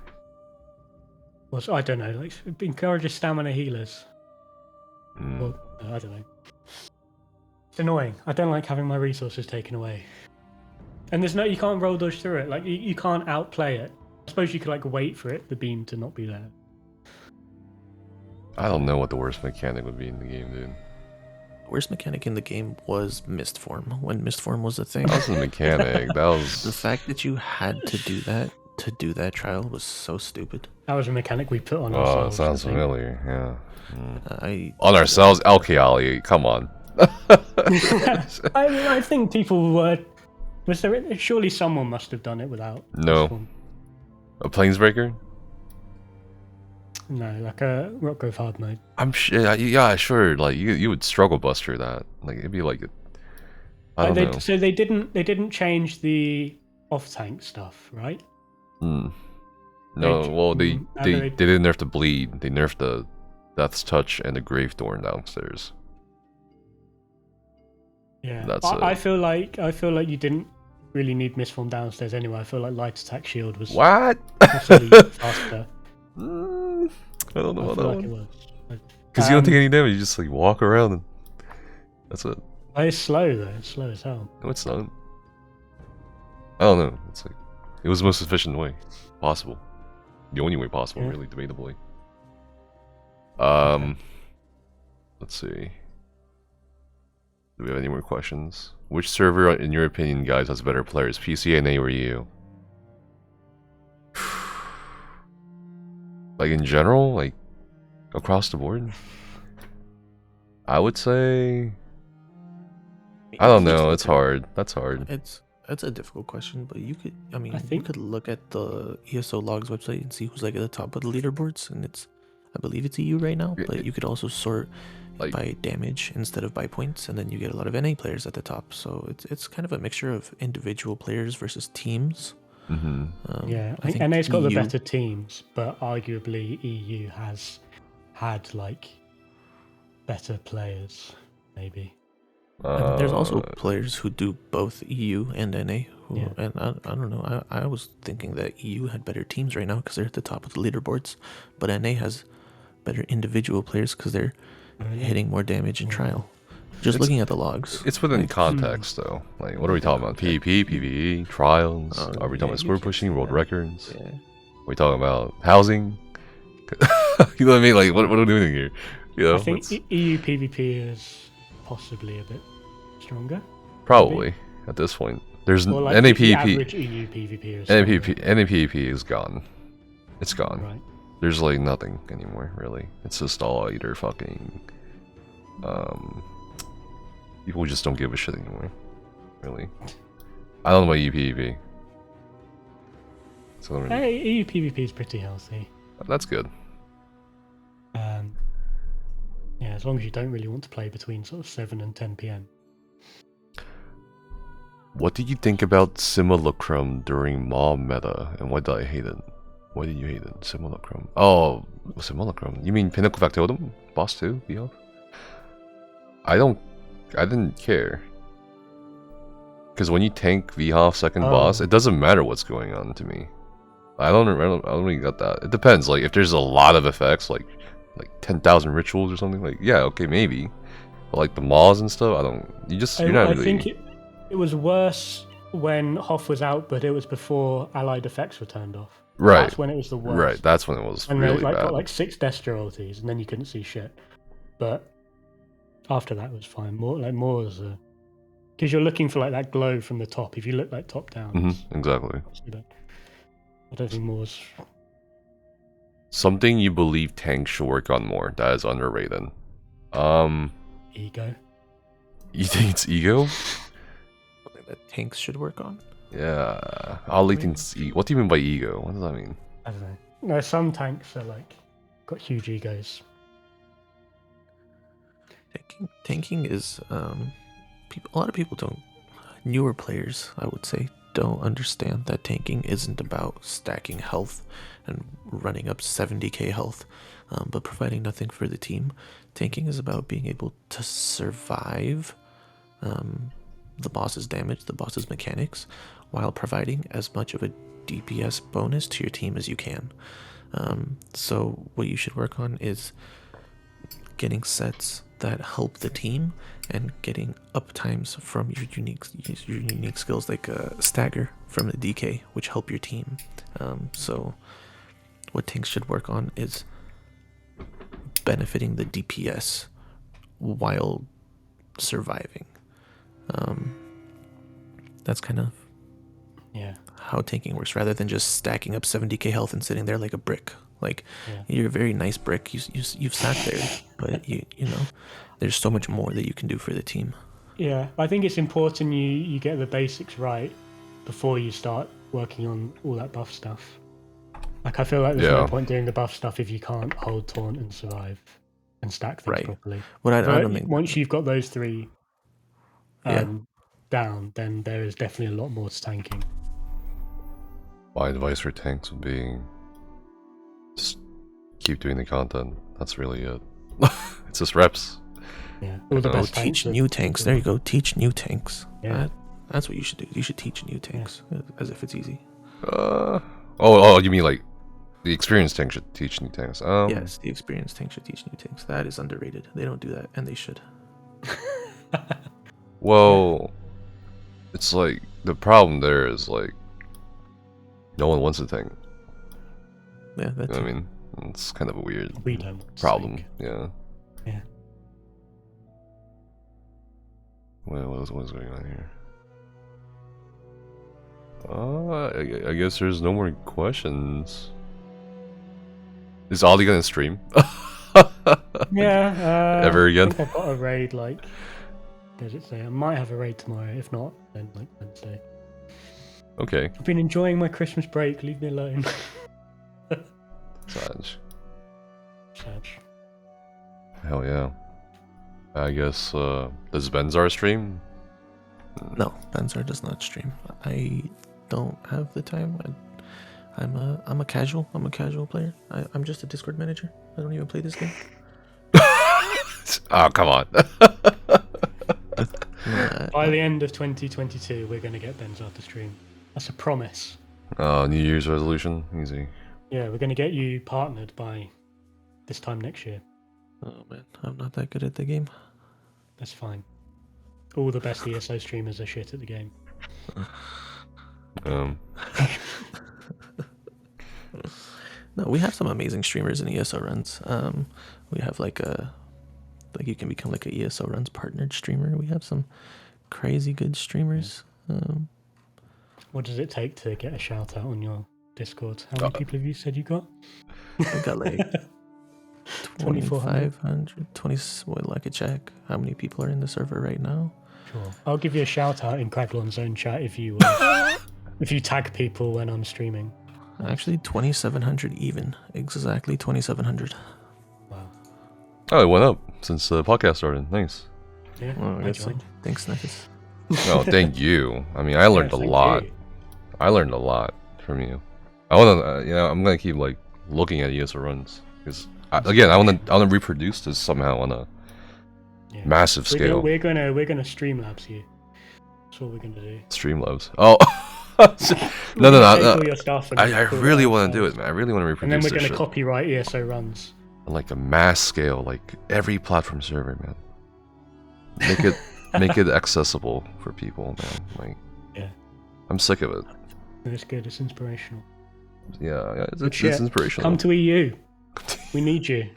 S3: Well, I don't know. Like, it encourages stamina healers. Well, I don't know. It's annoying. I don't like having my resources taken away. And you can't roll dodge through it. Like, you can't outplay it. I suppose you could like wait for the beam to not be there.
S1: I don't know what the worst mechanic would be in the game, dude.
S2: The worst mechanic in the game was mist form. When mist form was a thing.
S1: That wasn't a mechanic. That was
S2: the fact that you had to do that trial was so stupid.
S3: That was a mechanic we put on
S1: Oh,
S3: ourselves.
S1: it sounds familiar. Yeah. On ourselves, Qkiie. Come on.
S3: I think people were. Was there? Surely someone must have done it without.
S1: No. A planesbreaker?
S3: No, like a rock grove hard mode.
S1: I'm sure. Yeah, sure. Like you would struggle bust through that. Like it'd be like. I don't know.
S3: So they didn't change the off tank stuff, right?
S1: No. Well, they didn't nerf the bleed. They nerfed the Death's Touch and the Grave Thorn downstairs.
S3: Yeah, I feel like you didn't really need Mistform downstairs anyway. I feel like Light Attack Shield was possibly faster.
S1: I don't know about that one. Because
S3: Like,
S1: you don't take any damage. You just like walk around and that's it.
S3: It's slow though. It's slow as hell.
S1: No, it's not. I don't know. It's like it was the most efficient way possible. The only way possible, really, debatably. Let's see. Do we have any more questions? Which server, in your opinion, guys, has better players? PC, NA, or EU? Like in general, like across the board? I would say. I don't know. It's hard. That's hard.
S2: It's a difficult question, but you could. I mean, you could look at the ESO logs website and see who's like at the top of the leaderboards, and I believe it's EU right now. But you could also sort like by damage instead of by points, and then you get a lot of NA players at the top. So it's kind of a mixture of individual players versus teams.
S3: Yeah, I think NA's got the better teams, but arguably EU has had like better players, maybe.
S2: There's also players who do both EU and NA, and I don't know. I was thinking that EU had better teams right now because they're at the top of the leaderboards, but NA has better individual players because they're hitting more damage in trial. Just looking at the logs.
S1: It's within context, though. Like, what are we talking about? PvP, PvE, trials? Are we talking about score pushing, world records?
S2: Yeah.
S1: Are we talking about housing? You know what I mean? Like, what are we doing here? You know,
S3: I think EU PvP is possibly a bit stronger.
S1: Probably at this point. There's
S3: like
S1: NA
S3: the
S1: PvP.
S3: average EU PvP is
S1: NA PvP is gone. It's gone.
S3: Right.
S1: There's like nothing anymore, really. It's just all either fucking. People just don't give a shit anymore. Really. I don't know about EU PvP. So
S3: EU PvP is pretty healthy.
S1: That's good.
S3: Yeah, as long as you don't really want to play between sort of 7 and 10 PM.
S1: What did you think about Simulacrum during Mob meta, and why did I hate it? Why did you hate it? Simulacrum. Oh, Simulacrum. You mean Pinnacle Factotum? Boss 2? VOF? I didn't care. Because when you tank VHOF second boss, it doesn't matter what's going on to me. I don't really get that. It depends. Like if there's a lot of effects, like 10,000 rituals or something, like yeah, okay, maybe. But like the Maws and stuff, you're not really.
S3: I think it was worse when Hoth was out, but it was before allied effects were turned off.
S1: Right.
S3: That's when it was the worst.
S1: Right, that's when it was
S3: and
S1: really
S3: they like
S1: bad.
S3: got like 6 Destro ultis, and then you couldn't see shit. But after that it was fine. More was because you're looking for like that glow from the top. If you look like top down,
S1: exactly.
S3: I don't think Moore's
S1: something you believe tanks should work on more. That is underrated.
S3: ego.
S1: You think it's ego?
S2: Something that tanks should work on.
S1: Yeah, Ollie thinks. What do you mean by ego? What does that mean?
S3: I don't know. No, some tanks are like got huge egos.
S2: Tanking is a lot of people don't. Newer players, I would say, don't understand that tanking isn't about stacking health and running up 70k health, but providing nothing for the team. Tanking is about being able to survive the boss's damage, the boss's mechanics, while providing as much of a DPS bonus to your team as you can. So what you should work on is getting sets that help the team and getting uptimes from your unique skills, like stagger from the DK, which help your team. So what tanks should work on is benefiting the DPS while surviving. That's kind of how tanking works, rather than just stacking up 70k health and sitting there like a brick. Like you're a very nice brick. You've sat there, but you know there's so much more that you can do for the team.
S3: Yeah, I think it's important you get the basics right before you start working on all that buff stuff. Like I feel like there's no point doing the buff stuff if you can't hold taunt and survive and stack things properly.
S2: What I don't think
S3: once you've got those 3 down, then there is definitely a lot more to tanking.
S1: My advice for tanks would be just keep doing the content. That's really it. It's just reps.
S3: Yeah, all the best
S2: teach new tanks. There you go. Teach new tanks.
S3: Yeah,
S2: that's what you should do. You should teach new tanks as if it's easy.
S1: Oh, you mean like the experienced tank should teach new tanks?
S2: Yes, the experienced tank should teach new tanks. That is underrated. They don't do that, and they should.
S1: Well, it's like the problem there is like no one wants a tank.
S2: Yeah, that's.
S1: I mean, it's kind of a weird
S3: problem.
S1: Yeah.
S3: Yeah.
S1: What is going on here? I guess there's no more questions. Is Ollie gonna stream?
S3: Yeah.
S1: Ever again?
S3: I think I've got a raid like. Does it say? I might have a raid tomorrow. If not, then like Wednesday.
S1: Okay.
S3: I've been enjoying my Christmas break. Leave me alone.
S1: Sag.
S2: Hell
S1: yeah. I guess, does Benzar stream?
S2: No, Benzar does not stream. I don't have the time. I'm a casual player. I'm just a Discord manager. I don't even play this game.
S1: Oh, come on.
S3: By the end of 2022, we're going to get Benzar to stream. That's a promise.
S1: Oh, New Year's resolution? Easy.
S3: Yeah, we're going to get you partnered by this time next year.
S2: Oh man, I'm not that good at the game.
S3: That's fine. All the best ESO streamers are shit at the game.
S2: No, we have some amazing streamers in ESORuns. We have like you can become like a ESORuns partnered streamer. We have some crazy good streamers.
S3: What does it take to get a shout out on your Discord? How many people have you said you got?
S2: I got like 2,400. Well, I could check how many people are in the server right now.
S3: Sure. I'll give you a shout out in Craglon's own chat if you tag people when I'm streaming.
S2: Actually, 2,700 even. Exactly 2,700.
S3: Wow.
S1: Oh, it went up since the podcast started. Nice.
S3: Yeah,
S2: well, I joined. Thanks, Nekus.
S1: Oh, thank you. I mean, I learned a lot. I learned a lot from you. I want to, I'm gonna keep like looking at ESORuns because again, I want to reproduce this somehow on a massive scale.
S3: We're gonna Streamlabs you. That's what we're gonna do.
S1: Streamlabs. Oh. No.
S3: All your stuff
S1: I really want to do it, man. I really want to reproduce.
S3: And then we're gonna copyright ESORuns.
S1: On like a mass scale, like every platform server, man. Make it accessible for people, man. Like, I'm sick of it.
S3: It's good. It's inspirational.
S1: Yeah,
S3: Good
S1: it's
S3: shit.
S1: inspirational.
S3: Come to EU. We need you.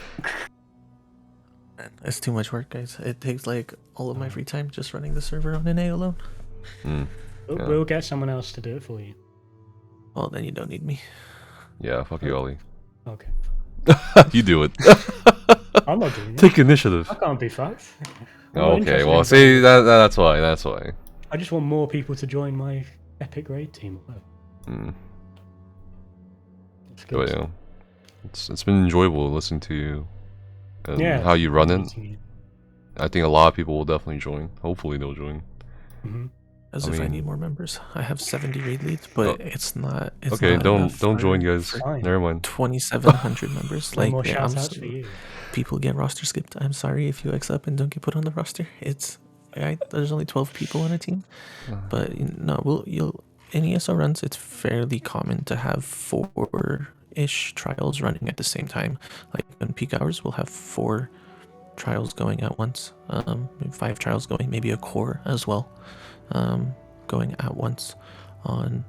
S2: Man, it's too much work, guys. It takes like all of my free time just running the server on NA alone.
S1: Mm, yeah.
S3: We'll get someone else to do it for you.
S2: Well, then you don't need me.
S1: Yeah, fuck you, Ollie.
S3: Okay.
S1: You do it.
S3: I'm not doing it.
S1: Take initiative.
S3: I can't be fucked. I'm not
S1: Okay,
S3: interested
S1: well,
S3: in
S1: see,
S3: going.
S1: that's why. That's why.
S3: I just want more people to join my epic raid team.
S1: Mm.
S3: It's
S1: But
S3: good.
S1: yeah, it's been enjoyable listening to you and
S3: Yeah,
S1: how you run it.
S3: meeting you.
S1: I think a lot of people will definitely join. Hopefully, they'll join.
S3: Mhm.
S2: As
S1: I
S2: if I
S1: mean-
S2: need more members. I have 70 raid leads, but
S1: Oh.
S2: it's not. It's
S1: Okay,
S2: not
S1: don't
S2: enough
S1: join,
S2: for
S1: guys.
S3: Fine.
S1: Never mind.
S2: 2,700 members.
S3: No
S2: Like,
S3: more
S2: yeah,
S3: shout outs for you.
S2: people get roster skipped. I'm sorry if you X up and don't get put on the roster. There's only 12 people on a team, but in ESORuns it's fairly common to have 4-ish trials running at the same time. Like in peak hours, we'll have 4 trials going at once. 5 trials going, maybe a core as well, going at once on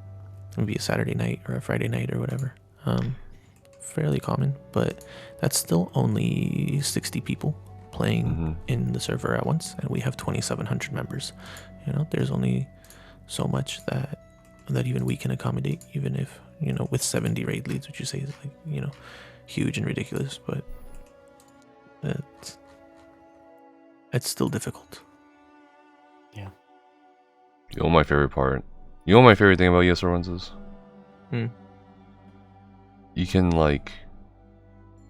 S2: maybe a Saturday night or a Friday night or whatever. Fairly common, but that's still only 60 people playing in the server at once, and we have 2,700 members. There's only so much that even we can accommodate, even if with 70 raid leads, which you say is like huge and ridiculous, but it's still difficult.
S3: Yeah.
S1: You know my favorite part. You know what my favorite thing about ESORuns is? You can like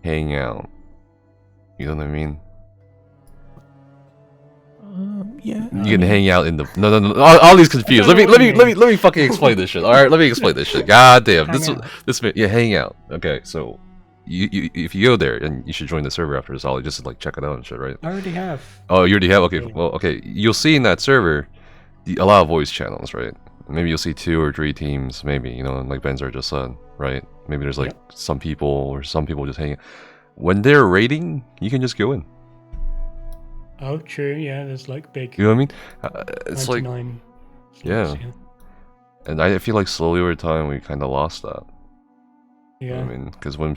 S1: hang out. You know what I mean?
S2: Yeah.
S1: You can hang out in the no. Ollie's confused. Let me fucking explain this shit. All right, let me explain this shit. God damn, hang out. Okay, so you if you go there, and you should join the server after this, Ollie, just to like check it out and shit, right?
S3: I already have.
S1: Oh, you already have. Okay,
S3: Yeah.
S1: well, okay. You'll see in that server a lot of voice channels, right? Maybe you'll see 2 or 3 teams, maybe like Benzar just said, right? Maybe there's like some people just hanging. When they're raiding, you can just go in.
S3: Oh, true. Yeah, there's like big.
S1: You know what I mean? It's like
S3: 99
S1: yeah.
S3: slots,
S1: And I feel like slowly over time we kind of lost that.
S3: Yeah.
S1: You know what I mean, because when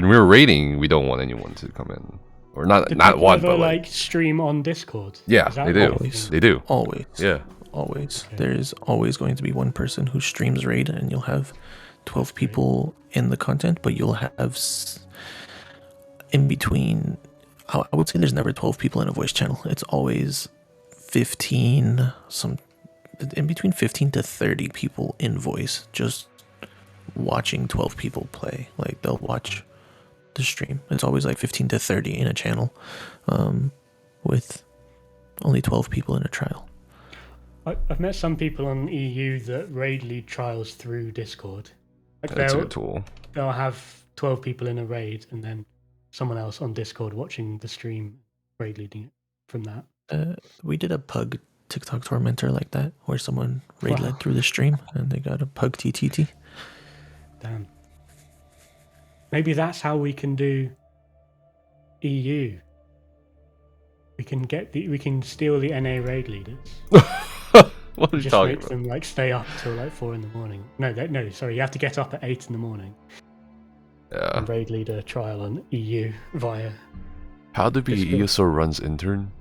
S1: we're raiding, we don't want anyone to come in, or not
S3: Do
S1: not
S3: people
S1: one,
S3: ever,
S1: but
S3: like stream on Discord?
S1: yeah,
S3: Is that
S1: they do.
S2: always?
S1: They do.
S2: Always.
S1: Yeah.
S2: Always.
S3: Okay.
S2: There's always going to be one person who streams raid, and you'll have 12 people in the content, but you'll have in between. I would say there's never 12 people in a voice channel. It's always 15, in between 15 to 30 people in voice, just watching 12 people play. Like they'll watch the stream. It's always like 15 to 30 in a channel, with only 12 people in a trial.
S3: I've met some people on EU that raid lead trials through Discord. Like
S1: That's a good tool.
S3: they'll have 12 people in a raid and then someone else on Discord watching the stream raid leading it from that.
S2: We did a pug TikTok tormentor like that, where someone raid led through the stream and they got a pug TTT.
S3: Damn. Maybe that's how we can do EU. We can steal the NA raid leaders.
S1: What are you
S3: Just
S1: talking
S3: make
S1: about?
S3: them like stay up till like 4 in the morning. No, sorry, you have to get up at 8 in the morning
S1: Yeah.
S3: and raid lead a trial on EU via.
S1: How to be
S3: Discord.
S1: ESORuns intern?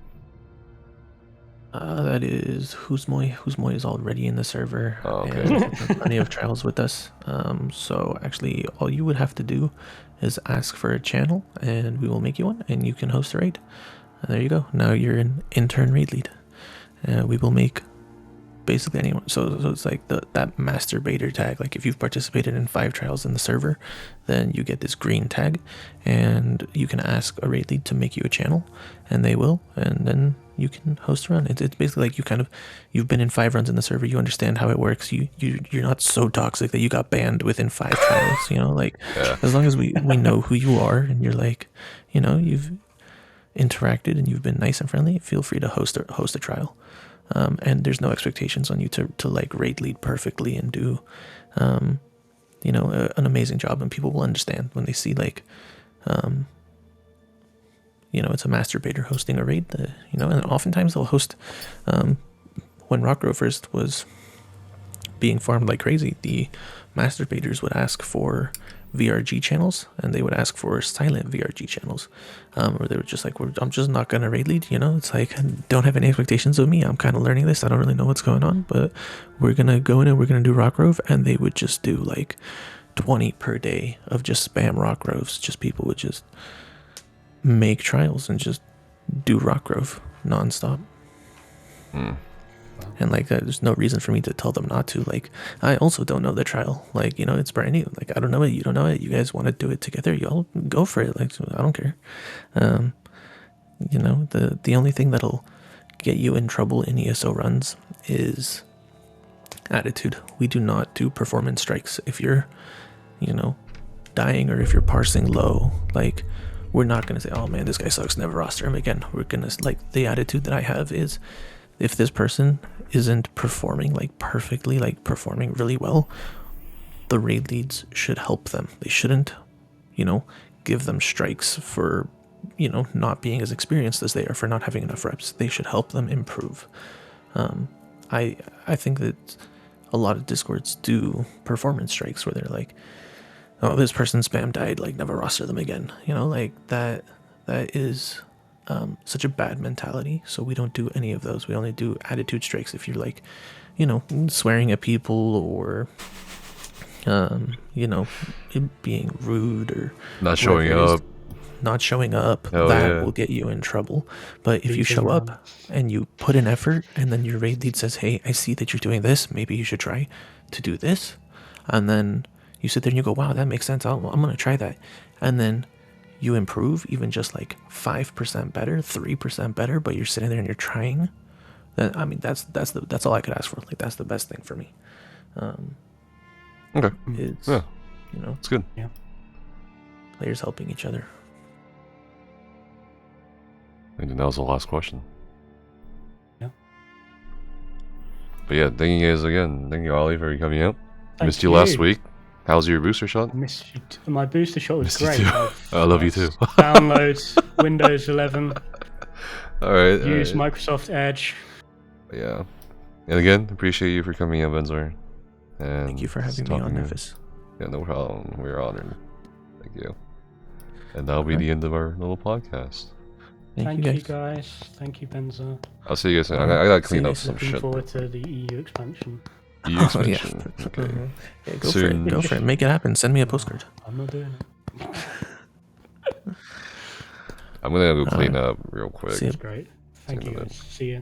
S2: That is Huzmoy. Huzmoy is already in the server.
S1: Oh, okay.
S2: And has done plenty of trials with us. So actually, all you would have to do is ask for a channel, and we will make you one, and you can host a raid. And there you go. Now you're an intern raid lead. We will make basically anyone. So it's like that masturbator tag. Like if you've participated in 5 trials in the server, then you get this green tag, and you can ask a raid lead to make you a channel, and they will, and then you can host a run. It's basically like you've been in 5 runs in the server. You understand how it works. You're not so toxic that you got banned within 5 trials.
S1: Yeah.
S2: As long as we know who you are, and you're like, you've interacted and you've been nice and friendly, feel free to host a trial. And there's no expectations on you to like raid lead perfectly and do an amazing job, and people will understand when they see like it's a masturbator hosting a raid, and oftentimes they'll host when Rockgrow first was being farmed like crazy. The masturbators would ask for VRG channels, and they would ask for silent VRG channels, or they were just like, I'm just not gonna raid lead, you know. It's like, don't have any expectations of me, I'm kind of learning this, I don't really know what's going on, but we're gonna go in and we're gonna do rock grove. And they would just do like 20 per day of just spam rock groves. Just people would just make trials and just do rock grove nonstop. And like that, there's no reason for me to tell them not to. Like, I also don't know the trial. Like, you know, it's brand new. Like, I don't know it, you don't know it. You guys want to do it together, y'all go for it. Like, I don't care. You know, the only thing that'll get you in trouble in ESO runs is attitude. We do not do performance strikes. If you're, you know, dying or if you're parsing low, like, we're not gonna say, oh man, this guy sucks, never roster him again. We're gonna, like, the attitude that I have is, if this person isn't performing like perfectly, like performing really well, the raid leads should help them. They shouldn't, you know, give them strikes for, you know, not being as experienced as they are, for not having enough reps. They should help them improve. I think that a lot of discords do performance strikes where they're like, oh, this person spam died, like never roster them again. You know, like that is such a bad mentality. So we don't do any of those. We only do attitude strikes. If you're like, you know, swearing at people or you know, being rude or
S1: not showing up,
S2: that will get you in trouble. But if you show up and you put in effort, and then your raid lead says, hey, I see that you're doing this, maybe you should try to do this, and then you sit there and you go, wow, that makes sense, I'm gonna try that, and then you improve even just like 5% better, 3% better, but you're sitting there and you're trying, then I mean, that's all I could ask for. Like, that's the best thing for me.
S1: Okay.
S2: It's,
S1: yeah,
S2: you know,
S1: it's good.
S3: Yeah.
S2: Players helping each other.
S1: I think that was the last question.
S3: Yeah.
S1: But yeah, thank you guys again. Thank you, Ollie, for coming out.
S3: Thank
S1: Missed you last week. How's your booster shot?
S3: I missed you my booster shot was
S1: Missed you
S3: great.
S1: too. I love you too.
S3: Downloads Windows 11.
S1: Alright.
S3: Use Microsoft Edge.
S1: Yeah. And again, appreciate you for coming out, Benzar. And
S2: Thank you for having me on, Nephis.
S1: Yeah, no problem. We're honored. Thank you. And that'll be the end of our little podcast.
S3: Thank you guys. Thank you, Benzar.
S1: I'll see you guys soon. I gotta clean up some
S3: Looking
S1: shit.
S3: forward to the EU expansion.
S1: EU expansion.
S2: Yeah.
S1: Okay.
S2: Yeah, go for it. Go for it. Make it happen. Send me a postcard.
S3: I'm not doing it.
S1: I'm gonna go clean up real quick.
S2: See ya.
S3: Great. Thank you guys. See ya.